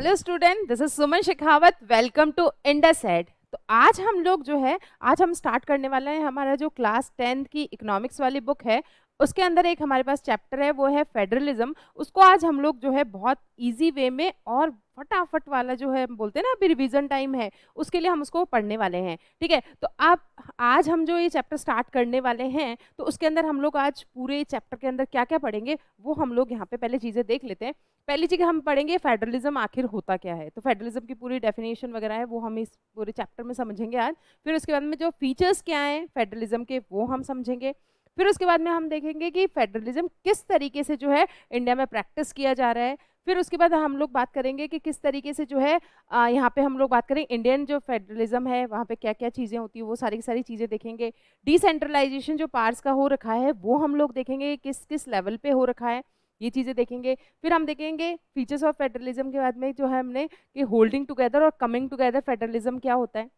Hello student, this is Suman Shekhawat. Welcome to इंडसेड। तो आज हम लोग जो है, आज हम स्टार्ट करने वाले हैं हमारा जो क्लास 10th की इकोनॉमिक्स वाली बुक है। उसके अंदर एक हमारे पास चैप्टर है, वो है फेडरलिज्म। उसको आज हम लोग जो है बहुत इजी वे में और फटाफट वाला जो है, बोलते हैं ना अभी रिवीजन टाइम है, उसके लिए हम उसको पढ़ने वाले हैं। ठीक है, तो आप आज हम जो ये चैप्टर स्टार्ट करने वाले हैं, तो उसके अंदर हम लोग आज पूरे चैप्टर के अंदर क्या क्या पढ़ेंगे वो हम लोग यहाँ पे पहले चीज़ें देख लेते हैं। पहली चीज़ हम पढ़ेंगे फेडरलिज्म आखिर होता क्या है। तो फेडरलिज्म की पूरी डेफिनेशन वगैरह है वो हम इस पूरे चैप्टर में समझेंगे आज। फिर उसके बाद में जो फीचर्स क्या हैं फेडरलिज्म के वो हम समझेंगे। फिर उसके बाद में हम देखेंगे कि फेडरलिज्म किस तरीके से जो है इंडिया में प्रैक्टिस किया जा रहा है। फिर उसके बाद हम लोग बात करेंगे कि किस तरीके से जो है यहाँ पे हम लोग बात करें इंडियन जो फेडरलिज्म है वहाँ पे क्या क्या चीज़ें होती है, वो सारी की सारी चीज़ें देखेंगे। डिसेंट्रलाइजेशन जो पार्ट्स का हो रखा है वो हम लोग देखेंगे किस किस लेवल पे हो रखा है, ये चीज़ें देखेंगे। फिर हम देखेंगे फीचर्स ऑफ फेडरलिज्म के बाद में जो है हमने कि होल्डिंग टुगेदर और कमिंग टुगेदर फेडरलिज्म क्या होता है।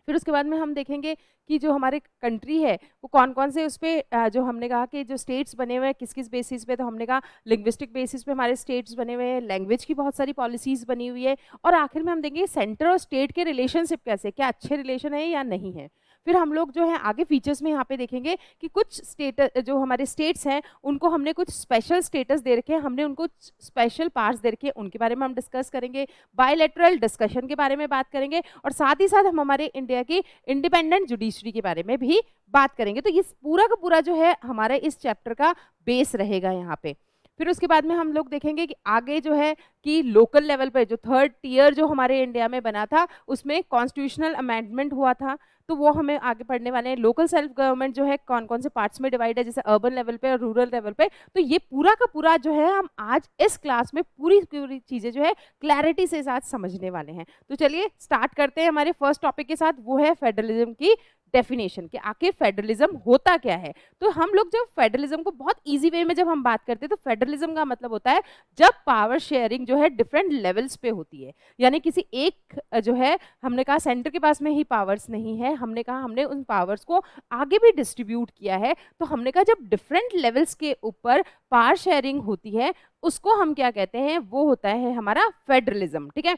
फिर उसके बाद में हम देखेंगे कि जो हमारे कंट्री है वो कौन कौन से उस पर जो हमने कहा कि जो स्टेट्स बने हुए हैं किस किस बेसिस पे, तो हमने कहा लिंग्विस्टिक बेसिस पे हमारे स्टेट्स बने हुए हैं, लैंग्वेज की बहुत सारी पॉलिसीज़ बनी हुई है, और आखिर में हम देखेंगे सेंटर और स्टेट के रिलेशनशिप कैसे, क्या अच्छे रिलेशन है या नहीं है। फिर हम लोग जो है आगे फीचर्स में यहाँ पे देखेंगे कि कुछ स्टेट जो हमारे स्टेट्स हैं उनको हमने कुछ स्पेशल स्टेटस दे रखे हैं, हमने उनको स्पेशल पार्ट्स दे रखे हैं, उनके बारे में हम डिस्कस करेंगे। बायलैटरल डिस्कशन के बारे में बात करेंगे, और साथ ही साथ हम हमारे इंडिया की इंडिपेंडेंट जुडिशरी के बारे में भी बात करेंगे। तो ये पूरा का पूरा जो है हमारा इस चैप्टर का बेस रहेगा यहाँ पे। फिर उसके बाद में हम लोग देखेंगे कि आगे जो है कि लोकल लेवल पे जो थर्ड टीयर जो हमारे इंडिया में बना था उसमें कॉन्स्टिट्यूशनल अमेंडमेंट हुआ था, तो वो हमें आगे पढ़ने वाले हैं। लोकल सेल्फ गवर्नमेंट जो है कौन कौन से पार्ट्स में डिवाइड है, जैसे अर्बन लेवल पे और रूरल लेवल पे। तो ये पूरा का पूरा जो है हम आज इस क्लास में पूरी पूरी चीज़ें जो है क्लैरिटी से साथ समझने वाले हैं। तो चलिए स्टार्ट करते हैं हमारे फर्स्ट टॉपिक के साथ, वो है फेडरलिज्म की डेफिनेशन कि आखिर फेडरलिज्म होता क्या है। तो हम लोग जब फेडरलिज्म को बहुत इजी वे में जब हम बात करते हैं तो फेडरलिज्म का मतलब होता है जब पावर शेयरिंग जो है डिफरेंट लेवल्स पे होती है, यानी किसी एक जो है हमने कहा सेंटर के पास में ही पावर्स नहीं है, हमने कहा हमने उन पावर्स को आगे भी डिस्ट्रीब्यूट किया है। तो हमने कहा जब डिफरेंट लेवल्स के ऊपर पावर शेयरिंग होती है उसको हम क्या कहते हैं, वो होता है हमारा फेडरलिज्म। ठीक है,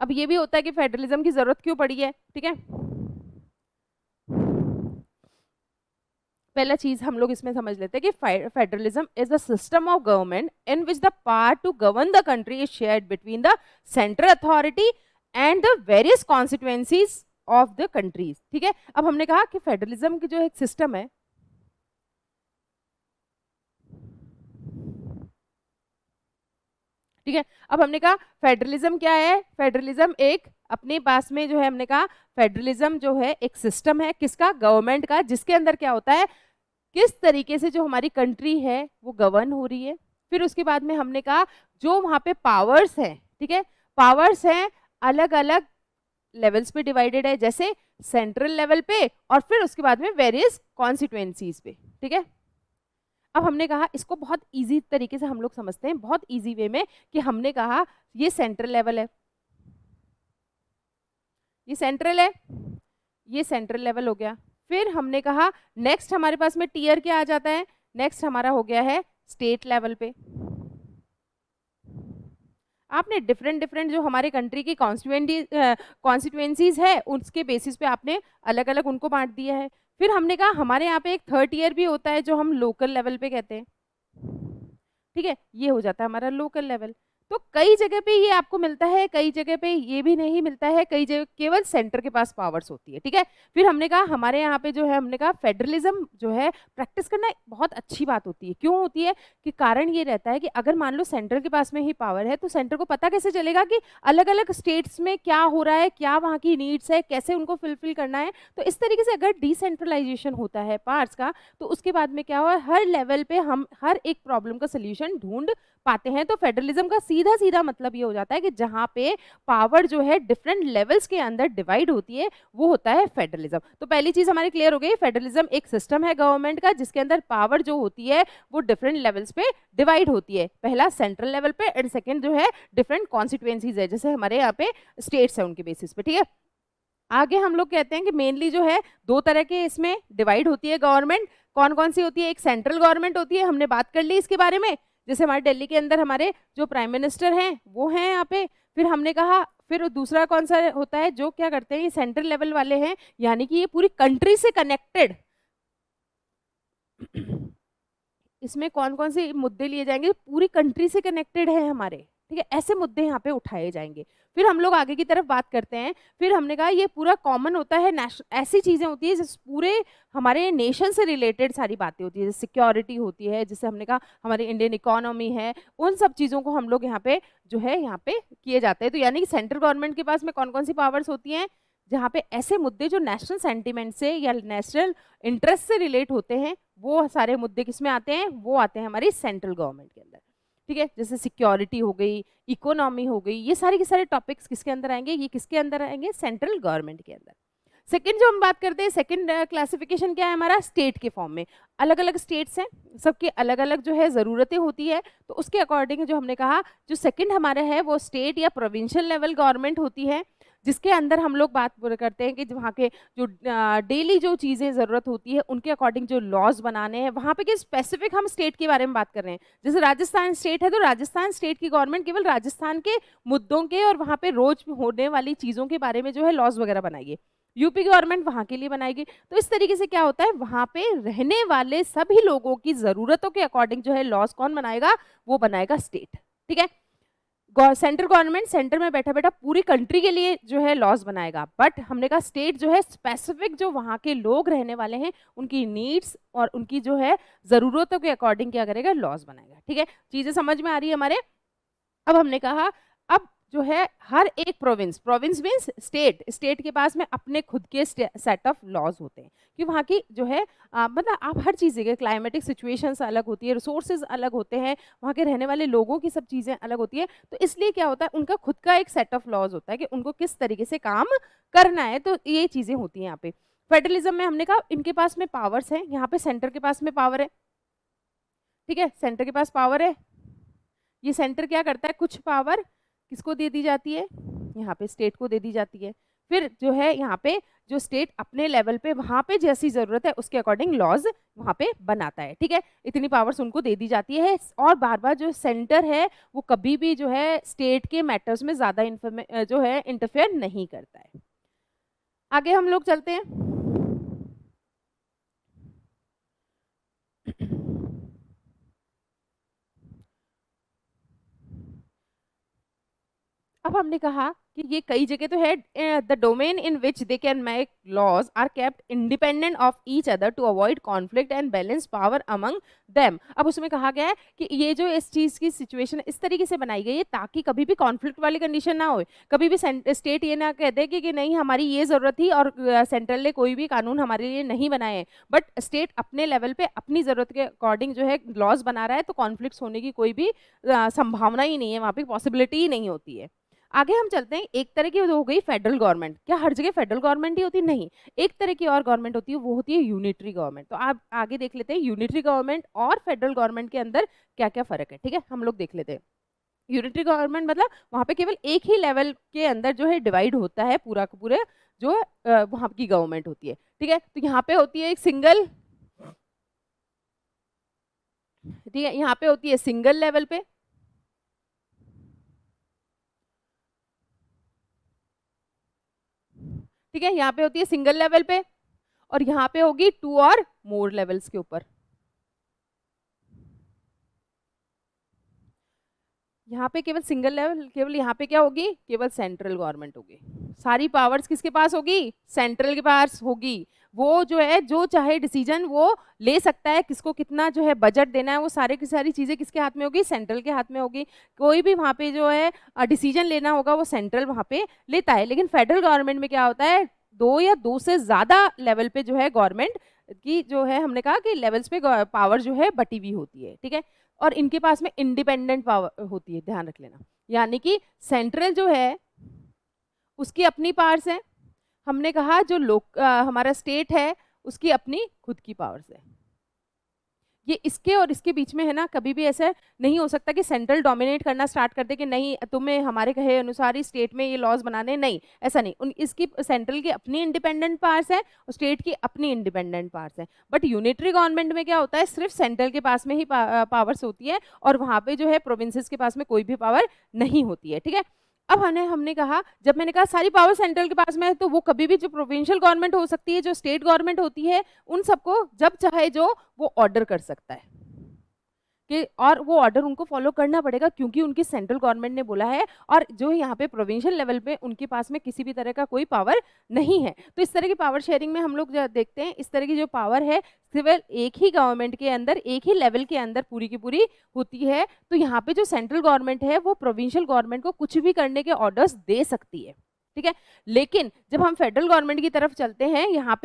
अब ये भी होता है कि फेडरलिज्म की जरूरत क्यों पड़ी है। ठीक है, पहला चीज हम लोग इसमें समझ लेते हैं कि federalism is a system of government in which the power to govern the country is shared between the central authority and the various constituencies of the countries. ठीक है, अब हमने कहा कि फेडरलिज्म की जो एक सिस्टम है, ठीक है, अब हमने कहा फेडरलिज्म क्या है। फेडरलिज्म एक अपने पास में जो है हमने कहा फेडरलिज्म जो है एक सिस्टम है किसका, गवर्नमेंट का, जिसके अंदर क्या होता है किस तरीके से जो हमारी कंट्री है वो गवर्न हो रही है। फिर उसके बाद में हमने कहा जो वहाँ पे पावर्स हैं, ठीक है, पावर्स हैं अलग अलग लेवल्स पे डिवाइडेड है, जैसे सेंट्रल लेवल पे और फिर उसके बाद में वेरियस कॉन्स्टिट्यूएंसीज पे। ठीक है, अब हमने कहा इसको बहुत इजी तरीके से हम लोग समझते हैं, बहुत इजी वे में, कि हमने कहा ये सेंट्रल लेवल है, ये सेंट्रल है, ये सेंट्रल लेवल हो गया। फिर हमने कहा नेक्स्ट हमारे पास में टीयर क्या आ जाता है, नेक्स्ट हमारा हो गया है स्टेट लेवल पे। आपने डिफरेंट डिफरेंट जो हमारे कंट्री की कॉन्स्टिट्यूएंसीज है उसके बेसिस पे आपने अलग अलग उनको बांट दिया है। फिर हमने कहा हमारे यहाँ पे एक थर्ड टीयर भी होता है जो हम लोकल लेवल पे कहते हैं। ठीक है, ये हो जाता है हमारा लोकल लेवल। तो कई जगह पे ये आपको मिलता है, कई जगह पे ये भी नहीं मिलता है, कई जगह केवल सेंटर के पास पावर्स होती है। ठीक है, फिर हमने कहा हमारे यहाँ पे जो है हमने कहा फेडरलिज्म जो है प्रैक्टिस करना बहुत अच्छी बात होती है। क्यों होती है कि कारण ये रहता है कि अगर मान लो सेंटर के पास में ही पावर है तो सेंटर को पता कैसे चलेगा कि अलग अलग स्टेट्स में क्या हो रहा है, क्या वहाँ की नीड्स है, कैसे उनको फुलफिल करना है। तो इस तरीके से अगर डिसेंट्रलाइजेशन होता है पार्ट्स का तो उसके बाद में क्या हुआ, हर लेवल पे हम हर एक प्रॉब्लम का सोल्यूशन ढूंढ पाते हैं। तो फेडरलिज्म का सीधा सीधा मतलब ये हो जाता है कि जहाँ पे पावर जो है डिफरेंट लेवल्स के अंदर डिवाइड होती है वो होता है फेडरलिज्म। तो पहली चीज हमारी क्लियर हो गई, फेडरलिज्म एक सिस्टम है गवर्नमेंट का जिसके अंदर पावर जो होती है वो डिफरेंट लेवल्स पे डिवाइड होती है। पहला सेंट्रल लेवल पे एंड सेकेंड जो है डिफरेंट कॉन्स्टिट्यूएंसीज है, जैसे हमारे यहाँ पे स्टेट्स है उनके बेसिस पे। ठीक है, आगे हम लोग कहते हैं कि मेनली जो है दो तरह के इसमें डिवाइड होती है गवर्नमेंट। कौन कौन सी होती है, एक सेंट्रल गवर्नमेंट होती है, हमने बात कर ली इसके बारे में, जैसे हमारे दिल्ली के अंदर हमारे जो प्राइम मिनिस्टर हैं वो हैं यहाँ पे। फिर हमने कहा फिर दूसरा कौन सा होता है, जो क्या करते हैं, ये सेंट्रल लेवल वाले हैं, यानी कि ये पूरी कंट्री से कनेक्टेड। इसमें कौन कौन से मुद्दे लिए जाएंगे, पूरी कंट्री से कनेक्टेड है हमारे, ठीक है, ऐसे मुद्दे यहाँ पे उठाए जाएंगे। फिर हम लोग आगे की तरफ बात करते हैं। फिर हमने कहा ये पूरा कॉमन होता है, ऐसी चीजें होती है जिस पूरे हमारे नेशन से रिलेटेड सारी बातें होती है, जैसे सिक्योरिटी होती है, जैसे हमने कहा हमारी इंडियन इकोनॉमी है, उन सब चीजों को हम लोग यहाँ पे जो है यहाँ पे किए जाते हैं। तो यानी कि सेंट्रल गवर्नमेंट के पास में कौन कौन सी पावर्स होती हैं, जहाँ पे ऐसे मुद्दे जो नेशनल सेंटिमेंट से या नेशनल इंटरेस्ट से रिलेट होते हैं, वो सारे मुद्दे किसमें आते हैं, वो आते हैं हमारी सेंट्रल गवर्नमेंट के अंदर, ठीक है। जैसे सिक्योरिटी हो गई, इकोनॉमी हो गई, ये सारे के सारे टॉपिक्स किसके अंदर आएंगे, ये किसके अंदर आएंगे, सेंट्रल गवर्नमेंट के अंदर। सेकंड जो हम बात करते हैं, सेकंड क्लासिफिकेशन क्या है हमारा, स्टेट के फॉर्म में। अलग अलग स्टेट्स हैं, सबकी अलग अलग जो है ज़रूरतें होती है, तो उसके अकॉर्डिंग जो हमने कहा जो सेकंड हमारा है वो स्टेट या प्रोविंशियल लेवल गवर्नमेंट होती है, जिसके अंदर हम लोग बात करते हैं कि वहाँ के जो डेली जो चीज़ें ज़रूरत होती है उनके अकॉर्डिंग जो लॉज बनाने हैं, वहाँ पे कि स्पेसिफिक हम स्टेट के बारे में बात कर रहे हैं। जैसे राजस्थान स्टेट है तो राजस्थान स्टेट की गवर्नमेंट केवल राजस्थान के मुद्दों के और वहाँ पे रोज होने वाली चीज़ों के बारे में जो है लॉज वगैरह बनाएगी। यूपी गवर्नमेंट वहाँ के लिए बनाएगी। तो इस तरीके से क्या होता है, वहाँ पे रहने वाले सभी लोगों की ज़रूरतों के अकॉर्डिंग जो है लॉज कौन बनाएगा, वो बनाएगा स्टेट, ठीक है। सेंट्रल गवर्नमेंट सेंटर में बैठा बैठा पूरी कंट्री के लिए जो है लॉज बनाएगा, बट हमने कहा स्टेट जो है स्पेसिफिक जो वहाँ के लोग रहने वाले हैं उनकी नीड्स और उनकी जो है ज़रूरतों के अकॉर्डिंग क्या करेगा, लॉज बनाएगा, ठीक है। चीज़ें समझ में आ रही है हमारे। अब हमने कहा अब जो है हर एक province, province means state, state के पास में अपने खुद के सेट ऑफ लॉज होते हैं कि वहाँ की जो है मतलब आप हर चीज़ के क्लाइमेटिक सिचुएशंस अलग होती है, रिसोर्सेज अलग होते हैं, वहाँ के रहने वाले लोगों की सब चीज़ें अलग होती है। तो इसलिए क्या होता है, उनका खुद का एक सेट ऑफ लॉज होता है कि उनको किस तरीके से काम करना है। तो ये चीज़ें होती हैं यहाँ पे। फेडरलिज्म में हमने कहा इनके पास में पावर्स हैं, यहाँ पे सेंटर के पास में पावर है, ठीक है, सेंटर के पास पावर है। ये सेंटर क्या करता है, कुछ पावर किसको दे दी जाती है, यहाँ पे स्टेट को दे दी जाती है। फिर जो है यहाँ पे जो स्टेट अपने लेवल पे वहाँ पे जैसी ज़रूरत है उसके अकॉर्डिंग लॉज वहाँ पे बनाता है, ठीक है। इतनी पावर्स उनको दे दी जाती है और बार बार जो सेंटर है वो कभी भी जो है स्टेट के मैटर्स में ज़्यादा जो है इंटरफेयर नहीं करता है। आगे हम लोग चलते हैं। अब हमने कहा कि ये कई जगह तो है, the domain in which they can make laws are kept independent of each other to avoid conflict and balance power among them. अब उसमें कहा गया है कि ये जो इस चीज़ की सिचुएशन इस तरीके से बनाई गई है ताकि कभी भी कॉन्फ्लिक्ट वाली कंडीशन ना हो, कभी भी स्टेट ये ना कह दे कि नहीं हमारी ये ज़रूरत थी और सेंट्रल ने कोई भी कानून हमारे लिए नहीं बनाए हैं, बट स्टेट अपने लेवल पे अपनी ज़रूरत के अकॉर्डिंग जो है लॉज बना रहा है, तो कॉन्फ्लिक्ट होने की कोई भी संभावना ही नहीं है, वहाँ पे पॉसिबिलिटी ही नहीं होती है। आगे हम चलते हैं। एक तरह की हो गई फेडरल गवर्नमेंट। क्या हर जगह फेडरल गवर्नमेंट ही होती, नहीं, एक तरह की और गवर्नमेंट होती है, वो होती है यूनिटरी गवर्नमेंट। तो आप आगे देख लेते हैं यूनिटरी गवर्नमेंट और फेडरल गवर्नमेंट के अंदर क्या क्या फर्क है, ठीक है, हम लोग देख लेते हैं। यूनिटरी गवर्नमेंट मतलब वहाँ पे केवल एक ही लेवल के अंदर जो है डिवाइड होता है पूरा का पूरा जो वहाँ की गवर्नमेंट होती है, ठीक है। तो यहाँ पे होती है एक सिंगल, ठीक है, यहाँ पे होती है सिंगल लेवल पे, ठीक है, यहाँ पे होती है सिंगल लेवल पे, और यहाँ पे होगी 2 और मोर लेवल्स के ऊपर। यहाँ पे केवल सिंगल लेवल, केवल यहाँ पे क्या होगी, केवल सेंट्रल गवर्नमेंट होगी। सारी पावर्स किसके पास होगी, सेंट्रल के पास होगी। वो जो है जो चाहे डिसीजन वो ले सकता है, किसको कितना जो है बजट देना है, वो सारे की सारी चीज़ें किसके हाथ में होगी, सेंट्रल के हाथ में होगी। कोई भी वहाँ पे जो है डिसीजन लेना होगा वो सेंट्रल वहाँ पे लेता है। लेकिन फेडरल गवर्नमेंट में क्या होता है, 2 या 2 से ज़्यादा लेवल पे जो है गवर्नमेंट की जो है हमने कहा कि लेवल्स पे पावर जो है बटी हुई होती है, ठीक है। और इनके पास में इंडिपेंडेंट पावर होती है, ध्यान रख लेना। यानी कि सेंट्रल जो है उसकी अपनी पावर्स है, हमने कहा जो हमारा स्टेट है उसकी अपनी खुद की पावर्स है। ये इसके और इसके बीच में है ना, कभी भी ऐसा नहीं हो सकता कि सेंट्रल डोमिनेट करना स्टार्ट कर दे कि नहीं तुम्हें हमारे कहे अनुसार ही स्टेट में ये लॉज बनाने, नहीं ऐसा नहीं। इसकी सेंट्रल की अपनी इंडिपेंडेंट पावर्स है और स्टेट की अपनी इंडिपेंडेंट पावर्स है। बट यूनिटरी गवर्नमेंट में क्या होता है, सिर्फ सेंट्रल के पास में ही पावर्स होती है और वहां पे जो है प्रोविंसेस के पास में कोई भी पावर नहीं होती है, ठीक है। अब हमने कहा, जब मैंने कहा सारी पावर सेंट्रल के पास में है, तो वो कभी भी जो प्रोविंशियल गवर्नमेंट हो सकती है, जो स्टेट गवर्नमेंट होती है, उन सबको जब चाहे जो वो ऑर्डर कर सकता है कि, और वो ऑर्डर उनको फॉलो करना पड़ेगा क्योंकि उनकी सेंट्रल गवर्नमेंट ने बोला है, और जो यहाँ पे प्रोविंशियल लेवल पे उनके पास में किसी भी तरह का कोई पावर नहीं है। तो इस तरह की पावर शेयरिंग में हम लोग देखते हैं, इस तरह की जो पावर है सिर्फ एक ही गवर्नमेंट के अंदर, एक ही लेवल के अंदर पूरी की पूरी होती है। तो यहाँ पे जो सेंट्रल गवर्नमेंट है वो प्रोविंशियल गवर्नमेंट को कुछ भी करने के ऑर्डर्स दे सकती है, ठीक है। लेकिन जब हम फेडरल गवर्नमेंट की तरफ चलते हैं, यहाँ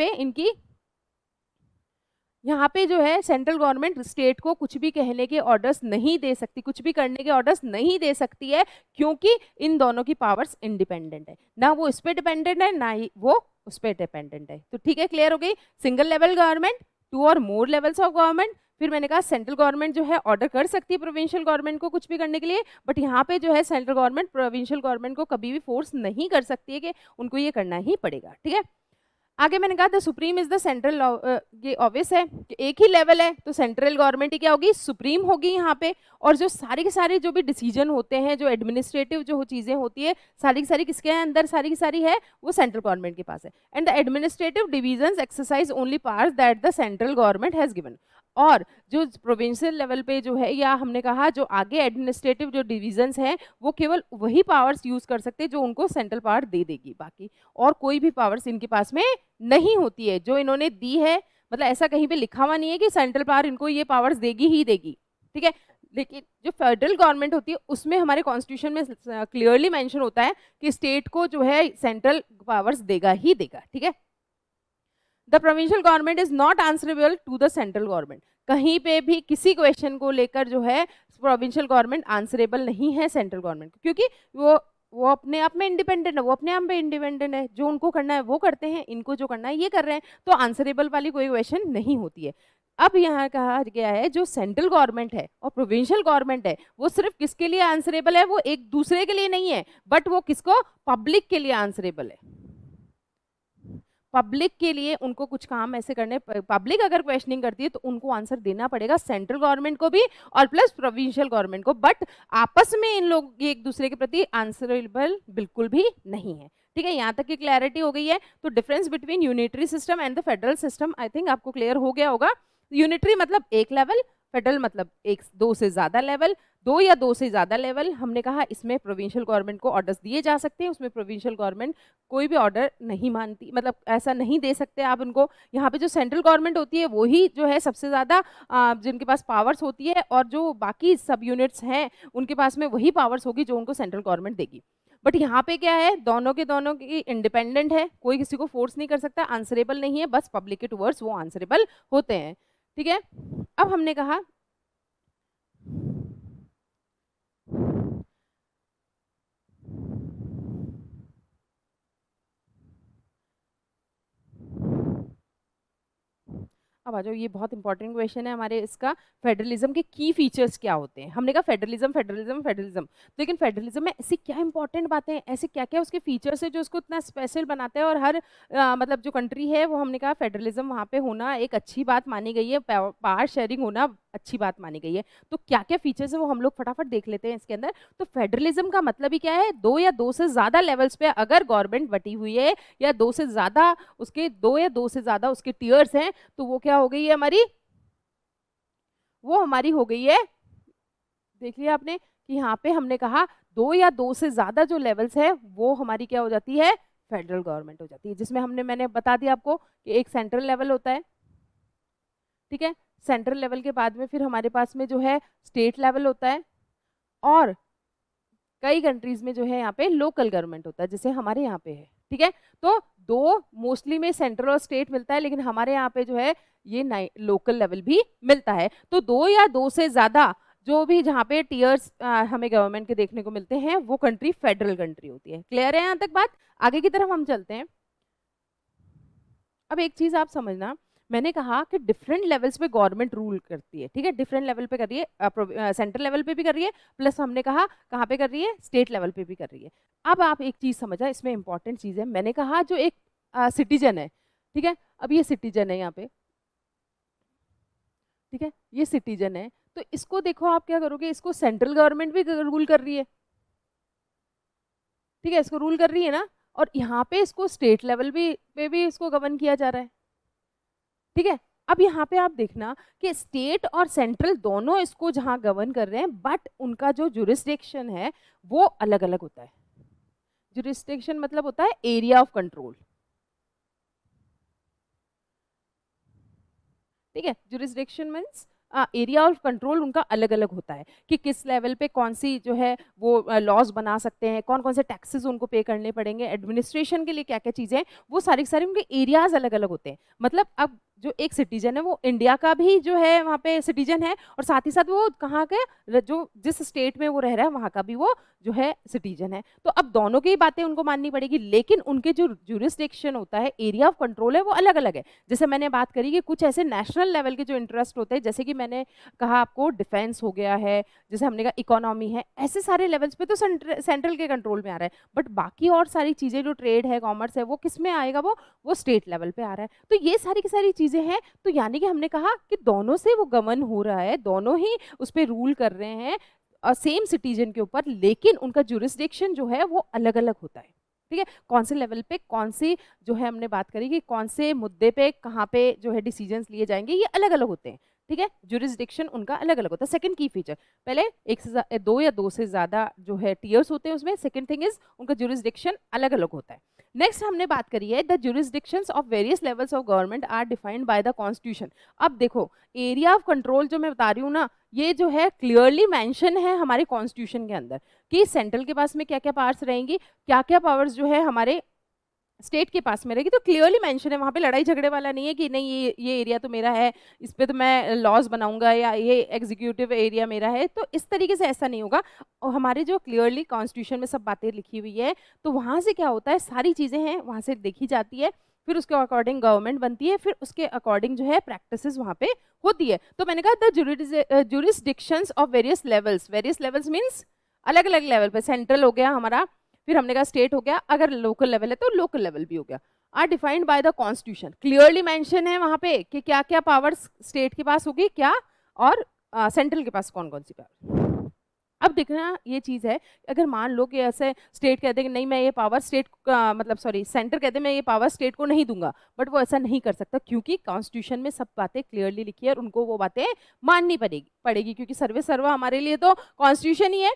पे जो है सेंट्रल गवर्नमेंट स्टेट को कुछ भी कहने के ऑर्डर्स नहीं दे सकती, कुछ भी करने के ऑर्डर्स नहीं दे सकती है, क्योंकि इन दोनों की पावर्स इंडिपेंडेंट है, ना वो इस पे डिपेंडेंट है ना ही वो उस पे डिपेंडेंट है। तो ठीक है, क्लियर हो गई। सिंगल लेवल गवर्नमेंट, टू और मोर लेवल्स ऑफ गवर्नमेंट। फिर मैंने कहा सेंट्रल गवर्नमेंट जो है ऑर्डर कर सकती है प्रोविंशियल गवर्नमेंट को कुछ भी करने के लिए, बट यहाँ पे जो है सेंट्रल गवर्नमेंट प्रोविंशियल गवर्नमेंट को कभी भी फोर्स नहीं कर सकती है कि उनको ये करना ही पड़ेगा, ठीक है। आगे मैंने कहा the supreme is the central, ये ऑब्वियस है कि एक ही लेवल है तो सेंट्रल गवर्नमेंट ही क्या होगी, सुप्रीम होगी यहाँ पे। और जो सारे के सारे जो भी डिसीजन होते हैं, जो एडमिनिस्ट्रेटिव जो चीजें होती है, सारी की सारी किसके अंदर सारी की सारी है, वो सेंट्रल गवर्नमेंट के पास है। And the administrative divisions exercise only powers that the central government has given. और जो प्रोविंशियल लेवल पे जो है, या हमने कहा जो आगे एडमिनिस्ट्रेटिव जो डिविजन्स हैं, वो केवल वही पावर्स यूज कर सकते हैं जो उनको सेंट्रल पावर दे देगी, बाकी और कोई भी पावर्स इनके पास में नहीं होती है जो इन्होंने दी है। मतलब ऐसा कहीं पे लिखा हुआ नहीं है कि सेंट्रल पावर इनको ये पावर्स देगी ही देगी, ठीक है। लेकिन जो फेडरल गवर्नमेंट होती है उसमें हमारे कॉन्स्टिट्यूशन में क्लियरली मेंशन होता है कि स्टेट को जो है सेंट्रल पावर्स देगा ही देगा, ठीक है। The provincial government is not answerable to the central government. कहीं पे भी किसी क्वेश्चन को लेकर जो है प्रोविंशियल गवर्नमेंट आंसरेबल नहीं है सेंट्रल गवर्नमेंट को, क्योंकि वो अपने आप में इंडिपेंडेंट है, वो अपने आप में इंडिपेंडेंट है, जो उनको करना है वो करते हैं, इनको जो करना है ये कर रहे हैं, तो आंसरेबल वाली कोई क्वेश्चन नहीं होती है। अब यहाँ कहा गया है जो सेंट्रल गवर्नमेंट है और प्रोविंशियल गवर्नमेंट है वो सिर्फ किसके लिए आंसरेबल है, वो एक दूसरे के लिए नहीं है, बट वो किसको, पब्लिक के लिए आंसरेबल है। पब्लिक के लिए उनको कुछ काम ऐसे करने, पब्लिक अगर क्वेश्चनिंग करती है तो उनको आंसर देना पड़ेगा सेंट्रल गवर्नमेंट को भी और प्लस प्रोविंशियल गवर्नमेंट को, बट आपस में इन लोग एक दूसरे के प्रति आंसरेबल बिल्कुल भी नहीं है, ठीक है। यहाँ तक की क्लैरिटी हो गई है। तो difference between unitary system and the federal system I think आपको क्लियर हो गया होगा। यूनिटरी मतलब एक लेवल, फेडरल मतलब एक दो से ज्यादा लेवल, दो या दो से ज्यादा लेवल। हमने कहा इसमें प्रोविंशियल गवर्नमेंट को ऑर्डर्स दिए जा सकते हैं, उसमें प्रोविंशियल गवर्नमेंट कोई भी ऑर्डर नहीं मानती, मतलब ऐसा नहीं दे सकते आप उनको। यहाँ पे जो सेंट्रल गवर्नमेंट होती है वही जो है सबसे ज्यादा जिनके पास पावर्स होती है, और जो बाकी सब यूनिट्स हैं उनके पास में वही पावर्स होगी जो उनको सेंट्रल गवर्नमेंट देगी। बट यहाँ पे क्या है, दोनों की इंडिपेंडेंट है, कोई किसी को फोर्स नहीं कर सकता, आंसरेबल नहीं है, बस पब्लिक के टुवर्ड्स वो आंसरेबल होते हैं, ठीक है। अब हमने कहा अब आ जाओ, ये बहुत इंपॉर्टेंट क्वेश्चन है हमारे इसका, फेडरलिज्म के की फीचर्स क्या होते हैं। हमने कहा फेडरलिज्म फेडरलिज्म फेडरलिज्म, लेकिन फेडरलिज्म में ऐसी क्या इंपॉर्टेंट बातें हैं, ऐसे क्या क्या उसके फीचर्स है जो उसको इतना स्पेशल बनाते हैं, और हर मतलब जो कंट्री है वो हमने कहा फेडरलिज्म वहाँ पे होना एक अच्छी बात मानी गई है, पावर शेयरिंग होना अच्छी बात मानी गई है। तो क्या क्या फीचर्स है वो हम लोग फटाफट देख लेते हैं इसके अंदर। तो फेडरलिज्म का मतलब ही क्या है, दो या दो से ज्यादा लेवल्स पे अगर गवर्नमेंट बटी हुई है, या दो से ज्यादा उसके दो या दो से ज्यादा उसके टीयर्स हैं, तो वो क्या हो गई है हमारी, वो हमारी हो गई है, देख लिया आपने कि यहाँ पे हमने कहा दो या दो से ज्यादा जो लेवल्स है वो हमारी क्या हो जाती है, फेडरल गवर्नमेंट हो जाती है। जिसमें मैंने बता दिया आपको कि एक सेंट्रल लेवल होता है, ठीक है, सेंट्रल लेवल के बाद में फिर हमारे पास में जो है स्टेट लेवल होता है, और कई कंट्रीज में जो है यहाँ पे लोकल गवर्नमेंट होता है, जैसे हमारे यहाँ पे है, ठीक है। तो दो मोस्टली में सेंट्रल और स्टेट मिलता है, लेकिन हमारे यहाँ पे जो है ये लोकल लेवल भी मिलता है। तो दो या दो से ज्यादा जो भी जहाँ पे टीयर्स हमें गवर्नमेंट के देखने को मिलते हैं वो कंट्री फेडरल कंट्री होती है। क्लियर है यहाँ तक बात? आगे की तरफ हम चलते हैं। अब एक चीज आप समझना, मैंने कहा कि डिफरेंट लेवल्स पे गवर्नमेंट रूल करती है, ठीक है, डिफरेंट लेवल पे कर रही है, सेंट्रल लेवल पे भी कर रही है, प्लस हमने कहा कहाँ पे कर रही है, स्टेट लेवल पे भी कर रही है। अब आप एक चीज समझा, इसमें इंपॉर्टेंट चीज है, मैंने कहा जो एक सिटीजन है, ठीक है, अब ये सिटीजन है यहाँ पे, ठीक है, ये सिटीजन है, तो इसको देखो आप क्या करोगे, इसको सेंट्रल गवर्नमेंट भी रूल कर रही है, ठीक है, इसको रूल कर रही है ना, और यहाँ पे इसको स्टेट लेवल भी पे भी इसको गवर्न किया जा रहा है, ठीक है। अब यहाँ पे आप देखना कि स्टेट और सेंट्रल दोनों इसको जहाँ गवर्न कर रहे हैं, बट उनका जो जुरिस्डिक्शन है वो अलग अलग होता है। जुरिस्डिक्शन मतलब होता है एरिया ऑफ कंट्रोल, ठीक है, jurisdiction means area of control उनका अलग अलग होता है कि किस लेवल पे कौन सी जो है वो लॉज बना सकते हैं, कौन कौन से टैक्सेस उनको पे करने पड़ेंगे, एडमिनिस्ट्रेशन के लिए क्या क्या चीज़ें, वो सारी सारी उनके एरियाज अलग अलग होते हैं। मतलब अब जो एक सिटीजन है वो इंडिया का भी जो है वहाँ पे सिटीजन है, और साथ ही साथ वो कहाँ के जो जिस स्टेट में वो रह रहा है वहाँ का भी वो जो है सिटीजन है। तो अब दोनों की बातें उनको माननी पड़ेगी, लेकिन उनके जो जुरिस्डिक्शन होता है, एरिया ऑफ कंट्रोल है, वो अलग अलग है। जैसे मैंने बात करी कि कुछ ऐसे नेशनल लेवल के जो इंटरेस्ट होते हैं, जैसे कि मैंने कहा आपको डिफेंस हो गया है, जैसे हमने कहा इकोनॉमी है, ऐसे सारे लेवल्स पे तो सेंट्रल के कंट्रोल में आ रहा है, बट बाकी और सारी चीज़ें जो ट्रेड है, कॉमर्स है, वो किस में आएगा, वो स्टेट लेवल पे आ रहा है। तो ये सारी की सारी चीज़ें हैं, तो यानी कि हमने कहा कि दोनों से वो गवर्न हो रहा है, दोनों ही उस पर रूल कर रहे हैं सेम सिटीजन के ऊपर, लेकिन उनका जुरिस्डिक्शन जो है वो अलग अलग होता है, ठीक है। कौन से लेवल पे कौन सी जो है हमने बात करी कि कौन से मुद्दे पे कहाँ पे जो है डिसीजंस लिए जाएंगे, ये अलग अलग होते हैं, ठीक है। जुरिस्डिक्शन उनका अलग अलग होता है। सेकंड की फीचर, पहले एक से दो या दो से ज्यादा जो है टीयर्स होते हैं उसमें, सेकंड थिंग इज उनका जुरिस्डिक्शन अलग अलग होता है। नेक्स्ट हमने बात करी है the jurisdictions of various levels of government are defined by the constitution. अब देखो एरिया ऑफ कंट्रोल जो मैं बता रही हूँ ना, ये जो है क्लियरली मेंशन है हमारे कॉन्स्टिट्यूशन के अंदर कि सेंट्रल के पास में क्या क्या पावर्स रहेंगी, क्या क्या पावर्स जो है हमारे स्टेट के पास में रहेगी, तो क्लियरली मेंशन है वहाँ पे, लड़ाई झगड़े वाला नहीं है कि नहीं ये एरिया तो मेरा है, इस पे तो मैं लॉज बनाऊंगा, या ये एग्जीक्यूटिव एरिया मेरा है, तो इस तरीके से ऐसा नहीं होगा। और हमारे जो क्लियरली कॉन्स्टिट्यूशन में सब बातें लिखी हुई है, तो वहाँ से क्या होता है, सारी चीज़ें हैं वहाँ से देखी जाती है, फिर उसके अकॉर्डिंग गवर्नमेंट बनती है, फिर उसके अकॉर्डिंग जो है प्रैक्टिसेस वहाँ पे होती है। तो मैंने कहा the jurisdictions of various levels means अलग अलग लेवल पे, सेंट्रल हो गया हमारा, फिर हमने कहा स्टेट हो गया, अगर लोकल लेवल है तो लोकल लेवल भी हो गया, are defined by the constitution. Clearly mention है वहां पे कि क्या क्या पावर्स स्टेट के पास होगी क्या, और सेंट्रल के पास कौन कौन सी पावर। अब देखना ये चीज़ है, अगर मान लो कि ऐसे स्टेट कहते हैं कि नहीं मैं ये पावर स्टेट मतलब सॉरी सेंटर कहते हैं मैं ये पावर स्टेट को नहीं दूंगा, बट वो ऐसा नहीं कर सकता, क्योंकि कॉन्स्टिट्यूशन में सब बातें क्लियरली लिखी है और उनको वो बातें माननी पड़ेगी क्योंकि सर्वे सर्वा हमारे लिए तो कॉन्स्टिट्यूशन ही है।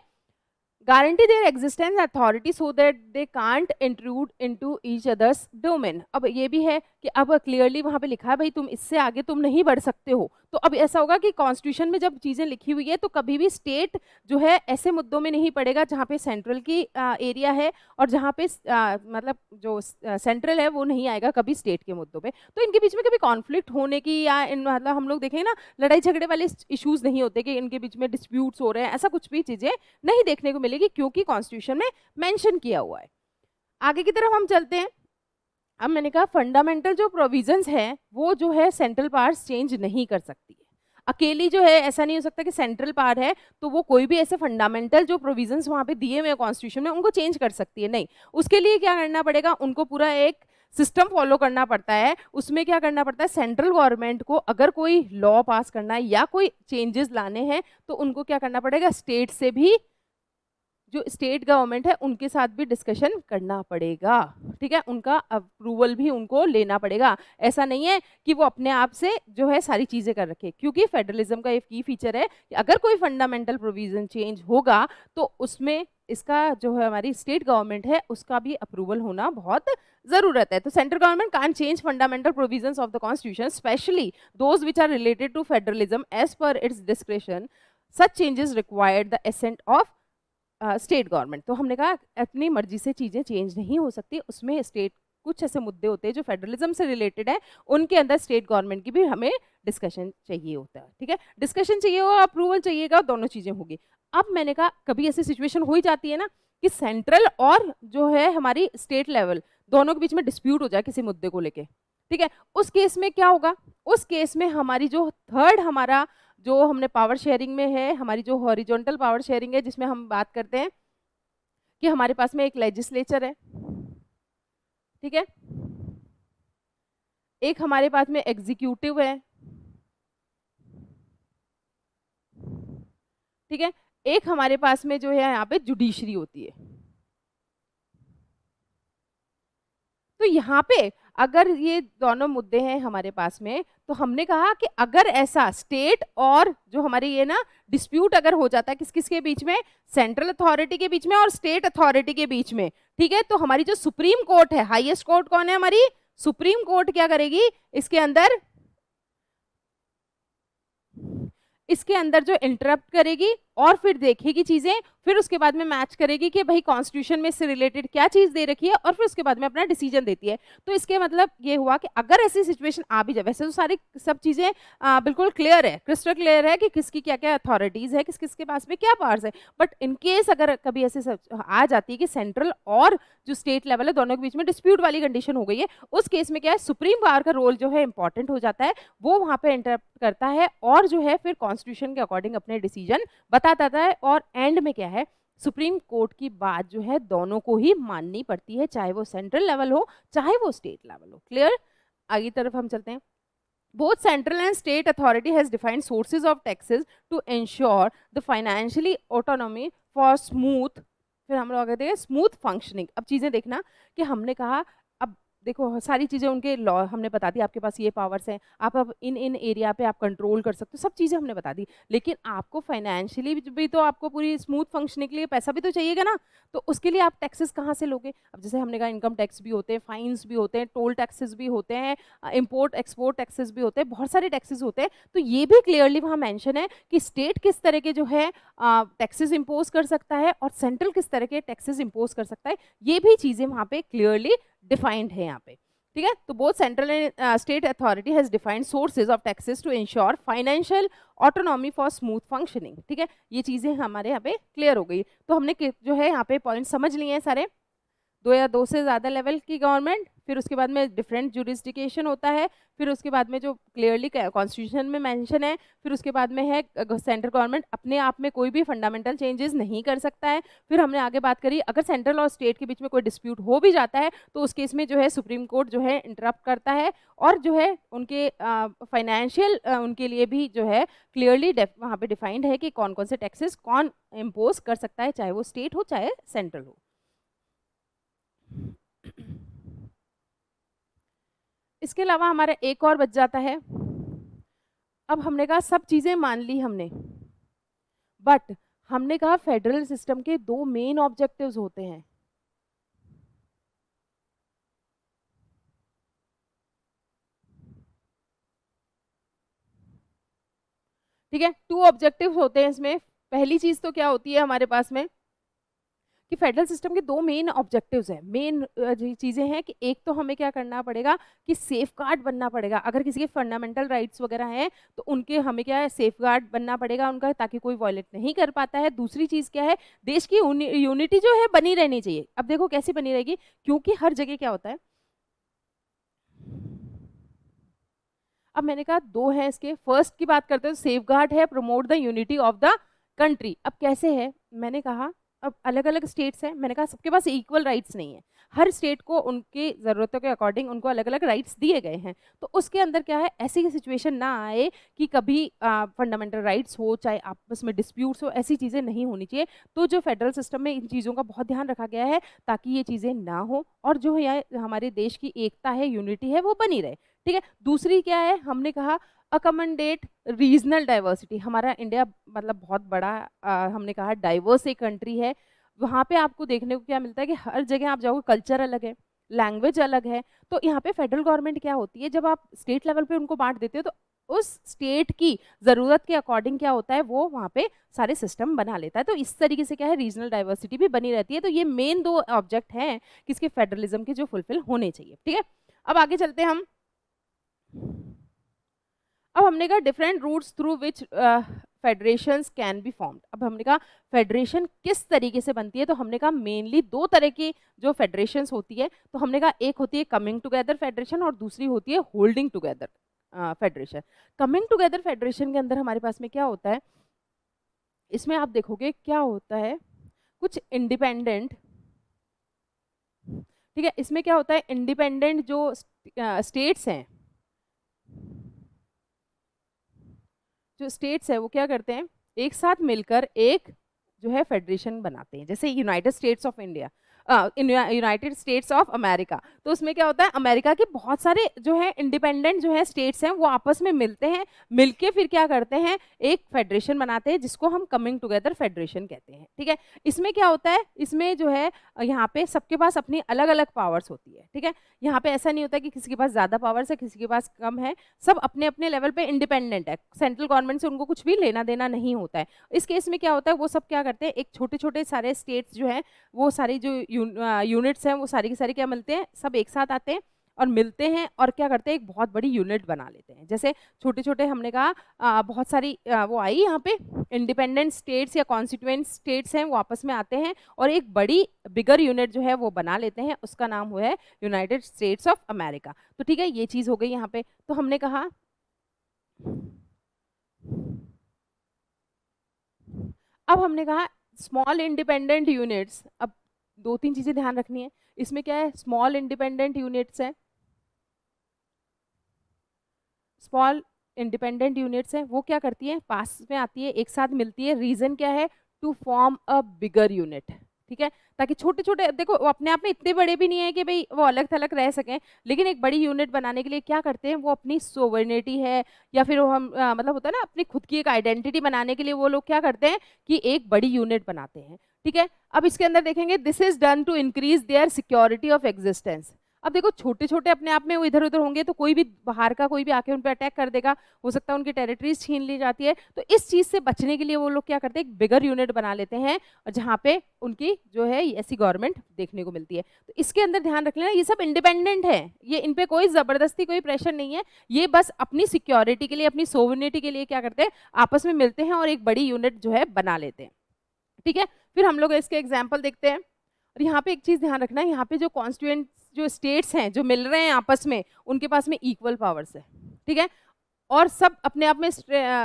guarantee their existence authority so that they can't intrude into each other's domain। अब ये भी है कि अब क्लियरली वहां पे लिखा है भाई तुम इससे आगे तुम नहीं बढ़ सकते हो, तो अब ऐसा होगा कि कॉन्स्टिट्यूशन में जब चीजें लिखी हुई है तो कभी भी स्टेट जो है ऐसे मुद्दों में नहीं पड़ेगा जहाँ पे सेंट्रल की एरिया है, और जहाँ पे मतलब जो सेंट्रल है वो नहीं आएगा कभी स्टेट के मुद्दों पे। तो इनके बीच में कभी कॉन्फ्लिक्ट होने की या मतलब हम लोग देखेंगे ना लड़ाई झगड़े वाले इश्यूज नहीं होते कि इनके बीच में डिस्प्यूट्स हो रहे हैं, ऐसा कुछ भी चीजें नहीं देखने को मिलेगी क्योंकि कॉन्स्टिट्यूशन में मेंशन किया हुआ है। आगे की तरफ हम चलते हैं। अब मैंने कहा फंडामेंटल जो प्रोविजंस हैं वो जो है सेंट्रल पावर्स चेंज नहीं कर सकती है, अकेली जो है ऐसा नहीं हो सकता कि सेंट्रल पावर है तो वो कोई भी ऐसे फंडामेंटल जो प्रोविजंस वहाँ पे दिए हुए हैं कॉन्स्टिट्यूशन में उनको चेंज कर सकती है, नहीं। उसके लिए क्या करना पड़ेगा, उनको पूरा एक सिस्टम फॉलो करना पड़ता है। उसमें क्या करना पड़ता है, सेंट्रल गवर्नमेंट को अगर कोई लॉ पास करना है या कोई चेंजेस लाने हैं तो उनको क्या करना पड़ेगा, स्टेट से भी जो स्टेट गवर्नमेंट है उनके साथ भी डिस्कशन करना पड़ेगा, ठीक है, उनका अप्रूवल भी उनको लेना पड़ेगा। ऐसा नहीं है कि वो अपने आप से जो है सारी चीज़ें कर रखे, क्योंकि फेडरलिज्म का एक की फीचर है कि अगर कोई फंडामेंटल प्रोविजन चेंज होगा तो उसमें इसका जो है हमारी स्टेट गवर्नमेंट है उसका भी अप्रूवल होना बहुत ज़रूरत है। तो central government can't change fundamental provisions of the constitution specially those which are related to federalism as per its description, such changes required the assent of state government. तो हमने कहा अपनी मर्जी से चीज़ें चेंज नहीं हो सकती, उसमें स्टेट कुछ ऐसे मुद्दे होते हैं जो फेडरलिज्म से रिलेटेड है, उनके अंदर स्टेट गवर्नमेंट की भी हमें डिस्कशन चाहिए होता है, ठीक है, डिस्कशन चाहिए होगा, अप्रूवल चाहिएगा, दोनों चीज़ें होगी। अब मैंने कहा कभी ऐसी सिचुएशन हो ही जाती है ना कि सेंट्रल और जो है हमारी स्टेट लेवल दोनों के बीच में डिस्प्यूट हो जाए किसी मुद्दे को लेके, ठीक है। उस केस में क्या होगा, उस केस में हमारी जो थर्ड हमारा जो हमने पावर शेयरिंग में है, हमारी जो हॉरिजॉन्टल पावर शेयरिंग है, जिसमें हम बात करते हैं कि हमारे पास में एक लेजिस्लेचर है, ठीक है, एक हमारे पास में एग्जीक्यूटिव है, ठीक है, एक हमारे पास में जो है यहाँ पे जुडिशरी होती है। तो यहाँ पे अगर ये दोनों मुद्दे हैं हमारे पास में, तो हमने कहा कि अगर ऐसा स्टेट और जो हमारी ये ना डिस्प्यूट अगर हो जाता है किस किस के बीच में, सेंट्रल अथॉरिटी के बीच में और स्टेट अथॉरिटी के बीच में, ठीक है, तो हमारी जो सुप्रीम कोर्ट है, हाईएस्ट कोर्ट कौन है हमारी, सुप्रीम कोर्ट, क्या करेगी इसके अंदर जो इंटरप्ट करेगी और फिर देखेगी चीजें, फिर उसके बाद में मैच करेगी कि भाई कॉन्स्टिट्यूशन में इससे रिलेटेड क्या चीज दे रखी है, और फिर उसके बाद में अपना डिसीजन देती है। तो इसके मतलब ये हुआ कि अगर ऐसी सिचुएशन आ भी जाए, वैसे तो सारी सब चीजें बिल्कुल क्लियर है, क्रिस्टल क्लियर है कि किसकी क्या क्या अथॉरिटीज है, किस किसके पास में क्या पावर्स है, बट इन केस अगर कभी ऐसे आ जाती है कि सेंट्रल और जो स्टेट लेवल है दोनों के बीच में डिस्प्यूट वाली कंडीशन हो गई है, उस केस में क्या है, सुप्रीम पावर का रोल जो है इंपॉर्टेंट हो जाता है, वो वहां पे इंटरप्ट करता है और जो है फिर कॉन्स्टिट्यूशन के अकॉर्डिंग अपने डिसीजन बताता है। और एंड में क्या है, सुप्रीम कोर्ट की बात जो है दोनों को ही माननी पड़ती है, चाहे वो सेंट्रल लेवल हो चाहे वो स्टेट लेवल हो। क्लियर? आगे तरफ हम चलते हैं। Both central and state authority has defined sources of taxes to ensure the financially autonomy for smooth, फिर हम लोग आगे देखें स्मूथ फंक्शनिंग। अब चीजें देखना कि हमने कहा, अब देखो सारी चीजें उनके लॉ हमने बता दी, आपके पास ये पावर्स हैं, आप अब इन इन एरिया पे आप कंट्रोल कर सकते हो, सब चीजें हमने बता दी, लेकिन आपको फाइनेंशियली भी तो आपको पूरी स्मूथ फंक्शनिंग के लिए पैसा भी तो चाहिएगा ना, तो उसके लिए आप टैक्सेस कहाँ से लोगे? अब जैसे हमने कहा इनकम टैक्स भी होते हैं, फाइन्स भी होते हैं, टोल टैक्सेस भी होते हैं, इंपोर्ट एक्सपोर्ट टैक्सेस भी होते हैं, बहुत सारे टैक्सेस होते हैं। तो ये भी क्लियरली वहाँ मेंशन है कि स्टेट किस तरह के जो है टैक्सेस इंपोज कर सकता है और सेंट्रल किस तरह के टैक्सेस इंपोज कर सकता है, ये भी चीजें वहाँ पे क्लियरली डिफाइंड है यहाँ पे। ठीक है, तो both central and state authority has defined sources of taxes to ensure financial autonomy for smooth functioning. ठीक है, ये चीजें हमारे यहाँ पे क्लियर हो गई। तो हमने जो है यहाँ पे पॉइंट समझ लिए हैं सारे, दो या दो से ज़्यादा लेवल की गवर्नमेंट, फिर उसके बाद में डिफरेंट जुरिस्डिकेशन होता है, फिर उसके बाद में जो क्लियरली कॉन्स्टिट्यूशन में मेंशन है, फिर उसके बाद में है सेंट्रल गवर्नमेंट अपने आप में कोई भी फंडामेंटल चेंजेस नहीं कर सकता है। फिर हमने आगे बात करी अगर सेंट्रल और स्टेट के बीच में कोई डिस्प्यूट हो भी जाता है तो उस केस में जो है सुप्रीम कोर्ट जो है इंटरप्ट करता है और जो है उनके फाइनेंशियल उनके लिए भी जो है क्लियरली वहाँ पे डिफाइंड है कि कौन कौन से टैक्सेस कौन इम्पोज कर सकता है, चाहे वो स्टेट हो चाहे सेंट्रल हो। इसके अलावा हमारा एक और बच जाता है। अब हमने कहा सब चीजें मान ली हमने, बट हमने कहा फेडरल सिस्टम के दो मेन ऑब्जेक्टिव्स होते हैं। ठीक है, टू ऑब्जेक्टिव्स होते हैं इसमें। पहली चीज तो क्या होती है हमारे पास में कि फेडरल सिस्टम के दो मेन ऑब्जेक्टिव्स हैं, मेन चीजें हैं कि एक तो हमें क्या करना पड़ेगा कि सेफगार्ड बनना पड़ेगा, अगर किसी के फंडामेंटल राइट्स वगैरह हैं तो उनके हमें क्या है सेफगार्ड बनना पड़ेगा उनका, ताकि कोई वायलेट नहीं कर पाता है। दूसरी चीज क्या है, देश की यूनिटी जो है बनी रहनी चाहिए। अब देखो कैसे बनी रहेगी, क्योंकि हर जगह क्या होता है, अब मैंने कहा दो है इसके, फर्स्ट की बात करते हैं सेफगार्ड है promote the unity of the country. अब कैसे है, मैंने कहा अब अलग अलग स्टेट्स हैं, मैंने कहा सबके पास इक्वल राइट्स नहीं है, हर स्टेट को उनकी ज़रूरतों के अकॉर्डिंग उनको अलग अलग राइट्स दिए गए हैं। तो उसके अंदर क्या है, ऐसी सिचुएशन ना आए कि कभी फंडामेंटल राइट्स हो चाहे आपस में डिस्प्यूट्स हो, ऐसी चीज़ें नहीं होनी चाहिए। तो जो फेडरल सिस्टम में इन चीज़ों का बहुत ध्यान रखा गया है ताकि ये चीज़ें ना हो और जो है हमारे देश की एकता है, यूनिटी है, वो बनी रहे। ठीक है, दूसरी क्या है, हमने कहा अकमंडेट रीजनल डाइवर्सिटी। हमारा इंडिया मतलब बहुत बड़ा हमने कहा डाइवर्स एक कंट्री है, वहाँ पे आपको देखने को क्या मिलता है कि हर जगह आप जाओगे कल्चर अलग है, लैंग्वेज अलग है। तो यहाँ पे फेडरल गवर्नमेंट क्या होती है, जब आप स्टेट लेवल पे उनको बांट देते हो तो उस स्टेट की ज़रूरत के अकॉर्डिंग क्या होता है वो वहाँ पे सारे सिस्टम बना लेता है। तो इस तरीके से क्या है रीजनल डाइवर्सिटी भी बनी रहती है। तो ये मेन दो ऑब्जेक्ट हैं किसके फेडरलिज्म के जो फुलफिल होने चाहिए। ठीक है, अब आगे चलते हैं हम। अब हमने कहा different routes through which federations can be formed. अब हमने कहा फेडरेशन किस तरीके से बनती है, तो हमने कहा मेनली दो तरह की जो फेडरेशंस होती है, तो हमने कहा एक होती है कमिंग टुगेदर फेडरेशन और दूसरी होती है holding together federation. Coming together federation के अंदर हमारे पास में क्या होता है, इसमें आप देखोगे क्या होता है, कुछ इंडिपेंडेंट, ठीक है, इसमें क्या होता है, इंडिपेंडेंट जो स्टेट्स हैं, जो स्टेट्स है वो क्या करते हैं, एक साथ मिलकर एक जो है फेडरेशन बनाते हैं, जैसे United states of India, United states of America. तो उसमें क्या होता है, अमेरिका के बहुत सारे जो है इंडिपेंडेंट जो है स्टेट्स हैं वो आपस में मिलते हैं, मिलके फिर क्या करते हैं, एक फेडरेशन बनाते हैं जिसको हम कमिंग टुगेदर फेडरेशन कहते हैं। ठीक है, इसमें क्या होता है, इसमें जो है यहाँ पे सबके पास अपनी अलग अलग पावर्स होती है। ठीक है, यहाँ पे ऐसा नहीं होता कि किसी के पास ज्यादा पावर्स है किसी के पास कम है, सब अपने अपने लेवल पे इंडिपेंडेंट है, सेंट्रल गवर्नमेंट से उनको कुछ भी लेना देना नहीं होता है। इस केस में क्या होता है, वो सब क्या करते हैं, एक छोटे छोटे सारे स्टेट्स जो हैं वो सारी जो यूनिट्स हैं वो सारी की सारी क्या मिलते हैं, सब एक साथ आते हैं और मिलते हैं और क्या करते हैं, एक बहुत बड़ी यूनिट बना लेते हैं। जैसे छोटे छोटे हमने कहा बहुत सारी वो आई यहाँ पे इंडिपेंडेंट स्टेट्स या कॉन्स्टिट्यूएंट स्टेट्स हैं वो आपस में आते हैं और एक बड़ी बिगर यूनिट जो है वो बना लेते हैं, उसका नाम हुआ है यूनाइटेड स्टेट्स ऑफ अमेरिका। तो ठीक है, ये चीज़ हो गई यहाँ पे। तो हमने कहा अब हमने कहा स्मॉल इंडिपेंडेंट यूनिट्स, अब दो तीन चीजें ध्यान रखनी है। इसमें क्या है, स्मॉल इंडिपेंडेंट यूनिट्स है, स्मॉल इंडिपेंडेंट यूनिट्स है, वो क्या करती है, पास में आती है, एक साथ मिलती है। रीजन क्या है, to form a bigger unit. ठीक है, ताकि छोटे छोटे, देखो वो अपने आप में इतने बड़े भी नहीं है कि भाई वो अलग थलग रह सकें, लेकिन एक बड़ी यूनिट बनाने के लिए क्या करते हैं, वो अपनी सोवर्निटी है या फिर वो हम मतलब होता है ना अपनी खुद की एक आइडेंटिटी बनाने के लिए वो लोग क्या करते हैं कि एक बड़ी यूनिट बनाते हैं। ठीक है, अब इसके अंदर देखेंगे, this is done to increase their security of existence. अब देखो छोटे छोटे अपने आप में वो इधर उधर होंगे तो कोई भी बाहर का कोई भी आके उन पर अटैक कर देगा, हो सकता है उनकी टेरिटरीज छीन ली जाती है। तो इस चीज से बचने के लिए वो लोग क्या करते हैं, एक बिगर यूनिट बना लेते हैं जहाँ पे उनकी जो है ऐसी गवर्नमेंट देखने को मिलती है। तो इसके अंदर ध्यान रख लेना, ये सब इंडिपेंडेंट है, ये इन पे कोई जबरदस्ती कोई प्रेशर नहीं है, ये बस अपनी सिक्योरिटी के लिए अपनी सोवरेनिटी के लिए क्या करते हैं, आपस में मिलते हैं और एक बड़ी यूनिट जो है बना लेते हैं। ठीक है, फिर हम लोग इसके एग्जाम्पल देखते हैं। और यहाँ पे एक चीज ध्यान रखना है, यहाँ पे जो कॉन्स्टिट्यूएंट जो स्टेट्स हैं जो मिल रहे हैं आपस में, उनके पास में इक्वल पावर्स है। ठीक है, और सब अपने आप में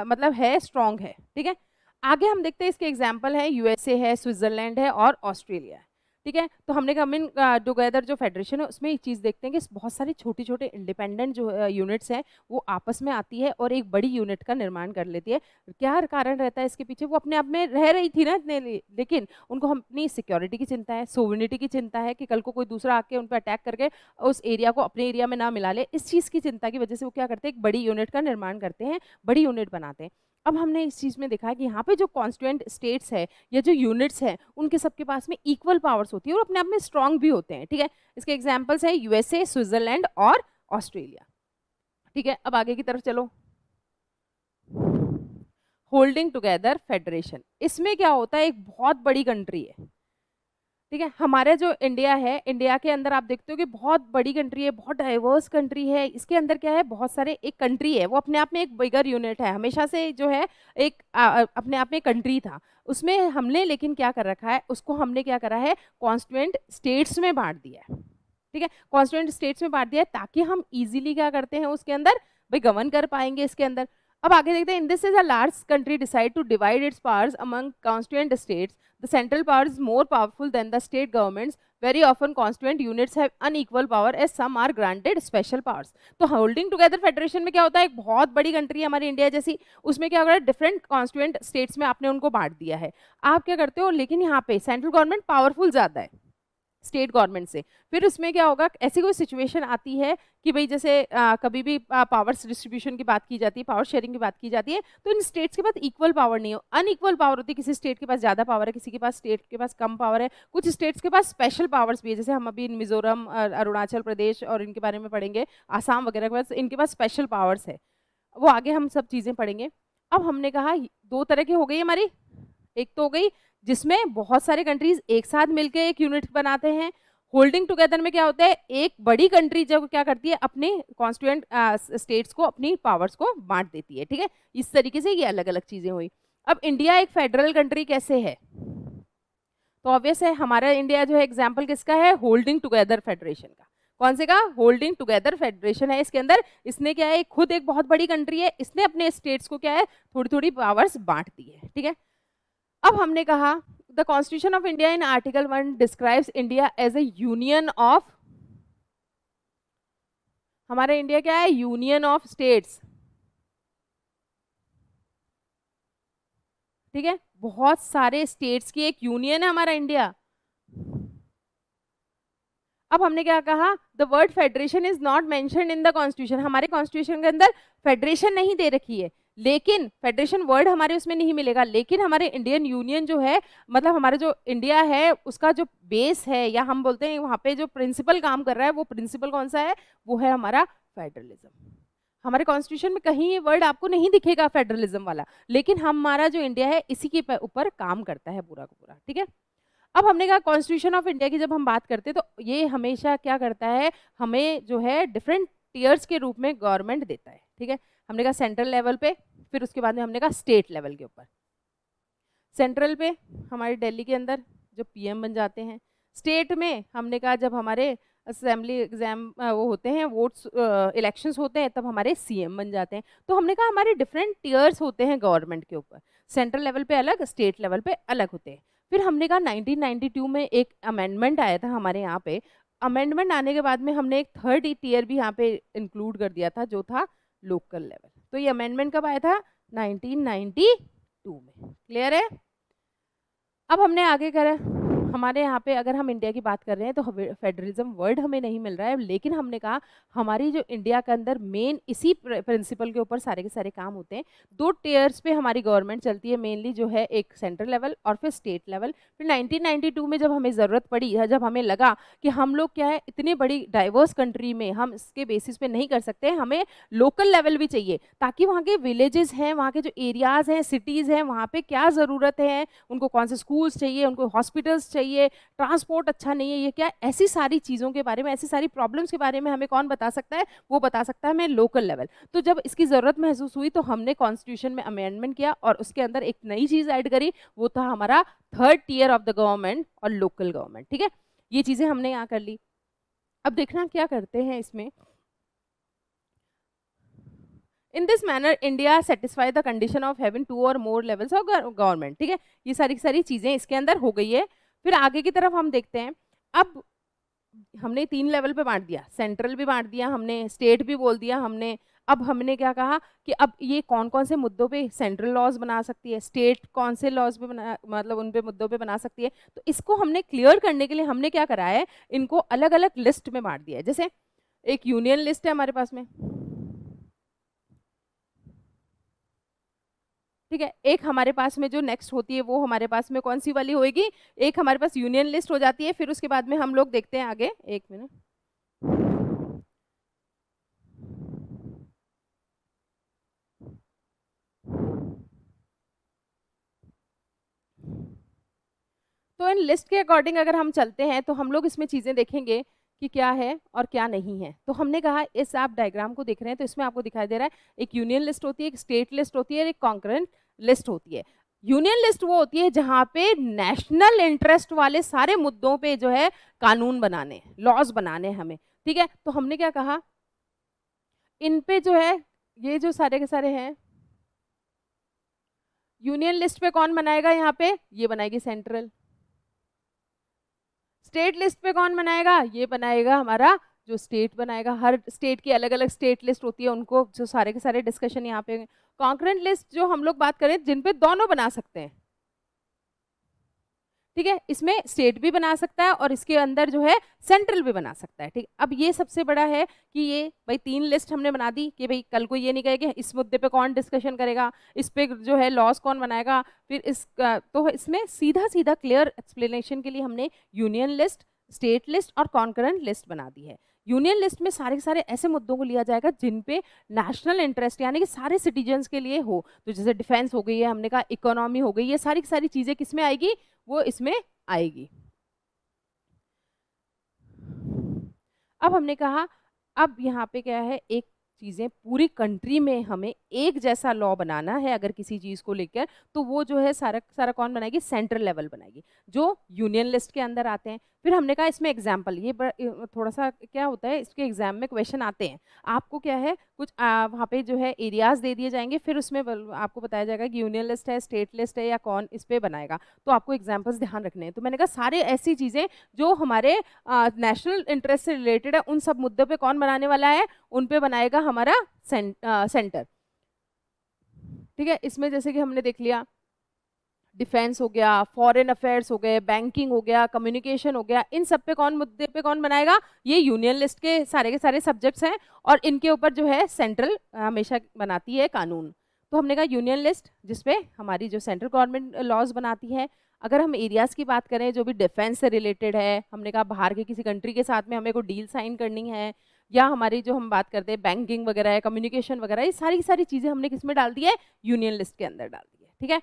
मतलब है स्ट्रांग है। ठीक है, आगे हम देखते हैं, इसके एग्जाम्पल है यूएसए है, स्विट्जरलैंड है और ऑस्ट्रेलिया है। ठीक है, तो हमने कमिंग टुगेदर जो फेडरेशन है उसमें एक चीज़ देखते हैं कि बहुत सारी छोटी छोटे इंडिपेंडेंट जो यूनिट्स हैं वो आपस में आती है और एक बड़ी यूनिट का निर्माण कर लेती है। क्या कारण रहता है इसके पीछे, वो अपने आप में रह रही थी ना इतने, लेकिन उनको अपनी सिक्योरिटी की चिंता है, सोवरेनिटी की चिंता है कि कल को कोई दूसरा आके उन पर अटैक करके उस एरिया को अपने एरिया में ना मिला ले। इस चीज़ की चिंता की वजह से वो क्या करते हैं, एक बड़ी यूनिट का निर्माण करते हैं, बड़ी यूनिट बनाते हैं। अब हमने इस चीज़ में देखा है कि यहाँ पे जो कॉन्स्टिट्यूएंट स्टेट्स है या जो यूनिट्स हैं उनके सबके पास में इक्वल पावर्स होती है और अपने आप में स्ट्रांग भी होते हैं। ठीक है, इसके एग्जांपल्स है यूएसए, स्विट्जरलैंड और ऑस्ट्रेलिया। ठीक है, अब आगे की तरफ चलो। होल्डिंग टुगेदर फेडरेशन, इसमें क्या होता है, एक बहुत बड़ी कंट्री है। ठीक है, हमारे जो इंडिया है, इंडिया के अंदर आप देखते हो कि बहुत बड़ी कंट्री है, बहुत डाइवर्स कंट्री है। इसके अंदर क्या है, बहुत सारे, एक कंट्री है वो अपने आप में एक बिगर यूनिट है, हमेशा से जो है एक अपने आप में कंट्री था, उसमें हमने लेकिन क्या कर रखा है, उसको हमने क्या करा है, कॉन्स्टिट्यूएंट स्टेट्स में बांट दिया है। ठीक है, कॉन्स्टिट्यूएंट स्टेट्स में बांट दिया है ताकि हम इजीली क्या करते हैं उसके अंदर भाई गवर्न कर पाएंगे इसके अंदर। अब आगे देखते हैं, in this is a large country decide to divide its powers among constituent states, the central power is more powerful than the state governments. Very often constituent units have unequal power as some are granted special powers. तो holding together federation में क्या होता है, एक बहुत बड़ी country है हमारी इंडिया जैसी, उसमें क्या हो रहा है, डिफरेंट कॉन्स्टिट्यूएंट स्टेट्स में आपने उनको बांट दिया है। आप क्या करते हो, लेकिन यहाँ पे सेंट्रल गवर्नमेंट पावरफुल ज़्यादा है स्टेट गवर्नमेंट से। फिर उसमें क्या होगा, ऐसी कोई सिचुएशन आती है कि भाई जैसे कभी भी पावर्स डिस्ट्रीब्यूशन की बात की जाती है, पावर शेयरिंग की बात की जाती है, तो इन स्टेट्स के पास इक्वल पावर नहीं हो, अनइक्वल पावर होती है। किसी स्टेट के पास ज़्यादा पावर है, किसी के पास स्टेट के पास कम पावर है। कुछ स्टेट्स के पास स्पेशल पावर्स भी है, जैसे हम अभी मिजोरम, अरुणाचल प्रदेश और इनके बारे में पढ़ेंगे, आसाम वगैरह के पास, इनके पास स्पेशल पावर्स है, वो आगे हम सब चीज़ें पढ़ेंगे। अब हमने कहा दो तरह की हो गई हमारी, एक तो हो गई जिसमें बहुत सारे कंट्रीज एक साथ मिलकर एक यूनिट बनाते हैं। होल्डिंग टुगेदर में क्या होता है, एक बड़ी कंट्री जो क्या करती है, अपने कॉन्स्टिट्यूएंट स्टेट्स को अपनी पावर्स को बांट देती है। ठीक है, इस तरीके से ये अलग अलग चीजें हुई। अब इंडिया एक फेडरल कंट्री कैसे है? तो ऑब्वियस है हमारा इंडिया जो है एग्जाम्पल किसका है? होल्डिंग टुगेदर फेडरेशन का। कौन से का? होल्डिंग टुगेदर फेडरेशन है। इसके अंदर इसने क्या है, खुद एक बहुत बड़ी कंट्री है, इसने अपने स्टेट्स को क्या है, थोड़ी थोड़ी पावर्स बांट दी है, ठीक है। अब हमने कहा the constitution of India in article 1 describes India as a union of, हमारा इंडिया क्या है? यूनियन ऑफ स्टेट्स, ठीक है। बहुत सारे स्टेट्स की एक यूनियन है हमारा इंडिया। अब हमने क्या कहा? The word federation is not mentioned in the constitution, हमारे कॉन्स्टिट्यूशन के अंदर फेडरेशन नहीं दे रखी है, लेकिन फेडरेशन वर्ड हमारे उसमें नहीं मिलेगा, लेकिन हमारे इंडियन यूनियन जो है, मतलब हमारा जो इंडिया है उसका जो बेस है, या हम बोलते हैं वहां पे जो प्रिंसिपल काम कर रहा है, वो प्रिंसिपल कौन सा है? वो है हमारा फेडरलिज्म। हमारे कॉन्स्टिट्यूशन में कहीं ये वर्ड आपको नहीं दिखेगा फेडरलिज्म वाला, लेकिन हमारा जो इंडिया है इसी के ऊपर काम करता है पूरा का पूरा, ठीक है। अब हमने कहा कॉन्स्टिट्यूशन ऑफ इंडिया की जब हम बात करते हैं तो ये हमेशा क्या करता है, हमें जो है डिफरेंट टीयर्स के रूप में गवर्नमेंट देता है, ठीक है। हमने कहा सेंट्रल लेवल पे, फिर उसके बाद में हमने कहा स्टेट लेवल के ऊपर। सेंट्रल पे हमारे दिल्ली के अंदर जो पीएम बन जाते हैं, स्टेट में हमने कहा जब हमारे असेंबली एग्जाम वो होते हैं, वोट्स इलेक्शंस होते हैं, तब हमारे सीएम बन जाते हैं। तो हमने कहा हमारे डिफरेंट टीयर्स होते हैं गवर्नमेंट के ऊपर, सेंट्रल लेवल पे अलग, स्टेट लेवल पे अलग होते हैं। फिर हमने कहा 1992 में एक अमेंडमेंट आया था हमारे यहाँ पे, अमेंडमेंट आने के बाद में हमने एक थर्ड टीयर भी यहाँ पे इंक्लूड कर दिया था, जो था लोकल लेवल। तो ये अमेंडमेंट कब आया था? 1992 में। क्लियर है? अब हमने आगे करा, हमारे यहाँ पे अगर हम इंडिया की बात कर रहे हैं तो फेडरलिज्म वर्ड हमें नहीं मिल रहा है, लेकिन हमने कहा हमारी जो इंडिया के अंदर मेन इसी प्रिंसिपल के ऊपर सारे के सारे काम होते हैं। दो टीयर्स पे हमारी गवर्नमेंट चलती है मेनली, जो है एक सेंट्रल लेवल और फिर स्टेट लेवल। फिर 1992 में जब हमें ज़रूरत पड़ी, जब हमें लगा कि हम लोग क्या है इतनी बड़ी डाइवर्स कंट्री में हम इसके बेसिस पे नहीं कर सकते, हमें लोकल लेवल भी चाहिए, ताकि वहाँ के विलेजेस हैं, वहाँ के जो एरियाज़ हैं, सिटीज़ हैं, वहाँ पे क्या ज़रूरत है, उनको कौन से स्कूल्स चाहिए, उनको हॉस्पिटल्स चाहिए, ट्रांसपोर्ट अच्छा नहीं है, ये क्या, ऐसी सारी चीज़ों के बारे में, ऐसी सारी प्रॉब्लम्स के बारे में हमें कौन बता सकता है? वो बता सकता है हमें लोकल लेवल। तो जब इसकी ज़रूरत महसूस हुई तो हमने कॉन्स्टिट्यूशन में अमेंडमेंट किया और उसके अंदर एक नई चीज़ ऐड करी, वो था हमारा third tier of the government और लोकल गवर्नमेंट, ठीक है। ये चीज़ें हमने यहाँ कर ली। अब देखना क्या करते हैं इसमें। In this manner India satisfy the condition of having 2 और मोर लेवल्स ऑफ गवर्नमेंट, ठीक है। ये सारी सारी चीज़ें इसके अंदर हो गई है। फिर आगे की तरफ हम देखते हैं, अब हमने 3 लेवल पे बांट दिया, सेंट्रल भी बांट दिया हमने, स्टेट भी बोल दिया हमने। अब हमने क्या कहा कि अब ये कौन कौन से मुद्दों पे सेंट्रल लॉज बना सकती है, स्टेट कौन से लॉज पे बना, मतलब उन पे मुद्दों पे बना सकती है। तो इसको हमने क्लियर करने के लिए हमने क्या करा है, इनको अलग अलग लिस्ट में बांट दिया है। जैसे एक यूनियन लिस्ट है हमारे पास में, ठीक है। एक हमारे पास में जो नेक्स्ट होती है वो हमारे पास में कौन सी वाली होएगी, एक हमारे पास यूनियन लिस्ट हो जाती है। फिर उसके बाद में हम लोग देखते हैं आगे, एक मिनट, तो इन लिस्ट के अकॉर्डिंग अगर हम चलते हैं तो हम लोग इसमें चीज़ें देखेंगे कि क्या है और क्या नहीं है। तो हमने कहा, इस आप डायग्राम को देख रहे हैं तो इसमें आपको दिखाई दे रहा है एक यूनियन लिस्ट होती है, एक स्टेट लिस्ट होती है और एक कॉन्करेंट लिस्ट होती है। यूनियन लिस्ट वो होती है जहाँ पे नेशनल इंटरेस्ट वाले सारे मुद्दों पे जो है कानून बनाने, लॉज बनाने हमें, ठीक है। तो हमने क्या कहा, इन पे जो है ये जो सारे के सारे हैं, यूनियन लिस्ट पे कौन बनाएगा, यहाँ पे ये बनाएगी सेंट्रल। स्टेट लिस्ट पे कौन बनाएगा, ये बनाएगा हमारा जो स्टेट बनाएगा। हर स्टेट की अलग अलग स्टेट लिस्ट होती है, उनको जो सारे के सारे डिस्कशन यहाँ पे। कॉन्करेंट लिस्ट जो हम लोग बात करें जिन पे दोनों बना सकते हैं, ठीक है। इसमें स्टेट भी बना सकता है और इसके अंदर जो है सेंट्रल भी बना सकता है, ठीक। अब ये सबसे बड़ा है कि ये भाई 3 लिस्ट हमने बना दी कि भाई कल को ये नहीं कहेगा इस मुद्दे पे कौन डिस्कशन करेगा, इस पे जो है लॉस कौन बनाएगा। फिर इसका तो इसमें सीधा सीधा क्लियर एक्सप्लेनेशन के लिए हमने यूनियन लिस्ट, स्टेट लिस्ट और कॉन्करेंट लिस्ट बना दी है। यूनियन लिस्ट में सारे के सारे ऐसे मुद्दों को लिया जाएगा जिन पे नेशनल इंटरेस्ट, यानी कि सारे सिटीजन्स के लिए हो। तो जैसे डिफेंस हो गई है, हमने कहा इकोनॉमी हो गई, ये सारी की सारी चीजें किसमें आएगी, वो इसमें आएगी। अब हमने कहा अब यहाँ पे क्या है, एक चीज़ें पूरी कंट्री में हमें एक जैसा लॉ बनाना है अगर किसी चीज़ को लेकर, तो वो जो है सारा सारा कौन बनाएगी, सेंट्रल लेवल बनाएगी, जो यूनियन लिस्ट के अंदर आते हैं। फिर हमने कहा इसमें एग्जाम्पल, ये थोड़ा सा क्या होता है, इसके एग्जाम में क्वेश्चन आते हैं। आपको क्या है, कुछ वहाँ पे जो है एरियाज दे दिए जाएंगे, फिर उसमें आपको बताया जाएगा कि यूनियन लिस्ट है, स्टेट लिस्ट है, या कौन इस पे बनाएगा, तो आपको एग्जाम्पल्स ध्यान रखने हैं। तो मैंने कहा सारे ऐसी चीज़ें जो हमारे नेशनल इंटरेस्ट से रिलेटेड है, उन सब मुद्दों पे कौन बनाने वाला है, उन पे बनाएगा हमारा सेंटर। ठीक है, इसमें जैसे कि हमने देख लिया डिफेंस हो गया, फॉरेन अफेयर्स हो गए, बैंकिंग हो गया, कम्युनिकेशन हो गया, इन सब पे कौन मुद्दे पे कौन बनाएगा, ये यूनियन लिस्ट के सारे सब्जेक्ट्स हैं, और इनके ऊपर जो है सेंट्रल हमेशा बनाती है कानून। तो हमने कहा यूनियन लिस्ट जिसपे हमारी जो सेंट्रल गवर्नमेंट लॉज बनाती है। अगर हम एरियाज की बात करें जो भी डिफेंस से रिलेटेड है, हमने कहा बाहर के किसी कंट्री के साथ में हमें कोई डील साइन करनी है, या हमारी जो हम बात करते हैं बैंकिंग वगैरह है, कम्युनिकेशन वगैरह, ये सारी चीज़ें हमने किस में डाल दी है, यूनियन लिस्ट के अंदर डाल दी है। ठीक है,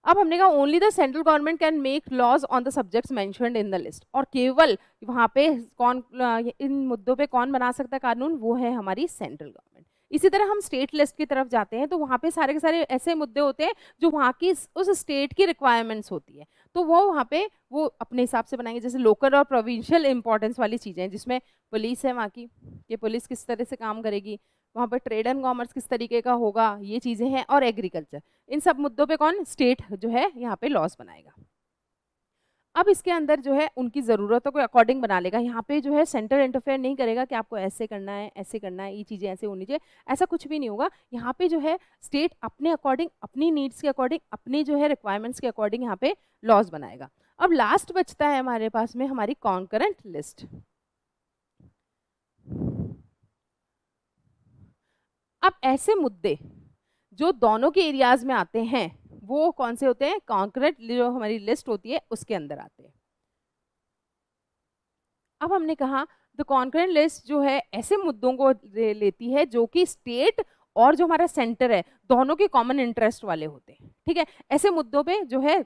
अब हमने कहा only the central government can make laws on the subjects mentioned in the list, और केवल वहाँ पे कौन इन मुद्दों पे कौन बना सकता है कानून, वो है हमारी सेंट्रल गवर्नमेंट। इसी तरह हम स्टेट लिस्ट की तरफ जाते हैं तो वहाँ पे सारे के सारे ऐसे मुद्दे होते हैं जो वहाँ की उस स्टेट की रिक्वायरमेंट्स होती है, तो वो वहाँ पे वो अपने हिसाब से बनाएंगे। जैसे लोकल और प्रोविंशियल इंपॉर्टेंस वाली चीज़ें, जिसमें पुलिस है वहाँ की, कि पुलिस किस तरह से काम करेगी, वहाँ पर ट्रेड एंड कॉमर्स किस तरीके का होगा, ये चीज़ें हैं, और एग्रीकल्चर, इन सब मुद्दों पे कौन, स्टेट जो है यहाँ पे लॉस बनाएगा। अब इसके अंदर जो है उनकी ज़रूरतों के अकॉर्डिंग बना लेगा, यहाँ पे जो है सेंटर इंटरफेयर नहीं करेगा कि आपको ऐसे करना है, ऐसे करना है, ये चीज़ें ऐसे होनी चाहिए, ऐसा कुछ भी नहीं होगा। यहाँ पे जो है स्टेट अपने अकॉर्डिंग, अपनी नीड्स के अकॉर्डिंग, अपनी जो है रिक्वायरमेंट्स के अकॉर्डिंग यहाँ पे लॉज बनाएगा। अब लास्ट बचता है हमारे पास में हमारी कॉन्करेंट लिस्ट। अब ऐसे मुद्दे जो दोनों के एरियाज में आते हैं वो कौन से होते हैं, कॉन्करेंट जो हमारी लिस्ट होती है उसके अंदर आते हैं। अब हमने कहा द कॉन्करेंट लिस्ट जो है ऐसे मुद्दों को लेती है जो कि स्टेट और जो हमारा सेंटर है दोनों के कॉमन इंटरेस्ट वाले होते हैं। ठीक है, ऐसे मुद्दों पे जो है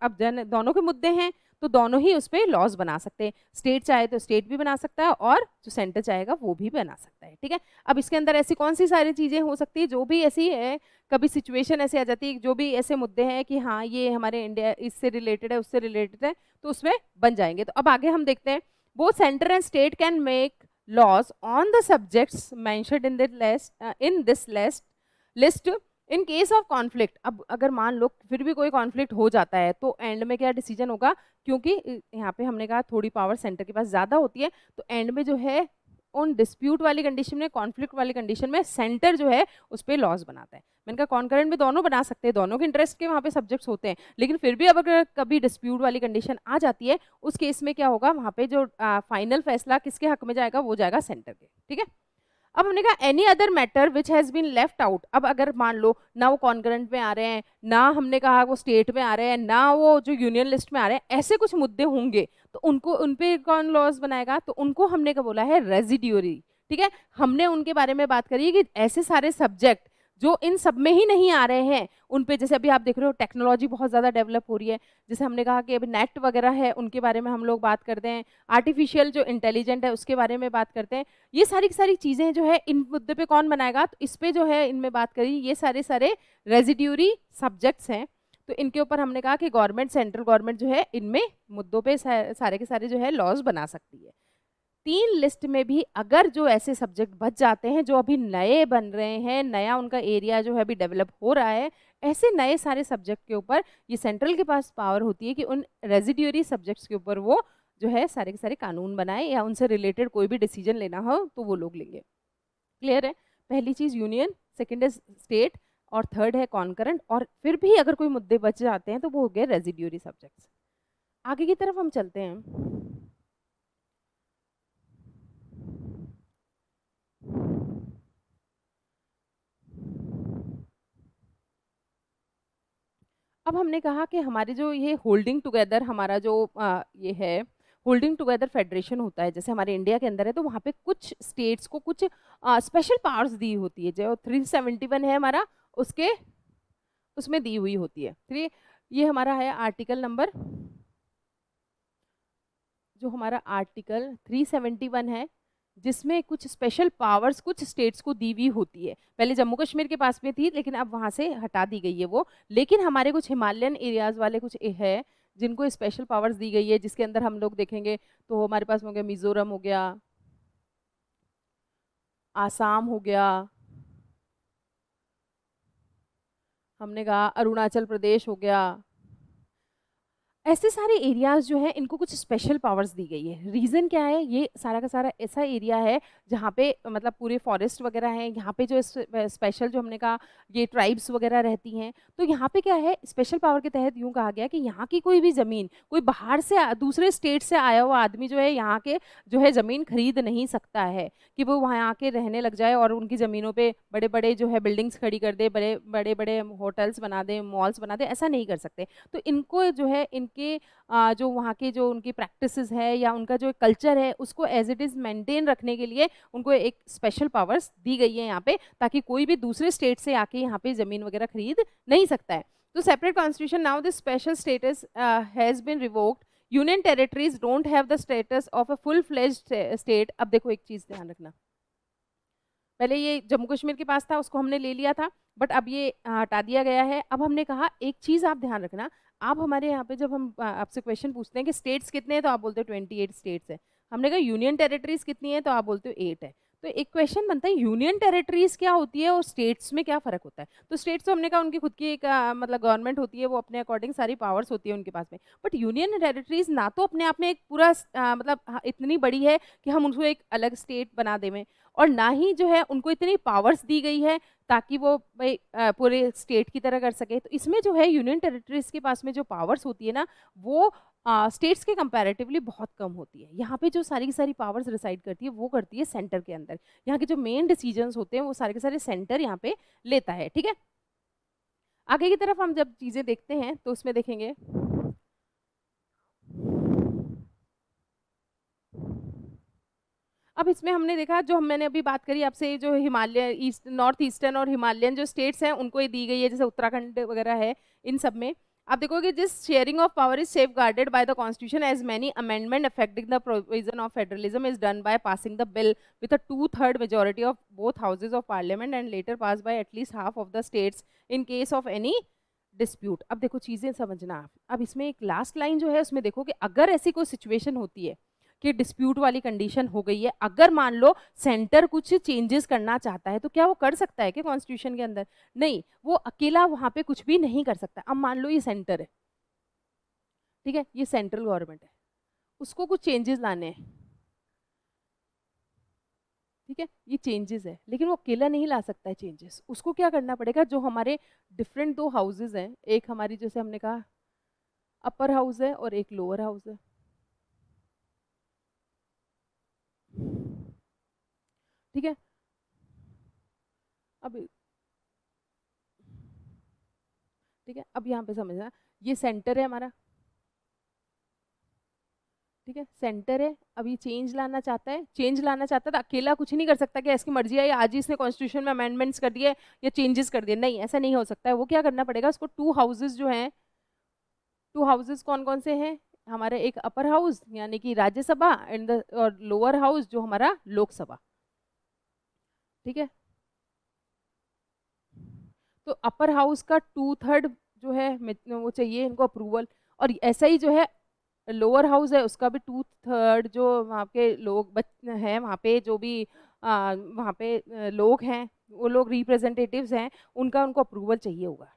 अब दोनों के मुद्दे हैं तो दोनों ही उस पर लॉज बना सकते हैं। स्टेट चाहे तो स्टेट भी बना सकता है और जो सेंटर चाहेगा वो भी बना सकता है। ठीक है, अब इसके अंदर ऐसी कौन सी सारी चीज़ें हो सकती है जो भी ऐसी है, कभी सिचुएशन ऐसे आ जाती है जो भी ऐसे मुद्दे हैं कि हाँ ये हमारे इंडिया इससे रिलेटेड है, उससे रिलेटेड है, तो उसमें बन जाएंगे। तो अब आगे हम देखते हैं, both centre and state can make laws on the subjects mentioned in the list in this list in case of conflict। अब अगर मान लो फिर भी कोई कॉन्फ्लिक्ट हो जाता है तो एंड में क्या डिसीजन होगा, क्योंकि यहाँ पे हमने कहा थोड़ी पावर सेंटर के पास ज़्यादा होती है, तो एंड में जो है उन डिस्प्यूट वाली कंडीशन में, कॉन्फ्लिक्ट वाली कंडीशन में सेंटर जो है उस पर लॉज बनाता है। मैंने कहा कॉन्करेंट में दोनों बना सकते हैं, दोनों के इंटरेस्ट के वहाँ पे सब्जेक्ट्स होते हैं, लेकिन फिर भी अब अगर कभी डिस्प्यूट वाली कंडीशन आ जाती है उस केस में क्या होगा, वहाँ पे जो फाइनल फैसला किसके हक में जाएगा, वो जाएगा सेंटर के। ठीक है, अब हमने कहा any other matter which has been left out. अब अगर मान लो ना वो कॉन्करेंट में आ रहे हैं, ना हमने कहा वो स्टेट में आ रहे हैं, ना वो जो यूनियन लिस्ट में आ रहे हैं, ऐसे कुछ मुद्दे होंगे तो उनको उन पे कौन लॉज बनाएगा, तो उनको हमने क्या बोला है, रेजिड्यूरी। ठीक है, हमने उनके बारे में बात करी है कि ऐसे सारे सब्जेक्ट जो इन सब में ही नहीं आ रहे हैं उन पे, जैसे अभी आप देख रहे हो टेक्नोलॉजी बहुत ज़्यादा डेवलप हो रही है, जैसे हमने कहा कि अभी नेट वगैरह है उनके बारे में हम लोग बात करते हैं, आर्टिफिशियल जो इंटेलिजेंट है उसके बारे में बात करते हैं, ये सारी सारी चीज़ें जो है इन मुद्दे पे कौन बनाएगा, तो इस पे जो है इनमें बात करी, ये सारे रेजिड्यूरी सब्जेक्ट्स हैं, तो इनके ऊपर हमने कहा कि गवर्नमेंट, सेंट्रल गवर्नमेंट जो है इनमें मुद्दों पे सारे के सारे जो है लॉज बना सकती है। 3 लिस्ट में भी अगर जो ऐसे सब्जेक्ट बच जाते हैं जो अभी नए बन रहे हैं, नया उनका एरिया जो है अभी डेवलप हो रहा है, ऐसे नए सारे सब्जेक्ट के ऊपर ये सेंट्रल के पास पावर होती है कि उन रेजिड्यूरी सब्जेक्ट्स के ऊपर वो जो है सारे के सारे कानून बनाए या उनसे रिलेटेड कोई भी डिसीजन लेना हो तो वो लोग लेंगे। क्लियर है, पहली चीज़ यूनियन, सेकेंड है स्टेट, और थर्ड है कॉन्करेंट, और फिर भी अगर कोई मुद्दे बच जाते हैं तो वो हो गए रेजिड्यूरी सब्जेक्ट्स। आगे की तरफ हम चलते हैं। अब हमने कहा कि हमारे जो ये होल्डिंग टुगेदर हमारा जो ये है होल्डिंग टुगेदर फेडरेशन होता है, जैसे हमारे इंडिया के अंदर है, तो वहाँ पे कुछ स्टेट्स को कुछ स्पेशल पावर्स दी होती है, जो 371 है हमारा, उसके उसमें दी हुई होती है। थ्री, ये हमारा है आर्टिकल नंबर, जो हमारा आर्टिकल 371 है, जिसमें कुछ स्पेशल पावर्स कुछ स्टेट्स को दी हुई होती है। पहले जम्मू कश्मीर के पास में थी, लेकिन अब वहाँ से हटा दी गई है वो। लेकिन हमारे कुछ हिमालयन एरियाज वाले कुछ है जिनको स्पेशल पावर्स दी गई है, जिसके अंदर हम लोग देखेंगे तो हमारे पास हो गया मिजोरम, हो गया आसाम, हो गया हमने कहा अरुणाचल प्रदेश, हो गया। ऐसे सारे एरियाज जो हैं इनको कुछ स्पेशल पावर्स दी गई है। रीज़न क्या है, ये सारा का सारा ऐसा एरिया है जहाँ पे मतलब पूरे फॉरेस्ट वगैरह हैं, यहाँ पे जो स्पेशल जो हमने कहा ये ट्राइब्स वगैरह रहती हैं। तो यहाँ पे क्या है, स्पेशल पावर के तहत यूँ कहा गया कि यहाँ की कोई भी ज़मीन कोई बाहर से दूसरे स्टेट से आया हुआ आदमी जो है यहाँ के जो है ज़मीन खरीद नहीं सकता है, कि वो वहाँ आके रहने लग जाए और उनकी ज़मीनों पे बड़े बड़े जो है बिल्डिंग्स खड़ी कर दे, बड़े बड़े बड़े होटल्स बना दे, मॉल्स बना दे, ऐसा नहीं कर सकते। तो इनको जो है इनके जो वहाँ के जो उनकी प्रैक्टिसेस है या उनका जो कल्चर है उसको एज इट इज़ मेंटेन रखने के लिए उनको एक स्पेशल पावर्स दी गई है यहाँ पे, ताकि कोई भी दूसरे स्टेट से आके यहाँ पे ज़मीन वगैरह खरीद नहीं सकता है। तो separate constitution, now this special status has been revoked, union territories don't have the status of a full fledged state. अब देखो एक चीज़ ध्यान रखना, पहले ये जम्मू कश्मीर के पास था, उसको हमने ले लिया था, बट अब ये हटा दिया गया है। अब हमने कहा एक चीज़ आप ध्यान रखना, आप हमारे यहाँ पे जब हम आपसे क्वेश्चन पूछते हैं कि स्टेट्स कितने हैं तो आप बोलते हो 28 स्टेट्स है। हमने कहा यूनियन टेरिटरीज कितनी है तो आप बोलते हो 8 है। तो एक क्वेश्चन बनता है यूनियन टेरिटरीज क्या होती है और स्टेट्स में क्या फ़र्क होता है। तो स्टेट्स तो हमने कहा उनकी खुद की एक मतलब गवर्नमेंट होती है, वो अपने अकॉर्डिंग सारी पावर्स होती है उनके पास में। बट यूनियन टेरिटरीज ना तो अपने आप में एक पूरा मतलब इतनी बड़ी है कि हम उनको एक अलग स्टेट बना दें, और ना ही जो है उनको इतनी पावर्स दी गई है ताकि वो भाई पूरे स्टेट की तरह कर सके। तो इसमें जो है यूनियन टेरिटरीज के पास में जो पावर्स होती है ना, वो स्टेट्स के कंपैरेटिवली बहुत कम होती है। यहाँ पे जो सारी की सारी पावर्स रिसाइड करती है वो करती है सेंटर के अंदर। यहाँ के जो मेन डिसीजंस होते हैं वो सारे के सारे सेंटर यहाँ पे लेता है, ठीक है। आगे की तरफ हम जब चीज़ें देखते हैं तो उसमें देखेंगे अब इसमें हमने देखा जो मैंने अभी बात करी आपसे, जो हिमालय ईस्ट नॉर्थ ईस्टर्न और हिमालयन जो स्टेट्स हैं उनको ये दी गई है, जैसे उत्तराखंड वगैरह है। इन सब में आप देखोगे जिस sharing of power is safeguarded by the constitution as many amendment affecting the provision of federalism is done by passing the bill with a 2/3 majority of both houses of parliament and later pass by at least half of the states in case of any dispute. अब देखो चीज़ें समझना आप, अब इसमें एक last line जो है उसमें देखो कि अगर ऐसी कोई सिचुएशन होती है कि डिस्प्यूट वाली कंडीशन हो गई है, अगर मान लो सेंटर कुछ चेंजेस करना चाहता है तो क्या वो कर सकता है क्या कॉन्स्टिट्यूशन के अंदर? नहीं, वो अकेला वहां पे कुछ भी नहीं कर सकता। अब मान लो ये सेंटर है, ठीक है, ये सेंट्रल गवर्नमेंट है, उसको कुछ चेंजेस लाने हैं, ठीक है, ये चेंजेस है, लेकिन वो अकेला नहीं ला सकता है चेंजेस। उसको क्या करना पड़ेगा, जो हमारे डिफरेंट दो हाउसेज हैं, एक हमारी जैसे हमने कहा अपर हाउस है और एक लोअर हाउस है, ठीक है। अब ठीक है, अब यहाँ पे समझना, ये सेंटर है हमारा, ठीक है, सेंटर है। अब ये चेंज लाना चाहता है, चेंज लाना चाहता है तो अकेला कुछ नहीं कर सकता कि इसकी मर्जी आई आज ही इसने कॉन्स्टिट्यूशन में अमेंडमेंट्स कर दिए या चेंजेस कर दिए, नहीं, ऐसा नहीं हो सकता है। वो क्या करना पड़ेगा, उसको टू हाउसेज जो हैं, टू हाउसेज कौन कौन से हैं हमारे, एक अपर हाउस यानी कि राज्यसभा एंड और लोअर हाउस जो हमारा लोकसभा, ठीक है। तो अपर हाउस का 2/3 जो है वो चाहिए इनको अप्रूवल, और ऐसा ही जो है लोअर हाउस है उसका भी 2/3 जो वहाँ के लोग हैं, वहाँ पे जो भी वहाँ पे लोग हैं, वो लोग रिप्रेजेंटेटिव्स हैं, उनका उनको अप्रूवल चाहिए होगा।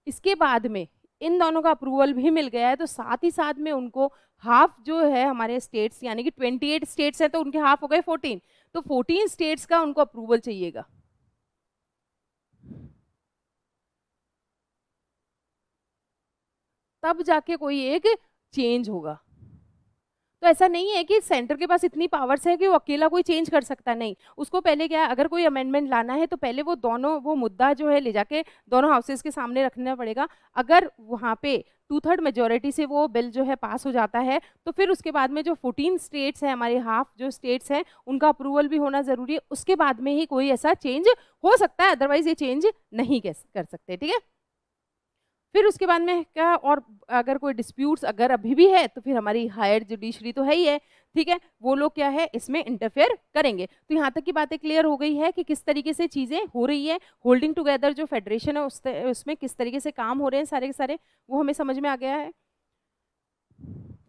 इसके बाद में इन दोनों का अप्रूवल भी मिल गया है तो साथ ही साथ में उनको हाफ जो है हमारे स्टेट्स यानी कि 28 स्टेट्स हैं तो उनके हाफ हो गए 14, तो 14 स्टेट्स का उनको अप्रूवल चाहिएगा। तब जाके कोई एक चेंज होगा। तो ऐसा नहीं है कि सेंटर के पास इतनी पावर्स है कि वो अकेला कोई चेंज कर सकता, नहीं, उसको पहले क्या है, अगर कोई अमेंडमेंट लाना है तो पहले वो दोनों वो मुद्दा जो है ले जाके दोनों हाउसेस के सामने रखना पड़ेगा। अगर वहाँ पे 2/3 मेजोरिटी से वो बिल जो है पास हो जाता है तो फिर उसके बाद में जो 14 स्टेट्स हैं हमारे हाफ जो स्टेट्स हैं उनका अप्रूवल भी होना जरूरी है, उसके बाद में ही कोई ऐसा चेंज हो सकता है, अदरवाइज ये चेंज नहीं कर सकते, ठीक है। फिर उसके बाद में क्या, और अगर कोई डिस्प्यूट्स अगर अभी भी है तो फिर हमारी हायर जुडिशरी तो है ही है, ठीक है, वो लोग क्या है इसमें इंटरफेयर करेंगे। तो यहाँ तक की बातें क्लियर हो गई है कि किस तरीके से चीज़ें हो रही है, होल्डिंग टुगेदर जो फेडरेशन है उसमें किस तरीके से काम हो रहे हैं सारे के सारे, वो हमें समझ में आ गया है।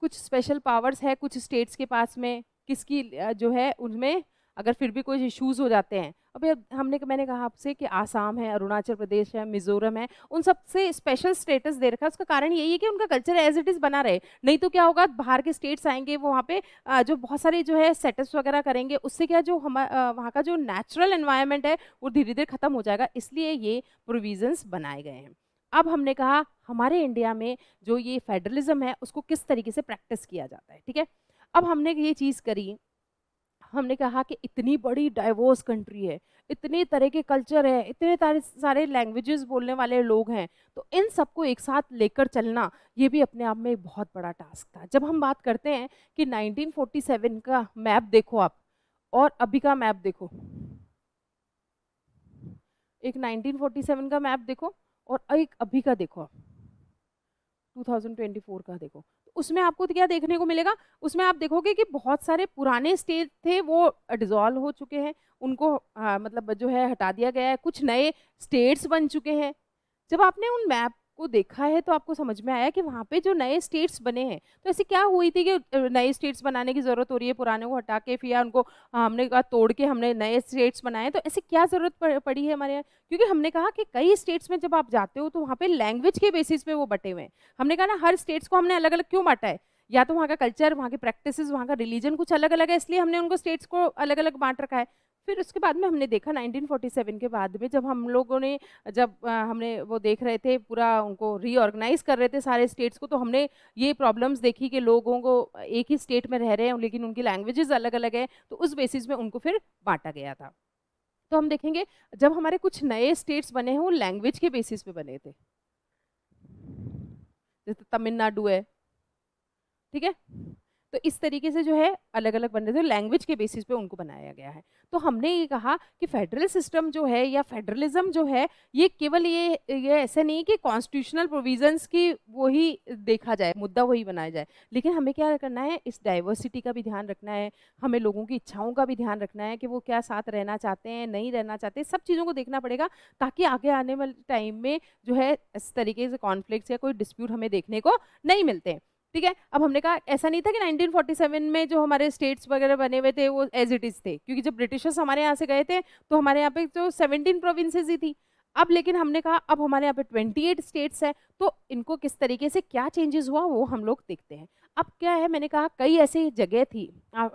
कुछ स्पेशल पावर्स है कुछ स्टेट्स के पास में, किसकी जो है उनमें अगर फिर भी कोई इश्यूज हो जाते हैं। अभी मैंने कहा आपसे कि आसाम है, अरुणाचल प्रदेश है, मिजोरम है, उन सबसे स्पेशल स्टेटस दे रखा है। उसका कारण यही है कि उनका कल्चर एज इट इज बना रहे, नहीं तो क्या होगा, बाहर के स्टेट्स आएंगे, वो वहाँ पे जो बहुत सारे जो है सेटअप्स वगैरह करेंगे, उससे क्या जो वहाँ का जो नेचुरल एनवायरनमेंट है वो धीरे धीरे खत्म हो जाएगा, इसलिए ये प्रोविजंस बनाए गए हैं। अब हमने कहा हमारे इंडिया में जो ये फेडरलिज्म है उसको किस तरीके से प्रैक्टिस किया जाता है, ठीक है। अब हमने ये चीज़ करी, हमने कहा कि इतनी बड़ी डाइवर्स कंट्री है, इतने तरह के कल्चर है, इतने सारे लैंग्वेजेस बोलने वाले लोग हैं, तो इन सबको एक साथ लेकर चलना ये भी अपने आप में एक बहुत बड़ा टास्क था। जब हम बात करते हैं कि 1947 का मैप देखो आप और अभी का मैप देखो, एक 1947 का मैप देखो और एक अभी का देखो, 2024 का देखो, तो उसमें आपको क्या देखने को मिलेगा, उसमें आप देखोगे कि बहुत सारे पुराने स्टेट थे वो डिसॉल्व हो चुके हैं, उनको मतलब जो है हटा दिया गया है, कुछ नए स्टेट्स बन चुके हैं। जब आपने उन मैप को देखा है तो आपको समझ में आया कि वहाँ पे जो नए स्टेट्स बने हैं, तो ऐसी क्या हुई थी कि नए स्टेट्स बनाने की ज़रूरत हो रही है, पुराने को हटा के फिर या उनको हमने कहा तोड़ के हमने नए स्टेट्स बनाए, तो ऐसी क्या ज़रूरत पड़ी है हमारे यहाँ। क्योंकि हमने कहा कि कई स्टेट्स में जब आप जाते हो तो वहाँ पे लैंग्वेज के बेसिस पे वो बटे हुए हैं। हमने कहा ना हर स्टेट्स को हमने अलग अलग क्यों बांटा है, या तो वहाँ का कल्चर, वहाँ की प्रैक्टिसेस, वहाँ का रिलीजन कुछ अलग अलग है, इसलिए हमने उनको स्टेट्स को अलग अलग बांट रखा है। फिर उसके बाद में हमने देखा 1947 के बाद में जब हम लोगों ने हमने वो देख रहे थे पूरा उनको रीऑर्गेनाइज कर रहे थे सारे स्टेट्स को, तो हमने ये प्रॉब्लम्स देखी कि लोगों को एक ही स्टेट में रह रहे हैं लेकिन उनकी लैंग्वेजेस अलग अलग है, तो उस बेसिस में उनको फिर बांटा गया था। तो हम देखेंगे जब हमारे कुछ नए स्टेट्स बने हैं वो लैंग्वेज के बेसिस पे बने थे, जैसे तमिलनाडु है, ठीक है, तो इस तरीके से जो है अलग अलग बन रहे थे, लैंग्वेज के बेसिस पे उनको बनाया गया है। तो हमने ये कहा कि फेडरल सिस्टम जो है या फेडरलिज्म जो है ये केवल ये ऐसा नहीं कि कॉन्स्टिट्यूशनल प्रोविजंस की वही देखा जाए, मुद्दा वही बनाया जाए, लेकिन हमें क्या करना है, इस डाइवर्सिटी का भी ध्यान रखना है, हमें लोगों की इच्छाओं का भी ध्यान रखना है कि वो क्या साथ रहना चाहते हैं नहीं रहना चाहते, सब चीज़ों को देखना पड़ेगा, ताकि आगे आने वाले टाइम में जो है इस तरीके से कॉन्फ्लिक्ट्स या कोई डिस्प्यूट हमें देखने को नहीं मिलते हैं, ठीक है। अब हमने कहा ऐसा नहीं था कि 1947 में जो हमारे स्टेट्स वगैरह बने हुए थे वो एज इट इज थे, क्योंकि जब ब्रिटिशर्स हमारे यहाँ से गए थे तो हमारे यहाँ पे जो 17 प्रोविंसेस ही थी। अब लेकिन हमने कहा अब हमारे यहाँ पे 28 स्टेट्स है, तो इनको किस तरीके से क्या चेंजेस हुआ वो हम लोग देखते हैं। अब क्या है, मैंने कहा कई ऐसी जगह थी,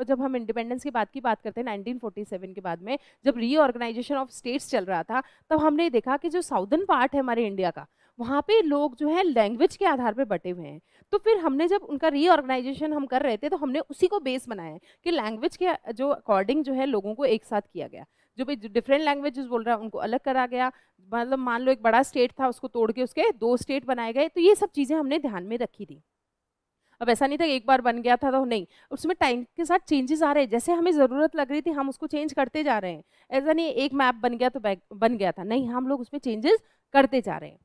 जब हम इंडिपेंडेंस की बात करते हैं 1947 के बाद में जब रीऑर्गेनाइजेशन ऑफ स्टेट्स चल रहा था, तब हमने देखा कि जो साउदर्न पार्ट है हमारे इंडिया का, वहाँ पे लोग जो है लैंग्वेज के आधार पे बटे हुए हैं। तो फिर हमने जब उनका रीऑर्गेनाइजेशन हम कर रहे थे तो हमने उसी को बेस बनाया है कि लैंग्वेज के जो अकॉर्डिंग जो है लोगों को एक साथ किया गया, जो भी डिफरेंट लैंग्वेजेस बोल रहा है उनको अलग करा गया, मतलब मान लो एक बड़ा स्टेट था उसको तोड़ के उसके 2 स्टेट बनाए गए, तो ये सब चीज़ें हमने ध्यान में रखी थी। अब ऐसा नहीं था कि एक बार बन गया था तो नहीं, उसमें टाइम के साथ चेंजेस आ रहे हैं, जैसे हमें ज़रूरत लग रही थी हम उसको चेंज करते जा रहे हैं। ऐसा नहीं एक मैप बन गया तो बन गया था, नहीं, हम लोग उसमें चेंजेस करते जा रहे हैं।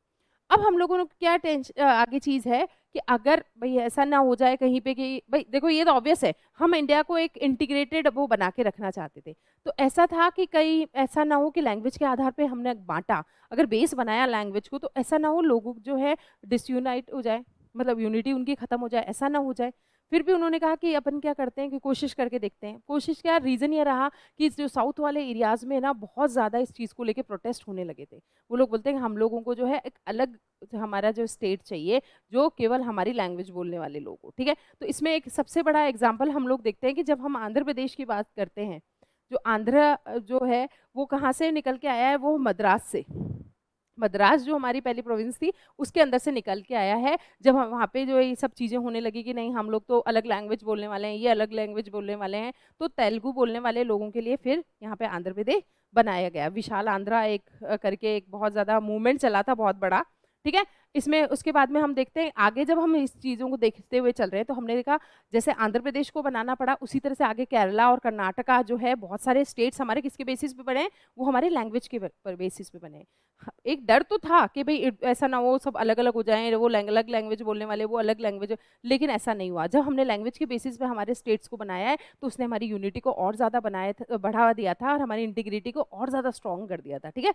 अब हम लोगों को क्या टेंशन आगे चीज़ है कि अगर भाई ऐसा ना हो जाए कहीं पे कि भाई देखो ये तो ऑब्वियस है, हम इंडिया को एक इंटीग्रेटेड वो बना के रखना चाहते थे, तो ऐसा था कि कहीं ऐसा ना हो कि लैंग्वेज के आधार पे हमने बांटा, अगर बेस बनाया लैंग्वेज को तो ऐसा ना हो लोगों जो है डिसयूनाइट हो जाए, मतलब यूनिटी उनकी खत्म हो जाए, ऐसा ना हो जाए। फिर भी उन्होंने कहा कि अपन क्या करते हैं कि कोशिश करके देखते हैं। कोशिश क्या, रीज़न ये रहा कि जो साउथ वाले एरियाज़ में ना बहुत ज़्यादा इस चीज़ को लेके प्रोटेस्ट होने लगे थे। वो लोग बोलते हैं कि हम लोगों को जो है एक अलग हमारा जो स्टेट चाहिए जो केवल हमारी लैंग्वेज बोलने वाले लोग हो, ठीक है। तो इसमें एक सबसे बड़ा एग्जाम्पल हम लोग देखते हैं कि जब हम आंध्र प्रदेश की बात करते हैं, जो आंध्र जो है वो कहाँ से निकल के आया है, वो मद्रास से, मद्रास जो हमारी पहली प्रोविंस थी उसके अंदर से निकल के आया है। जब हम वहाँ पे जो ये सब चीज़ें होने लगी कि नहीं हम लोग तो अलग लैंग्वेज बोलने वाले हैं, ये अलग लैंग्वेज बोलने वाले हैं, तो तेलुगु बोलने वाले लोगों के लिए फिर यहाँ पे आंध्र प्रदेश बनाया गया। विशाल आंध्रा एक करके एक बहुत ज़्यादा मूवमेंट चला था, बहुत बड़ा, ठीक है। इसमें उसके बाद में हम देखते हैं आगे, जब हम इस चीज़ों को देखते हुए चल रहे हैं तो हमने देखा जैसे आंध्र प्रदेश को बनाना पड़ा, उसी तरह से आगे केरला और कर्नाटका जो है, बहुत सारे स्टेट्स हमारे किसके बेसिस पे बने हैं, वो हमारे लैंग्वेज के पर बेसिस पे बने हैं। एक डर तो था कि भाई ऐसा ना हो सब अलग अलग हो जाएं, वो अलग लैंग्वेज बोलने वाले वो अलग लैंग्वेज, लेकिन ऐसा नहीं हुआ। जब हमने लैंग्वेज के बेसिस पे हमारे स्टेट्स को बनाया है तो उसने हमारी यूनिटी को और ज़्यादा बढ़ावा दिया था और हमारी इंटीग्रिटी को और ज़्यादा स्ट्रॉन्ग कर दिया था, ठीक है।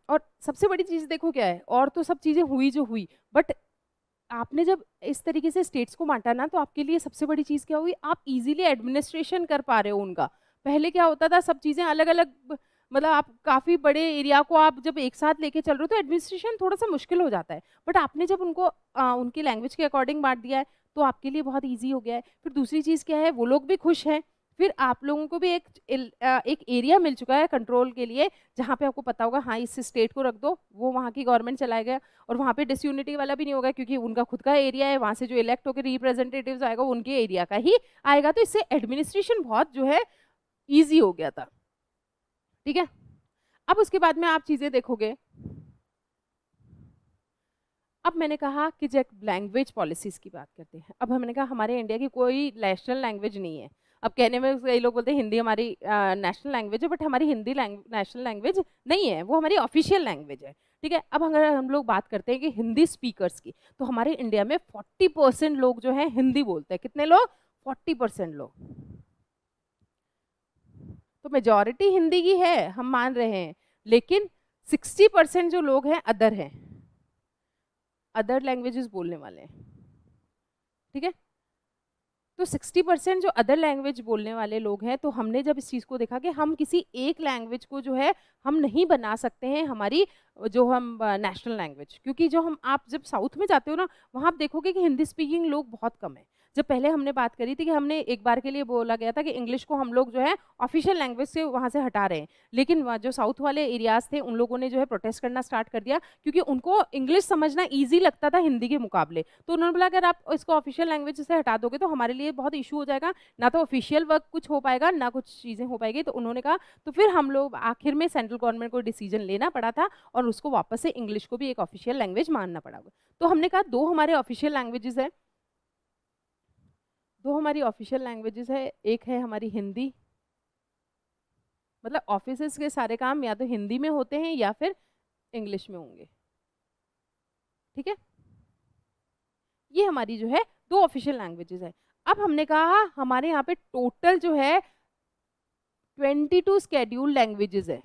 और सबसे बड़ी चीज़ देखो क्या है, और तो सब चीज़ें हुई जो हुई, बट आपने जब इस तरीके से स्टेट्स को बांटा ना, तो आपके लिए सबसे बड़ी चीज़ क्या हुई, आप इजीली एडमिनिस्ट्रेशन कर पा रहे हो उनका। पहले क्या होता था, सब चीज़ें अलग अलग, मतलब आप काफ़ी बड़े एरिया को आप जब एक साथ लेके चल रहे हो तो एडमिनिस्ट्रेशन थोड़ा सा मुश्किल हो जाता है, बट आपने जब उनको उनकी लैंग्वेज के अकॉर्डिंग बांट दिया है तो आपके लिए बहुत ईजी हो गया है। फिर दूसरी चीज़ क्या है, वो लोग भी खुश हैं, फिर आप लोगों को भी एक एरिया मिल चुका है कंट्रोल के लिए, जहाँ पे आपको पता होगा हाँ इस स्टेट को रख दो, वो वहाँ की गवर्नमेंट चलाएगा, और वहाँ पे डिसयूनिटी वाला भी नहीं होगा क्योंकि उनका खुद का एरिया है, वहाँ से जो इलेक्ट होकर रिप्रेजेंटेटिव्स आएगा वो उनके एरिया का ही आएगा, तो इससे एडमिनिस्ट्रेशन बहुत जो है ईजी हो गया था, ठीक है। अब उसके बाद में आप चीज़ें देखोगे, अब मैंने कहा कि जब लैंग्वेज पॉलिसीज़ की बात करते हैं, अब हमने कहा हमारे इंडिया की कोई नेशनल लैंग्वेज नहीं है। अब कहने में कई लोग बोलते हैं हिंदी हमारी नेशनल लैंग्वेज है, बट हमारी हिंदी नेशनल लैंग्वेज नहीं है, वो हमारी ऑफिशियल लैंग्वेज है, ठीक है। अब अगर हम लोग बात करते हैं कि हिंदी स्पीकर्स की, तो हमारे इंडिया में 40% लोग जो हैं हिंदी बोलते हैं। कितने लोग? 40% लोग। तो मेजॉरिटी हिंदी की है, हम मान रहे हैं, लेकिन 60% जो लोग हैं अदर हैं, अदर लैंग्वेजेस बोलने वाले हैं, ठीक है। तो 60% जो अदर लैंग्वेज बोलने वाले लोग हैं, तो हमने जब इस चीज़ को देखा कि हम किसी एक लैंग्वेज को जो है हम नहीं बना सकते हैं हमारी जो हम नेशनल लैंग्वेज, क्योंकि जो हम आप जब साउथ में जाते हो ना, वहाँ आप देखोगे कि हिंदी स्पीकिंग लोग बहुत कम है। जब पहले हमने बात करी थी कि हमने एक बार के लिए बोला गया था कि इंग्लिश को हम लोग जो है ऑफिशियल लैंग्वेज से वहाँ से हटा रहे हैं, लेकिन जो साउथ वाले एरियाज थे उन लोगों ने जो है प्रोटेस्ट करना स्टार्ट कर दिया, क्योंकि उनको इंग्लिश समझना ईजी लगता था हिंदी के मुकाबले। तो उन्होंने बोला अगर आप इसको ऑफिशियल लैंग्वेज से हटा दोगे तो हमारे लिए बहुत इशू हो जाएगा, ना तो ऑफिशियल वर्क कुछ हो पाएगा, ना कुछ चीज़ें हो पाएगी। तो उन्होंने कहा, तो फिर हम लोग आखिर में सेंट्रल गवर्नमेंट को डिसीजन लेना पड़ा था और उसको वापस से इंग्लिश को भी एक ऑफिशियल लैंग्वेज मानना पड़ा। तो हमने कहा दो हमारे ऑफिशियल लैंग्वेजेस है, दो हमारी ऑफिशियल लैंग्वेजेस है, एक है हमारी हिंदी, मतलब ऑफिसेस के सारे काम या तो हिंदी में होते हैं या फिर इंग्लिश में होंगे, ठीक है। ये हमारी जो है दो ऑफिशियल लैंग्वेजेस है। अब हमने कहा हमारे यहाँ पे टोटल जो है 22 स्केड्यूल लैंग्वेजेस है।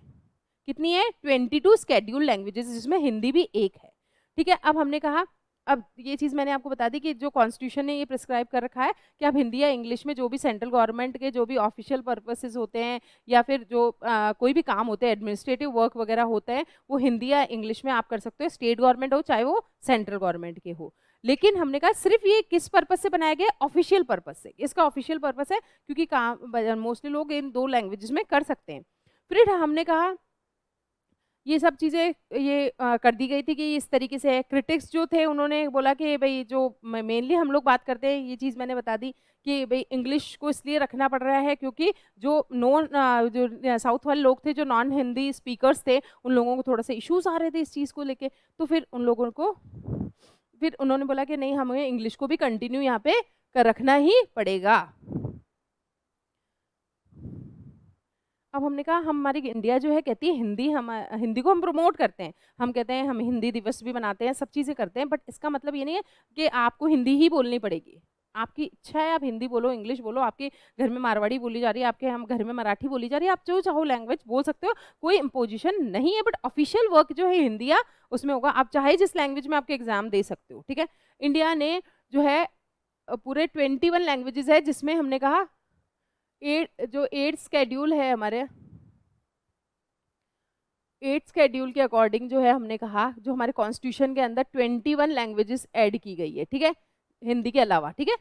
कितनी है? 22 स्केड्यूल लैंग्वेजेस, जिसमें हिंदी भी एक है, ठीक है। अब हमने कहा, अब ये चीज़ मैंने आपको बता दी कि जो कॉन्स्टिट्यूशन ने ये प्रिस्क्राइब कर रखा है कि आप हिंदी या इंग्लिश में जो भी सेंट्रल गवर्नमेंट के जो भी ऑफिशियल पर्पसेस होते हैं या फिर जो कोई भी काम होते हैं, एडमिनिस्ट्रेटिव वर्क वगैरह होते हैं, वो हिंदी या इंग्लिश में आप कर सकते हो, स्टेट गवर्नमेंट हो चाहे वो सेंट्रल गवर्नमेंट के हो। लेकिन हमने कहा सिर्फ ये किस पर्पज से बनाया गया? ऑफिशियल पर्पज से। इसका ऑफिशियल पर्पज है क्योंकि काम मोस्टली लोग इन दो लैंग्वेजेस में कर सकते हैं। फिर हमने कहा ये सब चीज़ें ये कर दी गई थी कि इस तरीके से क्रिटिक्स जो थे उन्होंने बोला कि भाई जो मेनली हम लोग बात करते हैं, ये चीज़ मैंने बता दी कि भाई इंग्लिश को इसलिए रखना पड़ रहा है क्योंकि जो जो साउथ वाले लोग थे, जो नॉन हिंदी स्पीकर्स थे, उन लोगों को थोड़ा सा इश्यूज आ रहे थे इस चीज़ को लेके। तो फिर उन लोगों को, फिर उन्होंने बोला कि नहीं, हमें इंग्लिश को भी कंटिन्यू यहाँ पे रखना ही पड़ेगा। अब हमने कहा हमारी इंडिया जो है कहती है हिंदी को हम प्रमोट करते हैं, हम कहते हैं हम हिंदी दिवस भी मनाते हैं, सब चीज़ें करते हैं, बट इसका मतलब ये नहीं है कि आपको हिंदी ही बोलनी पड़ेगी। आपकी इच्छा है आप हिंदी बोलो, इंग्लिश बोलो, आपके घर में मारवाड़ी बोली जा रही है, आपके हम घर में मराठी बोली जा रही है, आप जो चाहो लैंग्वेज बोल सकते हो, कोई इम्पोजिशन नहीं है, बट ऑफिशियल वर्क जो है हिंदी या उसमें होगा, आप चाहे जिस लैंग्वेज में आपके एग्जाम दे सकते हो, ठीक है। इंडिया ने जो है पूरे 21 लैंग्वेजेस है, जिसमें हमने कहा जो 8 स्केड्यूल है हमारे, 8 स्केड्यूल के अकॉर्डिंग जो है हमने कहा जो हमारे कॉन्स्टिट्यूशन के अंदर 21 लैंग्वेजेस ऐड की गई है, ठीक है, हिंदी के अलावा, ठीक है।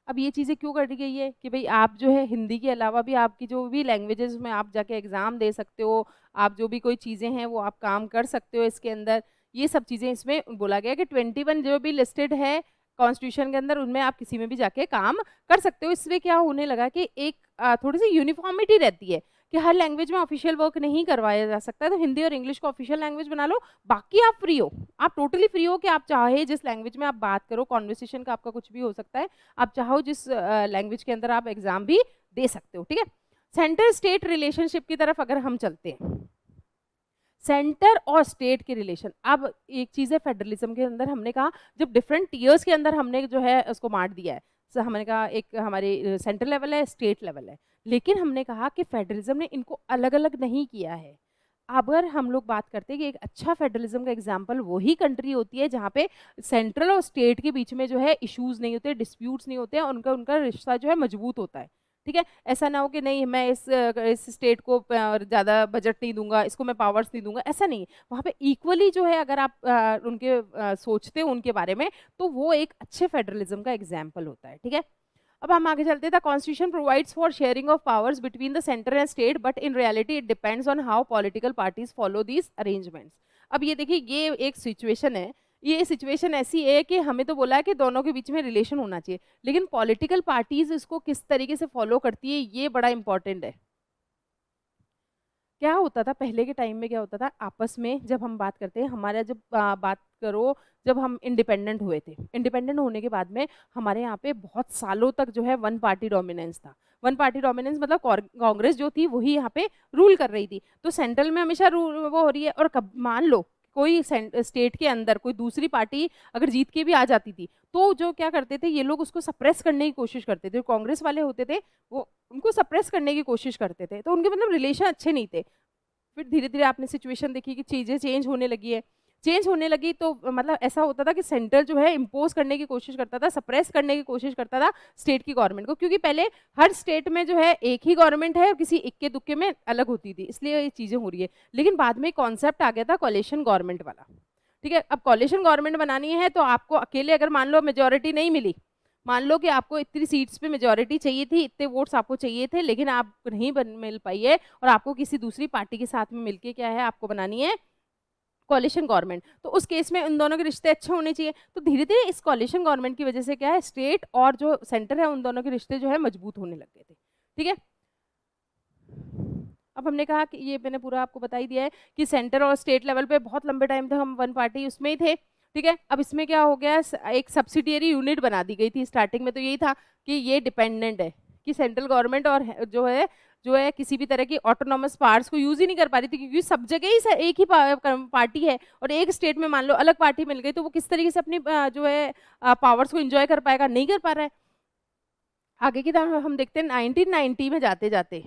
अब ये चीज़ें क्यों कर दी गई है कि भाई आप जो है हिंदी के अलावा भी आपकी जो भी लैंग्वेजेस में आप जाके एग्ज़ाम दे सकते हो, आप जो भी कोई चीज़ें हैं वो आप काम कर सकते हो इसके अंदर, ये सब चीज़ें इसमें बोला गया कि 21 जो भी लिस्टेड है कॉन्स्टिट्यूशन के अंदर, उनमें आप किसी में भी जाके काम कर सकते हो। इसमें क्या होने लगा कि एक थोड़ी सी यूनिफॉर्मिटी रहती है कि हर लैंग्वेज में ऑफिशियल वर्क नहीं करवाया जा सकता, तो हिंदी और इंग्लिश को ऑफिशियल लैंग्वेज बना लो, बाकी आप फ्री हो, आप टोटली फ्री हो कि आप चाहे जिस लैंग्वेज में आप बात करो, कॉन्वर्सेशन का आपका कुछ भी हो सकता है, आप चाहो जिस लैंग्वेज के अंदर आप एग्जाम भी दे सकते हो, ठीक है। सेंटर स्टेट रिलेशनशिप की तरफ अगर हम चलते हैं, सेंटर और स्टेट के रिलेशन, अब एक चीज़ है फेडरलिज्म के अंदर हमने कहा जब डिफरेंट टीयर्स के अंदर हमने जो है उसको बांट दिया है, तो हमने कहा एक हमारे सेंट्रल लेवल है, स्टेट लेवल है, लेकिन हमने कहा कि फेडरलिज्म ने इनको अलग अलग नहीं किया है। अगर हम लोग बात करते हैं कि एक अच्छा फेडरलिज्म का एग्जाम्पल वही कंट्री होती है जहाँ पे सेंट्रल और स्टेट के बीच में जो है इश्यूज नहीं होते, डिस्प्यूट्स नहीं होते हैं, उनका उनका रिश्ता जो है मजबूत होता है, ठीक है। ऐसा ना हो कि नहीं मैं इस स्टेट को ज़्यादा बजट नहीं दूंगा, इसको मैं पावर्स नहीं दूंगा, ऐसा नहीं। वहाँ पे इक्वली जो है अगर आप उनके सोचते हो उनके बारे में, तो वो एक अच्छे फेडरलिज्म का एग्जाम्पल होता है, ठीक है। अब हम आगे चलते हैं। The constitution provides for sharing of powers between the centre and state, but in reality it depends on how political parties follow these arrangements. अब ये देखिए, ये एक सिचुएशन है, ये सिचुएशन ऐसी है कि हमें तो बोला है कि दोनों के बीच में रिलेशन होना चाहिए, लेकिन पॉलिटिकल पार्टीज इसको किस तरीके से फॉलो करती है ये बड़ा इंपॉर्टेंट है। क्या होता था पहले के टाइम में, क्या होता था आपस में, जब हम बात करते हैं हमारा, जब बात करो जब हम इंडिपेंडेंट हुए थे, इंडिपेंडेंट होने के बाद में हमारे यहाँ पे बहुत सालों तक जो है वन पार्टी डोमिनेंस था। वन पार्टी डोमिनेंस मतलब कांग्रेस जो थी वही यहाँ पे रूल कर रही थी, तो सेंट्रल में हमेशा रूल वो हो रही है। और कब मान लो कोई स्टेट के अंदर कोई दूसरी पार्टी अगर जीत के भी आ जाती थी, तो जो क्या करते थे ये लोग, उसको सप्रेस करने की कोशिश करते थे, कांग्रेस वाले होते थे वो उनको सप्रेस करने की कोशिश करते थे, तो उनके मतलब रिलेशन अच्छे नहीं थे। फिर धीरे धीरे आपने सिचुएशन देखी कि चीज़ें चेंज होने लगी है, चेंज होने लगी तो मतलब ऐसा होता था कि सेंटर जो है इम्पोज करने की कोशिश करता था, सप्रेस करने की कोशिश करता था स्टेट की गवर्नमेंट को, क्योंकि पहले हर स्टेट में जो है एक ही गवर्नमेंट है और किसी इक्के दुक्के में अलग होती थी, इसलिए ये चीज़ें हो रही है। लेकिन बाद में कॉन्सेप्ट आ गया था कॉलिशन गवर्नमेंट वाला, ठीक है। अब कॉलिशन गवर्नमेंट बनानी है तो आपको अकेले अगर मान लो मेजोरिटी नहीं मिली, मान लो कि आपको इतनी सीट्स पे मेजोरिटी चाहिए थी, इतने वोट्स आपको चाहिए थे, लेकिन आप नहीं मिल पाई है और आपको किसी दूसरी पार्टी के साथ में मिलके क्या है आपको बनानी है कॉलिशन गवर्नमेंट, तो उस केस में उन दोनों के रिश्ते अच्छे होने चाहिए। तो धीरे धीरे इस कॉलिशन गवर्नमेंट की वजह से क्या है, स्टेट और जो सेंटर है उन दोनों के रिश्ते जो है मजबूत होने लग गए थे, ठीक है। अब हमने कहा कि ये मैंने पूरा आपको बता ही दिया है कि सेंटर और स्टेट लेवल पे बहुत लंबे टाइम तक हम वन पार्टी उसमें ही थे, ठीक है। अब इसमें क्या हो गया, एक सब्सिडियरी यूनिट बना दी गई थी। स्टार्टिंग में तो यही था कि ये डिपेंडेंट है कि सेंट्रल गवर्नमेंट और जो है किसी भी तरह की ऑटोनॉमस पावर्स को यूज ही नहीं कर पा रही थी, क्योंकि सब जगह ही एक ही पार्टी है, और एक स्टेट में मान लो अलग पार्टी मिल गई तो वो किस तरीके से अपनी जो है पावर्स को एंजॉय कर पाएगा, नहीं कर पा रहा है। आगे की तरफ हम देखते हैं 1990 में जाते जाते,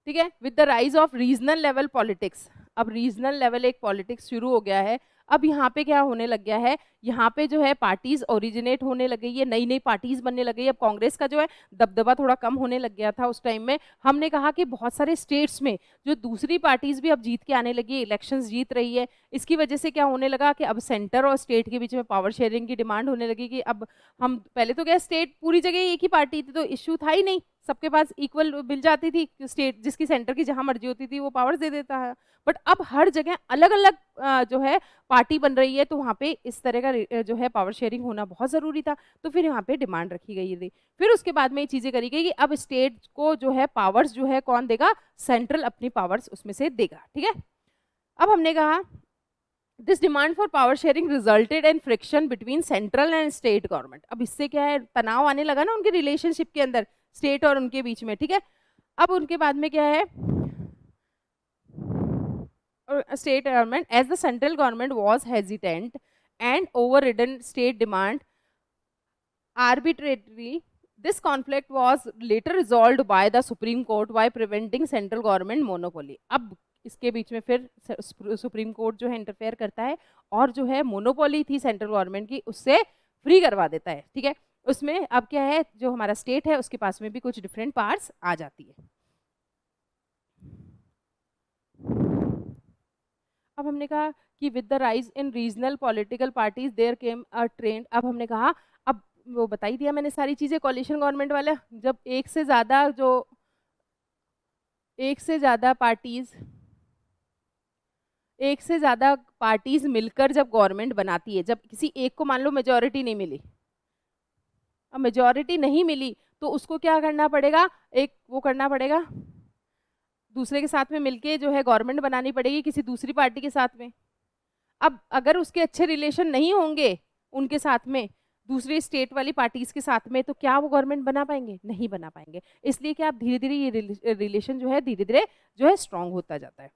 ठीक है, with the rise of regional level politics. अब रीजनल लेवल एक पॉलिटिक्स शुरू हो गया है। अब यहाँ पे क्या होने लग गया है, यहाँ पे जो है पार्टीज ओरिजिनेट होने लग गई है, नई नई पार्टीज बनने लग गई है। अब कांग्रेस का जो है दबदबा थोड़ा कम होने लग गया था उस टाइम में। हमने कहा कि बहुत सारे स्टेट्स में जो दूसरी पार्टीज भी अब जीत के आने लगी है, इलेक्शंस जीत रही है, इसकी वजह से क्या होने लगा कि अब सेंटर और स्टेट के बीच में पावर शेयरिंग की डिमांड होने लगी कि अब हम, पहले तो क्या स्टेट पूरी जगह एक ही पार्टी थी तो इश्यू था ही नहीं, सबके पास इक्वल मिल जाती थी, स्टेट जिसकी सेंटर की जहां मर्जी होती थी वो पावर्स दे देता है। बट अब हर जगह अलग अलग जो है पार्टी बन रही है, तो वहाँ पे इस तरह का जो है पावर शेयरिंग होना बहुत ज़रूरी था, तो फिर यहाँ पे डिमांड रखी गई थी। फिर उसके बाद में ये चीज़ें करी गई कि अब स्टेट को जो है पावर्स जो है कौन देगा, सेंट्रल अपनी पावर्स उसमें से देगा, ठीक है। अब हमने कहा this demand for power sharing resulted in friction between central and state government. अब इससे क्या है, तनाव आने लगा ना उनके रिलेशनशिप के अंदर, स्टेट और उनके बीच में, ठीक है। अब उनके बाद में क्या है, state government, as the central government was hesitant and overridden state demand arbitrarily, this conflict was later resolved by the Supreme Court by preventing central government monopoly. अब इसके बीच में फिर सुप्रीम कोर्ट जो है इंटरफेयर करता है और जो है मोनोपोली थी सेंट्रल गवर्नमेंट की उससे फ्री करवा देता है, ठीक है। उसमें अब क्या है, जो हमारा स्टेट है उसके पास में भी कुछ डिफरेंट पार्ट्स आ जाती है। अब हमने कहा कि with the rise in regional political parties there came a trend. अब हमने कहा, अब वो बता ही दिया मैंने सारी चीजें, कॉलिशन गवर्नमेंट वाला, जब एक से ज्यादा पार्टीज मिलकर जब गवर्नमेंट बनाती है, जब किसी एक को मान लो मेजोरिटी नहीं मिली, अब मेजोरिटी नहीं मिली तो उसको क्या करना पड़ेगा, एक वो करना पड़ेगा दूसरे के साथ में मिलके जो है गवर्नमेंट बनानी पड़ेगी किसी दूसरी पार्टी के साथ में। अब अगर उसके अच्छे रिलेशन नहीं होंगे उनके साथ में दूसरे स्टेट वाली पार्टीज के साथ में, तो क्या वो गवर्नमेंट बना पाएंगे? नहीं बना पाएंगे। इसलिए कि आप धीरे धीरे ये रिलेशन जो है धीरे धीरे जो है स्ट्रांग होता जाता है।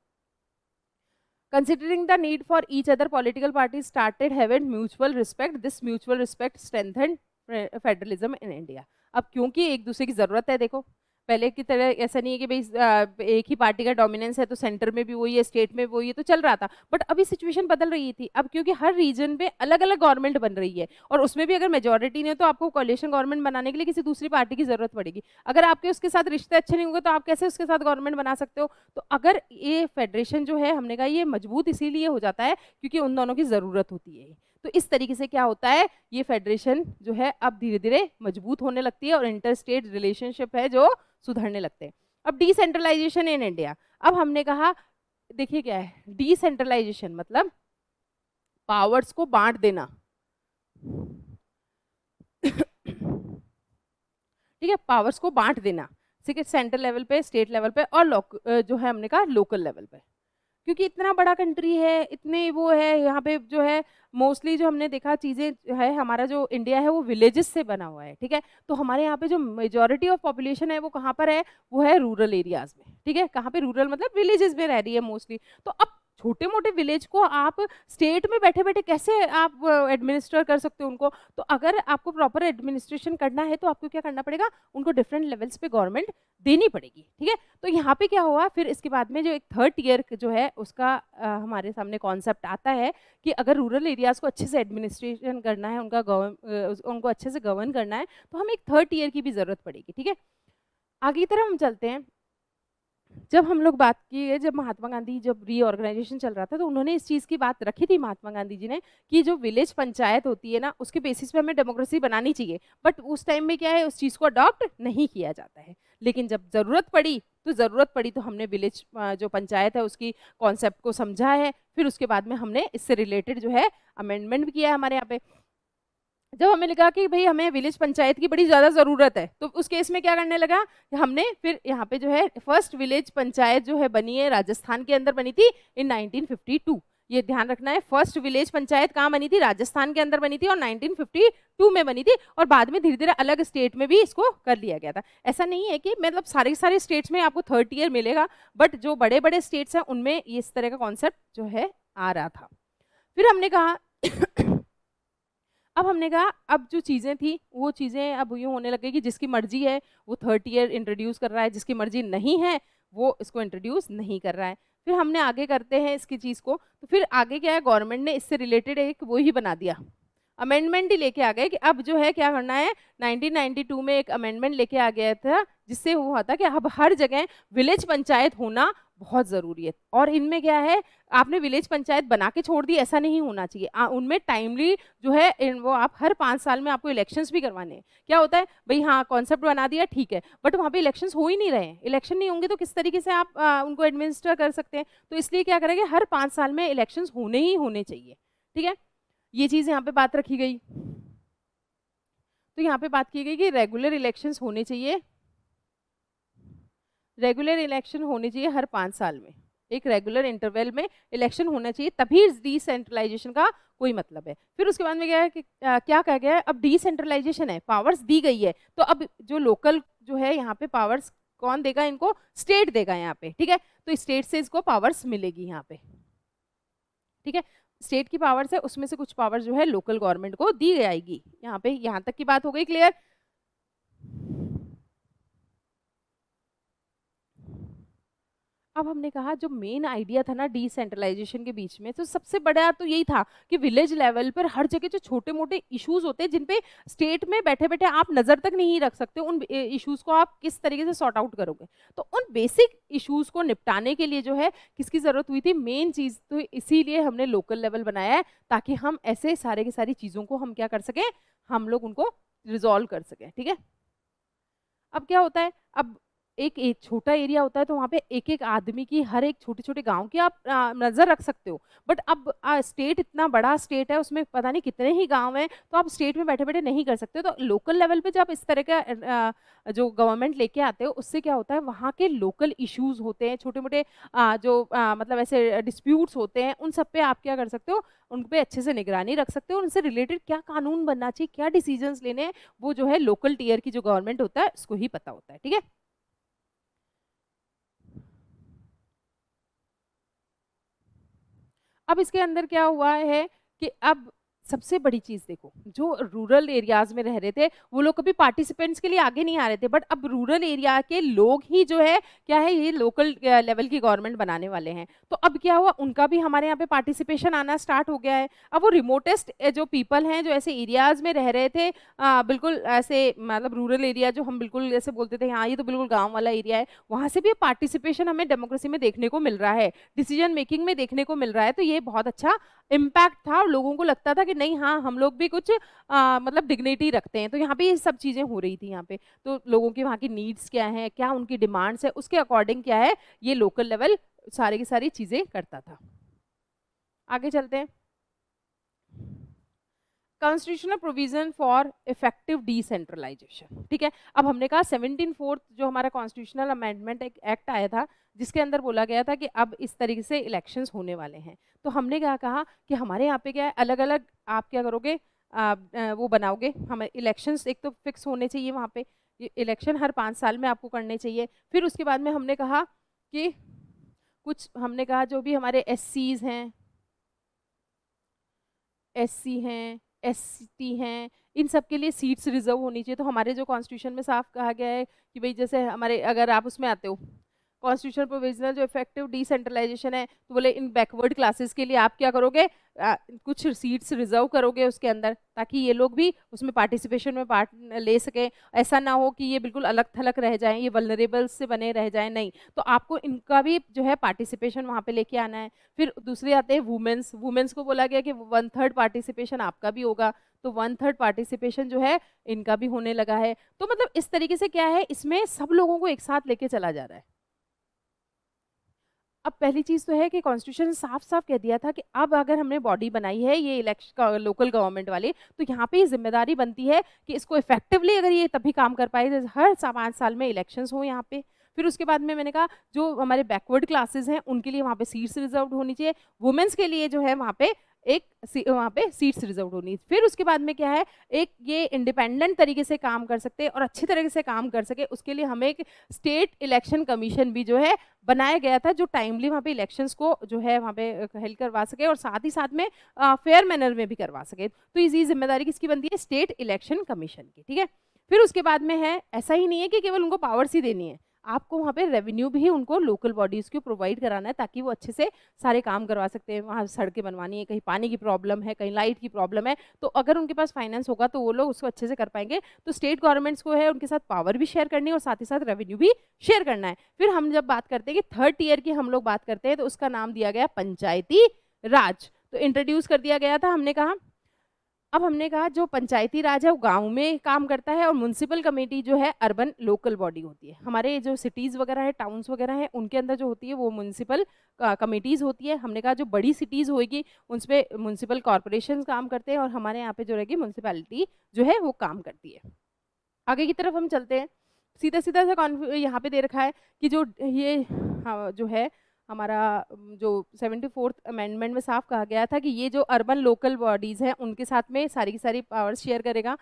Considering the need for each other, political parties started having mutual respect. This mutual respect strengthened federalism in India. अब क्योंकि एक दूसरे की जरूरत है, देखो पहले की तरह ऐसा नहीं है कि भाई एक ही पार्टी का डोमिनेंस है तो सेंटर में भी वही है, स्टेट में वही है, तो चल रहा था। बट अभी सिचुएशन बदल रही थी। अब क्योंकि हर रीजन में अलग अलग गवर्नमेंट बन रही है और उसमें भी अगर मेजोरिटी नहीं है तो आपको कोalition गवर्नमेंट बनाने के लिए किसी दूसरी पार्टी की जरूरत पड़ेगी। अगर आपके उसके साथ रिश्ते अच्छे नहीं होंगे तो आप कैसे उसके साथ गवर्नमेंट बना सकते हो? तो अगर ये फेडरेशन जो है, हमने कहा ये मजबूत इसीलिए हो जाता है क्योंकि उन दोनों की जरूरत होती है। तो इस तरीके से क्या होता है, ये फेडरेशन जो है अब धीरे धीरे मजबूत होने लगती है और इंटर स्टेट रिलेशनशिप है जो सुधरने लगते हैं। अब डिसेंट्रलाइजेशन इन इंडिया, अब हमने कहा देखिए क्या है डिसेंट्रलाइजेशन, मतलब पावर्स को बांट देना। ठीक है, पावर्स को बांट देना, ठीक है, सेंट्रल लेवल पे, स्टेट लेवल पे और जो है हमने कहा लोकल लेवल पे। क्योंकि इतना बड़ा कंट्री है, इतने वो है यहाँ पे जो है मोस्टली जो हमने देखा चीज़ें है, हमारा जो इंडिया है वो विलेजेस से बना हुआ है। ठीक है, तो हमारे यहाँ पे जो मेजॉरिटी ऑफ पॉपुलेशन है वो कहाँ पर है? वो है रूरल एरियाज में। ठीक है, कहाँ पे? रूरल मतलब विलेजेस में रह रही है मोस्टली। तो अब छोटे मोटे विलेज को आप स्टेट में बैठे बैठे कैसे आप एडमिनिस्टर कर सकते हो उनको? तो अगर आपको प्रॉपर एडमिनिस्ट्रेशन करना है तो आपको क्या करना पड़ेगा? उनको डिफरेंट लेवल्स पे गवर्नमेंट देनी पड़ेगी। ठीक है, तो यहाँ पे क्या हुआ फिर इसके बाद में जो एक थर्ड ईयर जो है उसका हमारे सामने कॉन्सेप्ट आता है कि अगर रूरल एरियाज को अच्छे से एडमिनिस्ट्रेशन करना है, उनको अच्छे से गवर्न करना है, तो हमें एक थर्ड ईयर की भी जरूरत पड़ेगी। ठीक है, आगे की तरफ हम चलते हैं। जब हम लोग बात की है, जब महात्मा गांधी जब रीऑर्गेनाइजेशन चल रहा था तो उन्होंने इस चीज़ की बात रखी थी महात्मा गांधी जी ने कि जो विलेज पंचायत होती है ना उसके बेसिस पे हमें डेमोक्रेसी बनानी चाहिए। बट उस टाइम में क्या है, उस चीज़ को अडॉप्ट नहीं किया जाता है। लेकिन जब ज़रूरत पड़ी तो हमने विलेज जो पंचायत है उसकी कॉन्सेप्ट को समझा है। फिर उसके बाद में हमने इससे रिलेटेड जो है अमेंडमेंट भी किया है हमारे यहाँ पे। जब हमें लगा कि भाई हमें विलेज पंचायत की बड़ी ज़्यादा ज़रूरत है तो उस केस में क्या करने लगा, हमने फिर यहाँ पे जो है फर्स्ट विलेज पंचायत जो है बनी है राजस्थान के अंदर बनी थी इन 1952। ये ध्यान रखना है, फर्स्ट विलेज पंचायत कहाँ बनी थी? राजस्थान के अंदर बनी थी और 1952 में बनी थी। और बाद में धीरे धीरे अलग स्टेट में भी इसको कर लिया गया था। ऐसा नहीं है कि मतलब सारे सारे स्टेट्स में आपको थर्ड ईयर मिलेगा, बट जो बड़े बड़े स्टेट्स हैं उनमें इस तरह का कॉन्सेप्ट जो है आ रहा था। फिर हमने कहा अब जो चीज़ें थी वो चीज़ें अब यूँ होने लगे कि जिसकी मर्जी है वो थर्ड ईयर इंट्रोड्यूस कर रहा है, जिसकी मर्जी नहीं है वो इसको इंट्रोड्यूस नहीं कर रहा है। फिर हमने आगे करते हैं इसकी चीज़ को, तो फिर आगे क्या है, गवर्नमेंट ने इससे रिलेटेड एक वो ही बना दिया, अमेंडमेंट ही लेके आ गए कि अब जो है क्या करना है। 1992 में एक अमेंडमेंट लेके आ गया था जिससे हुआ था कि अब हर जगह विलेज पंचायत होना बहुत ज़रूरी है। और इनमें क्या है, आपने विलेज पंचायत बना के छोड़ दी ऐसा नहीं होना चाहिए। उनमें टाइमली जो है वो आप हर 5 साल में आपको इलेक्शंस भी करवाने हैं। क्या होता है भाई, हाँ कॉन्सेप्ट बना दिया ठीक है, बट वहाँ पे इलेक्शंस हो ही नहीं रहे हैं। इलेक्शन नहीं होंगे तो किस तरीके से आप उनको एडमिनिस्टर कर सकते हैं? तो इसलिए क्या करेंगे, हर 5 साल में इलेक्शंस होने ही होने चाहिए। ठीक है, ये चीज़ यहाँ पे बात रखी गई। तो यहाँ पे बात की गई कि रेगुलर इलेक्शंस होने चाहिए, रेगुलर इलेक्शन होने चाहिए हर 5 साल में, एक रेगुलर इंटरवल में इलेक्शन होना चाहिए, तभी डिसेंट्रलाइजेशन का कोई मतलब है। फिर उसके बाद में क्या है कि क्या कहा गया है, अब डिसेंट्रलाइजेशन है, पावर्स दी गई है, तो अब जो लोकल जो है यहाँ पे पावर्स कौन देगा इनको? स्टेट देगा यहाँ पे। ठीक है, तो स्टेट से इसको पावर्स मिलेगी यहाँ पे। ठीक है, स्टेट की पावर्स है उसमें से कुछ पावर जो है लोकल गवर्नमेंट को दी जाएगी। यहाँ पे यहाँ तक की बात हो गई क्लियर? अब हमने कहा जो मेन आइडिया था ना डिसेंट्रलाइजेशन के बीच में, तो सबसे बड़ा तो यही था कि विलेज लेवल पर हर जगह जो छोटे मोटे इश्यूज होते हैं जिन पे स्टेट में बैठे बैठे आप नज़र तक नहीं रख सकते, उन इश्यूज को आप किस तरीके से सॉर्ट आउट करोगे। तो उन बेसिक इश्यूज को निपटाने के लिए जो है किसकी ज़रूरत हुई थी? मेन चीज़ तो इसीलिए हमने लोकल लेवल बनाया है, ताकि हम ऐसे सारे की सारी चीज़ों को हम क्या कर सकें, हम लोग उनको रिजॉल्व कर सकें। ठीक है, अब क्या होता है, अब एक छोटा एरिया होता है तो वहाँ पे एक एक आदमी की, हर एक छोटे छोटे गांव की आप नज़र रख सकते हो। बट अब स्टेट इतना बड़ा स्टेट है, उसमें पता नहीं कितने ही गांव हैं, तो आप स्टेट में बैठे बैठे नहीं कर सकते। तो लोकल लेवल पे जब इस तरह का जो गवर्नमेंट लेके आते हो, उससे क्या होता है, वहाँ के लोकल इश्यूज होते हैं, छोटे मोटे जो मतलब ऐसे डिस्प्यूट्स होते हैं, उन सब पे आप क्या कर सकते हो, उन पे अच्छे से निगरानी रख सकते हो। उनसे रिलेटेड क्या कानून बनना चाहिए, क्या डिसीजंस लेने हैं, वो जो है लोकल टीयर की जो गवर्नमेंट होता है उसको ही पता होता है। ठीक है। अब इसके अंदर क्या हुआ है कि अब सबसे बड़ी चीज देखो, जो रूरल एरियाज में रह रहे थे वो लोग कभी पार्टिसिपेंट्स के लिए आगे नहीं आ रहे थे, बट अब रूरल एरिया के लोग ही जो है क्या है, ये लोकल लेवल की गवर्नमेंट बनाने वाले हैं। तो अब क्या हुआ, उनका भी हमारे यहाँ पे पार्टिसिपेशन आना स्टार्ट हो गया है। अब वो रिमोटेस्ट जो पीपल हैं, जो ऐसे एरियाज में रह रहे थे, बिल्कुल ऐसे मतलब रूरल एरिया जो हम बिल्कुल ऐसे बोलते थे, हाँ ये तो बिल्कुल गाँव वाला एरिया है, वहां से भी पार्टिसिपेशन हमें डेमोक्रेसी में देखने को मिल रहा है, डिसीजन मेकिंग में देखने को मिल रहा है। तो ये बहुत अच्छा इम्पैक्ट था, और लोगों को लगता था कि नहीं हाँ हम लोग भी कुछ मतलब डिग्निटी रखते हैं। तो यहाँ पे ये सब चीजें हो रही थी यहाँ पे। तो लोगों की वहाँ की नीड्स क्या है, क्या उनकी डिमांड्स है, उसके अकॉर्डिंग क्या है, ये लोकल लेवल सारी की सारी चीजें करता था। आगे चलते हैं। Constitutional provision for effective decentralisation. ठीक है। अब हमने कहा 17 जो हमारा कॉन्स्टिट्यूशनल अमेंडमेंट एक एक्ट आया था, जिसके अंदर बोला गया था कि अब इस तरीके से इलेक्शंस होने वाले हैं। तो हमने क्या कहा कि हमारे यहाँ पे क्या है, अलग अलग आप क्या करोगे, वो बनाओगे, हमें इलेक्शंस एक तो फिक्स होने चाहिए वहाँ पे, इलेक्शन हर 5 साल में आपको करने चाहिए। फिर उसके बाद में हमने कहा कि कुछ, हमने कहा जो भी हमारे एससी हैं, एसटी हैं, इन सब के लिए सीट्स रिजर्व होनी चाहिए। तो हमारे जो कॉन्स्टिट्यूशन में साफ कहा गया है कि भाई जैसे हमारे, अगर आप उसमें आते हो कॉन्स्टिट्यूशन प्रोविजनल जो इफेक्टिव डिसेंट्रलाइजेशन है, तो बोले इन बैकवर्ड क्लासेस के लिए आप क्या करोगे, कुछ सीट्स रिजर्व करोगे उसके अंदर, ताकि ये लोग भी उसमें पार्टिसिपेशन में पार्ट ले सकें। ऐसा ना हो कि ये बिल्कुल अलग थलग रह जाएं, ये वल्नरेबल से बने रह जाएं, नहीं। तो आपको इनका भी जो है पार्टिसिपेशन वहाँ पे लेके आना है। फिर दूसरे आते हैं वुमेन्स। वुमेन्स को बोला गया कि 1/3 पार्टिसिपेशन आपका भी होगा, तो 1/3 पार्टिसिपेशन जो है इनका भी होने लगा है। तो मतलब इस तरीके से क्या है, इसमें सब लोगों को एक साथ लेके चला जा रहा है। अब पहली चीज तो है कि कॉन्स्टिट्यूशन साफ साफ कह दिया था कि अब अगर हमने बॉडी बनाई है ये इलेक्शन लोकल गवर्नमेंट वाली, तो यहाँ पे ये जिम्मेदारी बनती है कि इसको इफेक्टिवली अगर ये तभी काम कर पाए जैसे हर 5 साल में इलेक्शंस हो यहाँ पे। फिर उसके बाद में मैंने कहा जो हमारे बैकवर्ड क्लासेस हैं उनके लिए वहाँ पे सीट्स रिजर्व होनी चाहिए, वुमेन्स के लिए जो है वहाँ पे एक वहाँ पे सीट्स रिजर्व होनी। फिर उसके बाद में क्या है, एक ये इंडिपेंडेंट तरीके से काम कर सकते और अच्छी तरीके से काम कर सके, उसके लिए हमें एक स्टेट इलेक्शन कमीशन भी जो है बनाया गया था, जो टाइमली वहाँ पे इलेक्शंस को जो है वहाँ पे हेल्ड करवा सके और साथ ही साथ में फेयर मैनर में भी करवा सके। तो ये जिम्मेदारी किसकी बनती है, स्टेट इलेक्शन कमीशन की। ठीक है। फिर उसके बाद में है, ऐसा ही नहीं है कि केवल उनको पावर्स ही देनी है, आपको वहाँ पे रेवेन्यू भी उनको लोकल बॉडीज को प्रोवाइड कराना है, ताकि वो अच्छे से सारे काम करवा सकते हैं। वहाँ सड़कें बनवानी है, कहीं पानी की प्रॉब्लम है, कहीं लाइट की प्रॉब्लम है, तो अगर उनके पास फाइनेंस होगा तो वो लोग उसको अच्छे से कर पाएंगे। तो स्टेट गवर्नमेंट्स को है उनके साथ पावर भी शेयर करनी है और साथ ही साथ रेवेन्यू भी शेयर करना है। फिर हम जब बात करते हैं कि 3rd टियर की हम लोग बात करते हैं, तो उसका नाम दिया गया पंचायती राज। तो इंट्रोड्यूस कर दिया गया था, हमने कहा। अब हमने कहा जो पंचायती राज है वो गांव में काम करता है, और म्युनिसिपल कमेटी जो है अर्बन लोकल बॉडी होती है। हमारे जो सिटीज़ वगैरह है, टाउन्स वगैरह हैं, उनके अंदर जो होती है वो म्युनिसिपल कमेटीज़ होती है। हमने कहा जो बड़ी सिटीज़ होगी उसमें म्युनिसिपल कॉरपोरेशन काम करते हैं, और हमारे यहाँ पे जो रहेगी म्युनिसिपैलिटी जो है वो काम करती है। आगे की तरफ हम चलते हैं। सीधा सीधा सा यहाँ पे दे रखा है कि जो ये जो है हमारा जो 74th अमेंडमेंट में साफ कहा गया था कि ये जो अर्बन लोकल बॉडीज हैं उनके साथ में सारी की सारी पावर्स शेयर करेगा,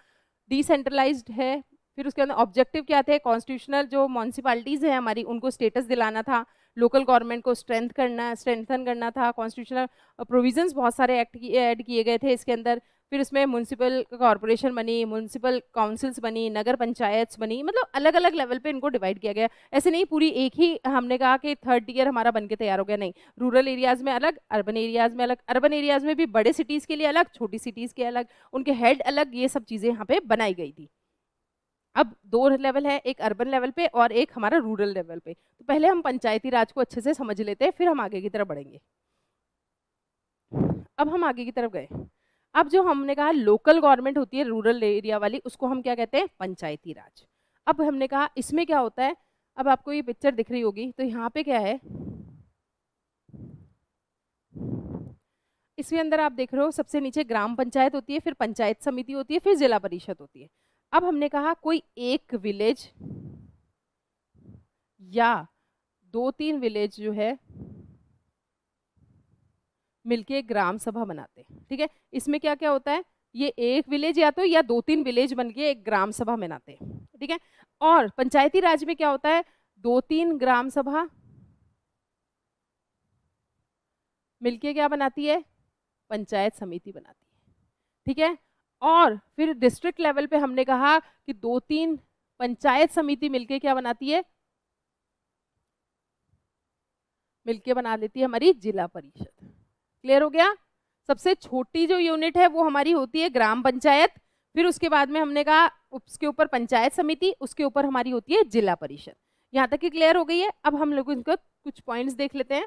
डिसेंट्रलाइज्ड है। फिर उसके अंदर ऑब्जेक्टिव क्या थे, कॉन्स्टिट्यूशनल जो म्यूनसिपालिटीज़ हैं हमारी उनको स्टेटस दिलाना था, लोकल गवर्नमेंट को स्ट्रेंथन करना था। कॉन्स्टिट्यूशनल प्रोविजंस बहुत सारे एक्ट ऐड किए गए थे इसके अंदर। फिर इसमें म्यूनसिपल कॉरपोरेशन बनी, म्यूनसिपल काउंसिल्स बनी, नगर पंचायत बनी, मतलब अलग अलग लेवल पे इनको डिवाइड किया गया। ऐसे नहीं पूरी एक ही हमने कहा कि 3rd टियर हमारा बन के तैयार हो गया, नहीं। रूरल एरियाज में अलग, अर्बन एरियाज में अलग, अर्बन एरियाज में भी बड़े सिटीज़ के लिए अलग, छोटी सिटीज़ के अलग, उनके हेड अलग, ये सब चीज़ें यहाँ पे बनाई गई थी। अब 2 लेवल है, एक अर्बन लेवल पे और एक हमारा रूरल लेवल पे। तो पहले हम पंचायती राज को अच्छे से समझ लेते हैं, फिर हम आगे की तरफ बढ़ेंगे। अब हम आगे की तरफ गए। अब जो हमने कहा लोकल गवर्नमेंट होती है रूरल एरिया वाली, उसको हम क्या कहते हैं, पंचायती राज। अब हमने कहा इसमें क्या होता है, अब आपको ये पिक्चर दिख रही होगी, तो यहाँ पे क्या है, इसके अंदर आप देख रहे हो सबसे नीचे ग्राम पंचायत होती है, फिर पंचायत समिति होती है, फिर जिला परिषद होती है। अब हमने कहा कोई एक विलेज या 2-3 विलेज जो है मिलके ग्राम सभा बनाते हैं, ठीक है। इसमें क्या क्या होता है, ये एक विलेज या 2-3 विलेज बन के एक ग्राम सभा बनाते हैं, ठीक है। और पंचायती राज में क्या होता है, 2-3 ग्राम सभा मिलके क्या बनाती है, पंचायत समिति बनाती है, ठीक है। और फिर डिस्ट्रिक्ट लेवल पे हमने कहा कि 2-3 पंचायत समिति मिलके क्या बनाती है, मिलके बना लेती है हमारी जिला परिषद। क्लियर हो गया। सबसे छोटी जो यूनिट है वो हमारी होती है ग्राम पंचायत, फिर उसके बाद में हमने कहा उसके ऊपर पंचायत समिति, उसके ऊपर हमारी होती है जिला परिषद। यहाँ तक की क्लियर हो गई है। अब हम लोग इनका कुछ पॉइंट्स देख लेते हैं।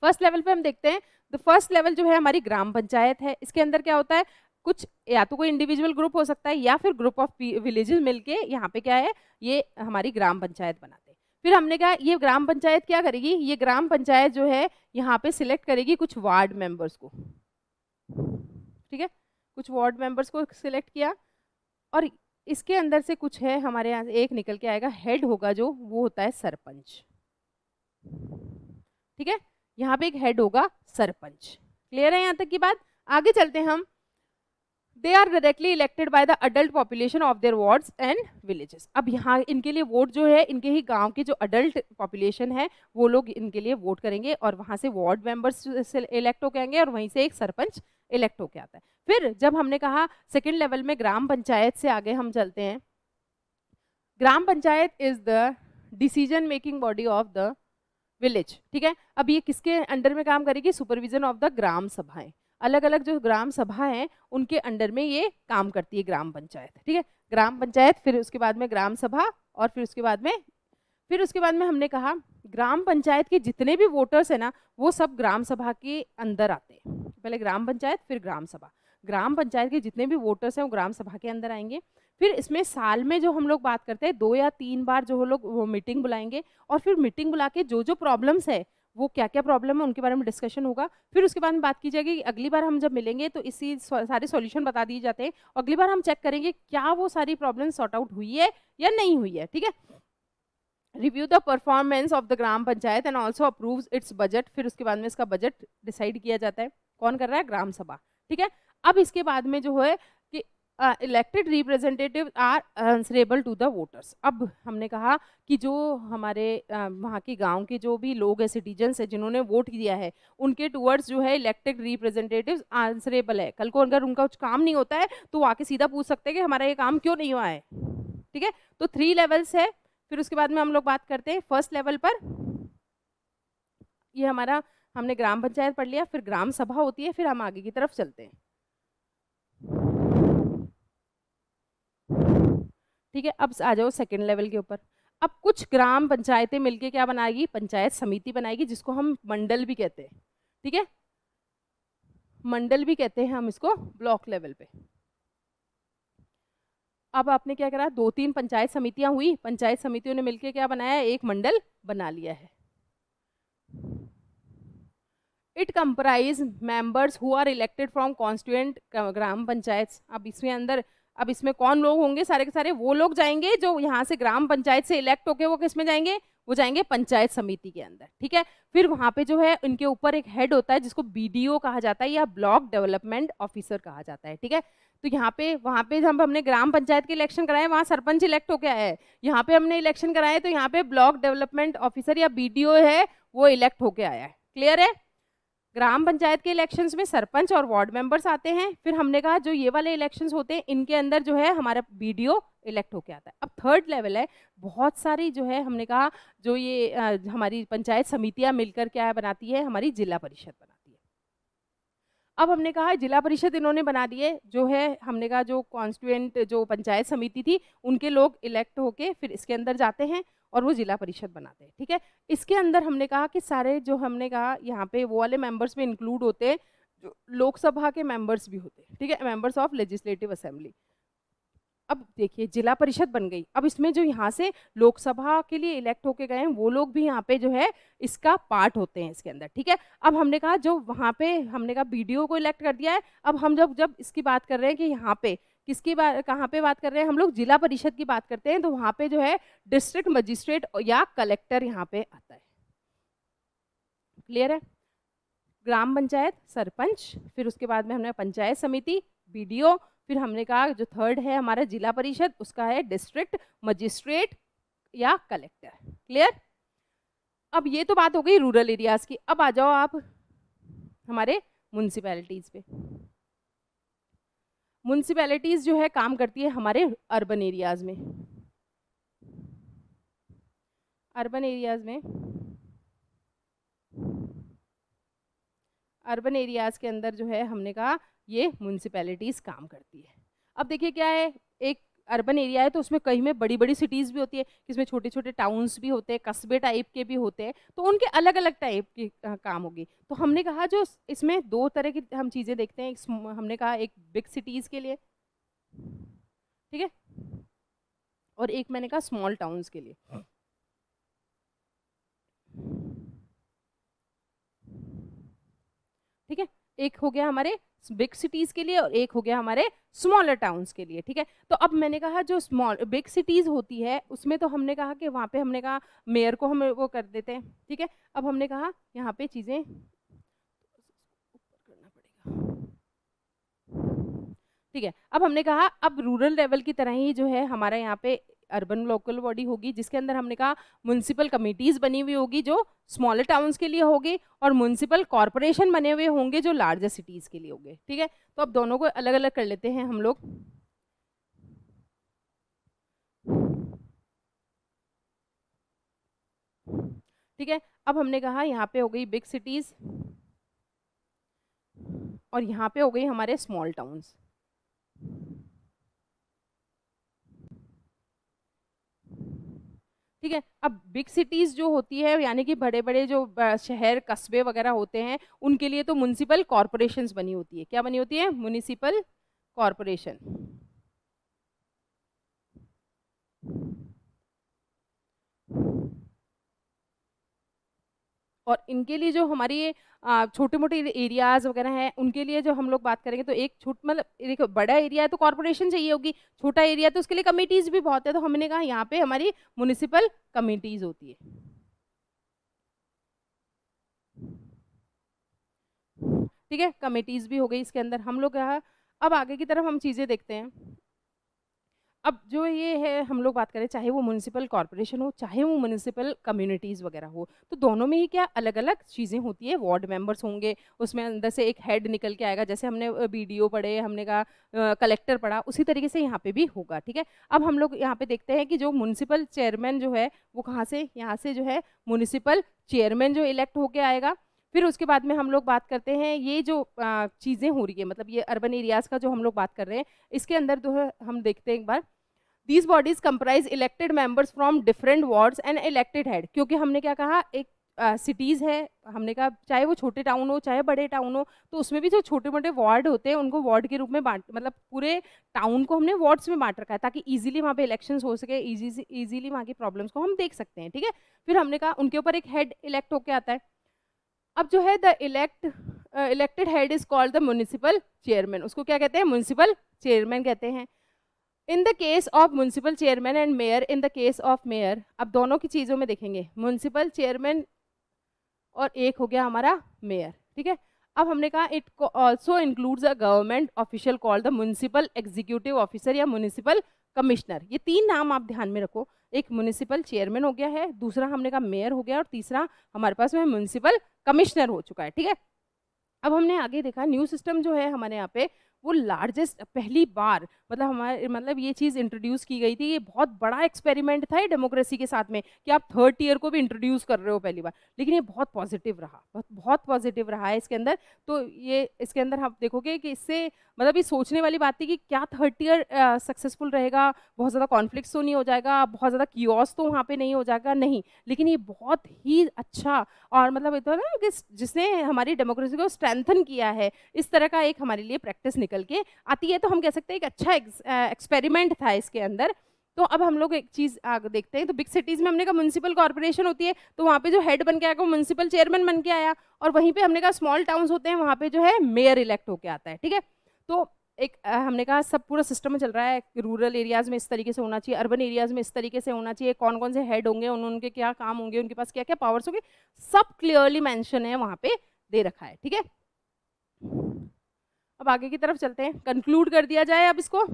फर्स्ट लेवल पे हम देखते हैं, द फर्स्ट लेवल जो है हमारी ग्राम पंचायत है। इसके अंदर क्या होता है, कुछ या तो कोई इंडिविजुअल ग्रुप हो सकता है या फिर ग्रुप ऑफ विलेजेस मिलके यहाँ पे क्या है, ये हमारी ग्राम पंचायत बनाते हैं। फिर हमने कहा ये ग्राम पंचायत क्या करेगी, ये ग्राम पंचायत जो है यहाँ पे सिलेक्ट करेगी कुछ वार्ड मेंबर्स को, ठीक है। कुछ वार्ड मेंबर्स को सिलेक्ट किया, और इसके अंदर से कुछ है हमारे यहाँ एक निकल के आएगा, हेड होगा जो, वो होता है सरपंच, ठीक है। यहाँ पे एक हेड होगा सरपंच। क्लियर है यहाँ तक की बात। आगे चलते हैं हम। They are directly elected by the adult population of their wards and villages. अब यहाँ इनके लिए वोट जो है, इनके ही गांव की जो अडल्ट पॉपुलेशन है वो लोग इनके लिए वोट करेंगे, और वहां से वार्ड मेंबर्स इलेक्ट होके आएंगे, और वहीं से एक सरपंच इलेक्ट होके आता है। फिर जब हमने कहा सेकेंड लेवल में ग्राम पंचायत से आगे हम चलते हैं। Gram panchayat is the decision making body of the village, ठीक है। अब ये किसके अंडर में काम करेगी, सुपरविजन ऑफ द ग्राम सभाएं। अलग अलग जो ग्राम सभा हैं उनके अंडर में ये काम करती है ग्राम पंचायत, ठीक है। ग्राम पंचायत, फिर उसके बाद में ग्राम सभा, और फिर उसके बाद में हमने कहा ग्राम पंचायत के जितने भी वोटर्स है ना, वो सब ग्राम सभा के अंदर आते हैं। पहले ग्राम पंचायत फिर ग्राम सभा। ग्राम पंचायत के जितने भी वोटर्स हैं वो ग्राम सभा के अंदर आएंगे। फिर इसमें साल में जो हम लोग बात करते हैं 2 या 3 बार जो लोग वो मीटिंग बुलाएंगे, और फिर मीटिंग बुला के जो जो प्रॉब्लम्स है, वो क्या क्या प्रॉब्लम है उनके बारे में डिस्कशन होगा। फिर उसके बाद में बात की जाएगी कि अगली बार हम जब मिलेंगे तो इसी सारे सॉल्यूशन बता दिए जाते हैं। अगली बार हम चेक करेंगे क्या वो सारी प्रॉब्लम सॉर्ट आउट हुई है या नहीं हुई है, ठीक है। Review the performance of the gram panchayat and also approves it's budget. फिर उसके बाद में इसका बजट डिसाइड किया जाता है। कौन कर रहा है, ग्राम सभा, ठीक है। अब इसके बाद में जो है कि elected representative are answerable to the voters. अब हमने कहा कि जो हमारे वहाँ के गांव के जो भी लोग हैं, सिटीजन्स हैं जिन्होंने वोट दिया है, उनके टूवर्ड्स जो है इलेक्टेड रिप्रेजेंटेटिव्स आंसरेबल है। कल को अगर उनका कुछ काम नहीं होता है तो वो आके सीधा पूछ सकते हैं कि हमारा ये काम क्यों नहीं हुआ है, ठीक है। तो 3 लेवल्स है। फिर उसके बाद में हम लोग बात करते हैं फर्स्ट लेवल पर। ये हमारा हमने ग्राम पंचायत पढ़ लिया, फिर ग्राम सभा होती है, फिर हम आगे की तरफ चलते हैं, ठीक है। अब आ जाओ सेकेंड लेवल के ऊपर। अब कुछ ग्राम पंचायतें मिलके क्या बनाएगी, पंचायत समिति बनाएगी, जिसको हम मंडल भी कहते हैं, ठीक है। मंडल भी कहते हैं हम इसको ब्लॉक लेवल पे। अब आपने क्या करा, 2-3 पंचायत समितियां हुई, पंचायत समितियों ने मिलके क्या बनाया, एक मंडल बना लिया है। It comprise members who are elected from constituent gram panchayat. अब इसमें कौन लोग होंगे, सारे के सारे वो लोग जाएंगे जो यहाँ से ग्राम पंचायत से इलेक्ट होके वो किस में जाएंगे, वो जाएंगे पंचायत समिति के अंदर, ठीक है। फिर वहाँ पे जो है इनके ऊपर एक हेड होता है जिसको बीडीओ कहा जाता है या ब्लॉक डेवलपमेंट ऑफिसर कहा जाता है, ठीक है। तो यहाँ पे वहाँ पे जब हमने ग्राम पंचायत के इलेक्शन कराए, वहाँ सरपंच इलेक्ट होके आया है। यहाँ पे हमने इलेक्शन कराए तो यहाँ पे ब्लॉक डेवलपमेंट ऑफिसर या बीडीओ है, वो इलेक्ट होके आया है। क्लियर है। ग्राम पंचायत के इलेक्शंस में सरपंच और वार्ड मेंबर्स आते हैं। फिर हमने कहा जो ये वाले इलेक्शंस होते हैं इनके अंदर जो है हमारा बीडीओ इलेक्ट होके आता है। अब थर्ड लेवल है, बहुत सारी जो है हमने कहा जो ये हमारी पंचायत समितियां मिलकर क्या बनाती है, हमारी जिला परिषद बनाती है। अब हमने कहा जिला परिषद इन्होंने बना दिए, जो है हमने कहा जो कॉन्स्टिट्यूएंट जो पंचायत समिति थी उनके लोग इलेक्ट होके फिर इसके अंदर जाते हैं और वो जिला परिषद बनाते हैं, ठीक है। इसके अंदर हमने कहा कि सारे जो हमने कहा यहाँ पे वो वाले मेंबर्स में इंक्लूड होते हैं जो लोकसभा के मेंबर्स भी होते हैं, ठीक है, मेंबर्स ऑफ लेजिस्लेटिव असेंबली। अब देखिए जिला परिषद बन गई, अब इसमें जो यहाँ से लोकसभा के लिए इलेक्ट होके गए हैं वो लोग भी यहाँ पे जो है इसका पार्ट होते हैं इसके अंदर, ठीक है। अब हमने कहा जो वहाँ पे हमने कहा बीडीओ को इलेक्ट कर दिया है, अब हम जब जब इसकी बात कर रहे हैं कि यहाँ पे किसकी बात, कहाँ पे बात कर रहे हैं हम लोग, जिला परिषद की बात करते हैं, तो वहाँ पे जो है डिस्ट्रिक्ट मजिस्ट्रेट या कलेक्टर यहाँ पे आता है। क्लियर है? ग्राम पंचायत, सरपंच, फिर उसके बाद में हमने पंचायत समिति, बीडीओ, फिर हमने कहा जो थर्ड है हमारा जिला परिषद, उसका है डिस्ट्रिक्ट मजिस्ट्रेट या कलेक्टर। क्लियर? अब ये तो बात हो गई रूरल एरियाज की। अब आ जाओ आप हमारे म्यूनिसिपैलिटीज पे। म्यूनिसिपैलिटीज जो है काम करती है हमारे अर्बन एरियाज में। अर्बन एरियाज के अंदर जो है हमने कहा ये म्यूनिसिपैलिटीज काम करती है। अब देखिए क्या है, एक अर्बन एरिया है तो उसमें कहीं में बड़ी बड़ी सिटीज भी होती है, इसमें छोटे छोटे टाउन्स भी होते हैं, कस्बे टाइप के भी होते हैं, तो उनके अलग अलग टाइप की काम होगी। तो हमने कहा जो इसमें दो तरह की हम चीज़ें देखते हैं, हमने कहा एक बिग सिटीज़ के लिए, ठीक है, और एक मैंने कहा स्मॉल टाउन्स के लिए। ठीक है, एक हो गया हमारे बिग सिटीज के लिए और एक हो गया हमारे स्मॉलर टाउन्स के लिए। ठीक है, तो अब मैंने कहा जो स्मॉल बिग सिटीज होती है उसमें तो हमने कहा कि वहाँ पे हमने कहा मेयर को हम वो कर देते हैं। ठीक है, अब हमने कहा यहाँ पे चीज़ें करना पड़ेगा। ठीक है, अब हमने कहा अब रूरल लेवल की तरह ही जो है हमारा यहाँ पे अर्बन लोकल बॉडी होगी, जिसके अंदर हमने कहा म्युनिसिपल कमिटीज बनी हुई होगी जो स्मॉलर टाउन्स के लिए होगी, और म्युनिसिपल कॉरपोरेशन बने हुए होंगे जो लार्जर सिटीज के लिए होंगे। ठीक है, तो अब दोनों को अलग अलग कर लेते हैं हम लोग। ठीक है, अब हमने कहा यहाँ पे हो गई बिग सिटीज और यहाँ पे हो गई हमारे स्मॉल टाउन्स। ठीक है, अब बिग सिटीज जो होती है यानी कि बड़े बड़े जो शहर कस्बे वगैरह होते हैं उनके लिए तो म्युनिसिपल कॉरपोरेशंस बनी होती है। क्या बनी होती है? Municipal corporation. और इनके लिए जो हमारी ये छोटे मोटे एरियाज वगैरह हैं उनके लिए जो हम लोग बात करेंगे तो एक मतलब देखो बड़ा एरिया है तो कॉर्पोरेशन चाहिए होगी, छोटा एरिया तो उसके लिए कमिटीज भी बहुत है, तो हमने कहा यहाँ पे हमारी म्युनिसिपल कमिटीज होती है। ठीक है, कमिटीज भी हो गई इसके अंदर हम लोग। अब आगे की तरफ हम चीजें देखते हैं। अब जो ये है हम लोग बात करें, चाहे वो म्युनिसिपल कॉर्पोरेशन हो चाहे वो म्युनिसिपल कम्युनिटीज़ वगैरह हो, तो दोनों में ही क्या अलग अलग चीज़ें होती है। वार्ड मेंबर्स होंगे, उसमें अंदर से एक हेड निकल के आएगा, जैसे हमने बीडीओ पढ़े, हमने कहा कलेक्टर पढ़ा, उसी तरीके से यहाँ पे भी होगा। ठीक है, अब हम लोग यहाँ पे देखते हैं कि जो म्युनिसिपल चेयरमैन जो है वो कहाँ से, यहाँ से जो है म्युनिसिपल चेयरमैन जो इलेक्ट होके आएगा। फिर उसके बाद में हम लोग बात करते हैं ये जो चीज़ें हो रही है, मतलब ये अर्बन एरियाज़ का जो हम लोग बात कर रहे हैं, इसके अंदर जो है हम देखते हैं एक बार, These bodies comprise elected members from different wards and elected head। क्योंकि हमने क्या कहा, एक सिटीज़ है, हमने कहा चाहे वो छोटे टाउन हो चाहे बड़े टाउन हो, तो उसमें भी जो छोटे मोटे वार्ड होते हैं उनको वार्ड के रूप में बांट, मतलब पूरे टाउन को हमने वार्ड्स में बांट रखा है ताकि इजीली वहाँ पे इलेक्शंस हो सके, इजीली वहाँ की प्रॉब्लम्स को हम देख सकते हैं। ठीक है, फिर हमने कहा उनके ऊपर एक हेड इलेक्ट होके आता है। अब जो है the elected head is called the municipal chairman. उसको क्या कहते हैं? म्युनिसिपल चेयरमैन कहते हैं। In the case of municipal chairman and mayor, in the case of mayor, अब दोनों की चीज़ों में देखेंगे, म्युनिसिपल चेयरमैन और एक हो गया हमारा मेयर। ठीक है, अब हमने कहा it also includes a government official called the municipal executive officer या म्युनिसिपल कमिश्नर। ये तीन नाम आप ध्यान में रखो, एक म्युनिसिपल चेयरमैन हो गया है, दूसरा हमने कहा मेयर हो गया, और तीसरा हमारे पास में म्युनिसिपल कमिश्नर हो चुका है। ठीक है, अब हमने आगे देखा न्यू सिस्टम जो है हमारे यहाँ पे वो लार्जेस्ट, पहली बार मतलब हमारे मतलब ये चीज़ इंट्रोड्यूस की गई थी। ये बहुत बड़ा एक्सपेरिमेंट था ये डेमोक्रेसी के साथ में कि आप थर्ड टियर को भी इंट्रोड्यूस कर रहे हो पहली बार, लेकिन ये बहुत पॉजिटिव रहा, बहुत पॉजिटिव रहा है इसके अंदर। तो ये इसके अंदर आप देखोगे कि इससे मतलब ये सोचने वाली बात थी कि क्या थर्ड टियर सक्सेसफुल रहेगा, बहुत ज़्यादा कॉन्फ्लिक्ट्स तो नहीं हो जाएगा, बहुत ज़्यादा कियोस तो वहाँ पे नहीं हो जाएगा, नहीं, लेकिन ये बहुत ही अच्छा और मतलब इतना ना कि जिसने हमारी डेमोक्रेसी को स्ट्रेंथन किया है, इस तरह का एक हमारे लिए प्रैक्टिस निकल निकल के आती है। तो हम कह सकते हैं एक अच्छा एक्सपेरिमेंट था इसके अंदर। तो अब हम लोग एक चीज़ आगे देखते हैं। तो बिग सिटीज़ में हमने कहा म्यूनसिपल कॉर्पोरेशन होती है, तो वहाँ पे जो हेड बन के आएगा वो म्यूनसिपल चेयरमैन बन के आया, और वहीं पे हमने कहा स्मॉल टाउन्स होते हैं वहाँ पे जो है मेयर इलेक्ट होके आता है, ठीक है। तो एक हमने कहा सब पूरा सिस्टम में चल रहा है, रूरल एरियाज़ में इस तरीके से होना चाहिए, अर्बन एरियाज़ में इस तरीके से होना चाहिए, कौन कौन से हेड होंगे, उनके क्या काम होंगे, उनके पास क्या क्या पावर्स होंगे, सब क्लियरली मेंशन है वहाँ पे, दे रखा है, ठीक है। अब आगे की तरफ चलते हैं, कंक्लूड कर दिया जाए अब इसको।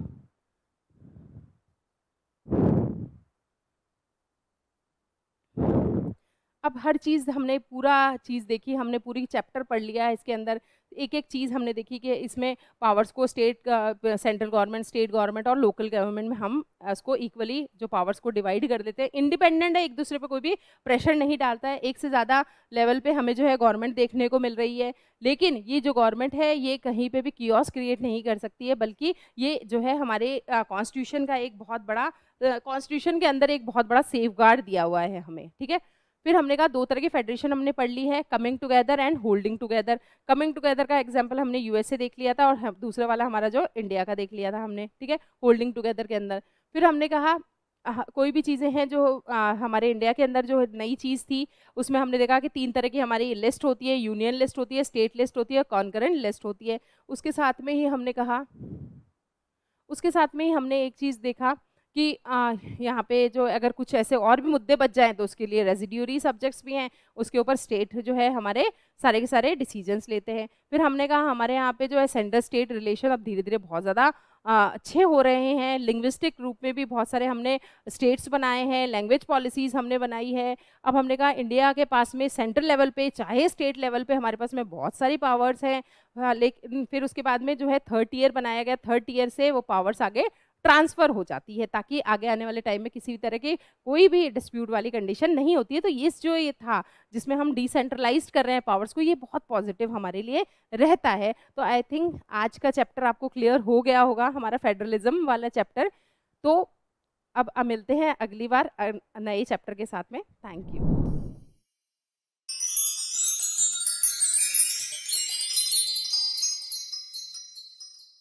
अब हर चीज़ हमने पूरा चीज़ देखी, हमने पूरी चैप्टर पढ़ लिया है इसके अंदर, एक एक चीज़ हमने देखी कि इसमें पावर्स को सेंट्रल गवर्नमेंट, स्टेट गवर्नमेंट और लोकल गवर्नमेंट में हम इसको इक्वली जो पावर्स को डिवाइड कर देते हैं, इंडिपेंडेंट है, एक दूसरे पे कोई भी प्रेशर नहीं डालता है, एक से ज़्यादा लेवल पे हमें जो है गवर्नमेंट देखने को मिल रही है। लेकिन ये जो गवर्नमेंट है ये कहीं पे भी कियोस क्रिएट नहीं कर सकती है, बल्कि ये जो है हमारे कॉन्स्टिट्यूशन का एक बहुत बड़ा, कॉन्स्टिट्यूशन के अंदर एक बहुत बड़ा सेफगार्ड दिया हुआ है हमें, ठीक है। फिर हमने कहा दो तरह की फेडरेशन हमने पढ़ ली है, coming together and holding together. Coming together का एग्जांपल हमने यूएसए देख लिया था, और दूसरा वाला हमारा जो इंडिया का देख लिया था हमने, ठीक है, होल्डिंग टुगेदर के अंदर। फिर हमने कहा कोई भी चीज़ें हैं जो हमारे इंडिया के अंदर जो नई चीज़ थी, उसमें हमने देखा कि 3 तरह की हमारी लिस्ट होती है, यूनियन लिस्ट होती है, स्टेट लिस्ट होती है, कॉन्करेंट लिस्ट होती है। उसके साथ में ही हमने कहा, उसके साथ में ही हमने एक चीज़ देखा कि यहाँ पे जो अगर कुछ ऐसे और भी मुद्दे बच जाएं तो उसके लिए रेजिड्यूरी सब्जेक्ट्स भी हैं, उसके ऊपर स्टेट जो है हमारे सारे के सारे डिसीजंस लेते हैं। फिर हमने कहा हमारे यहाँ पे जो है सेंटर स्टेट रिलेशन अब धीरे धीरे बहुत ज़्यादा अच्छे हो रहे हैं, लिंग्विस्टिक रूप में भी बहुत सारे हमने स्टेट्स बनाए हैं, लैंग्वेज पॉलिसीज़ हमने बनाई है। अब हमने कहा इंडिया के पास में सेंट्रल लेवल पे चाहे स्टेट लेवल पे हमारे पास में बहुत सारी पावर्स हैं, लेकिन फिर उसके बाद में जो है 3rd ईयर बनाया गया, 3rd ईयर से वो पावर्स आगे ट्रांसफ़र हो जाती है, ताकि आगे आने वाले टाइम में किसी भी तरह की कोई भी डिस्प्यूट वाली कंडीशन नहीं होती है। तो ये था जिसमें हम डिसेंट्रलाइज्ड कर रहे हैं पावर्स को, ये बहुत पॉजिटिव हमारे लिए रहता है। तो आई थिंक आज का चैप्टर आपको क्लियर हो गया होगा, हमारा फेडरलिज्म वाला चैप्टर। तो अब मिलते हैं अगली बार नए चैप्टर के साथ में। Thank you.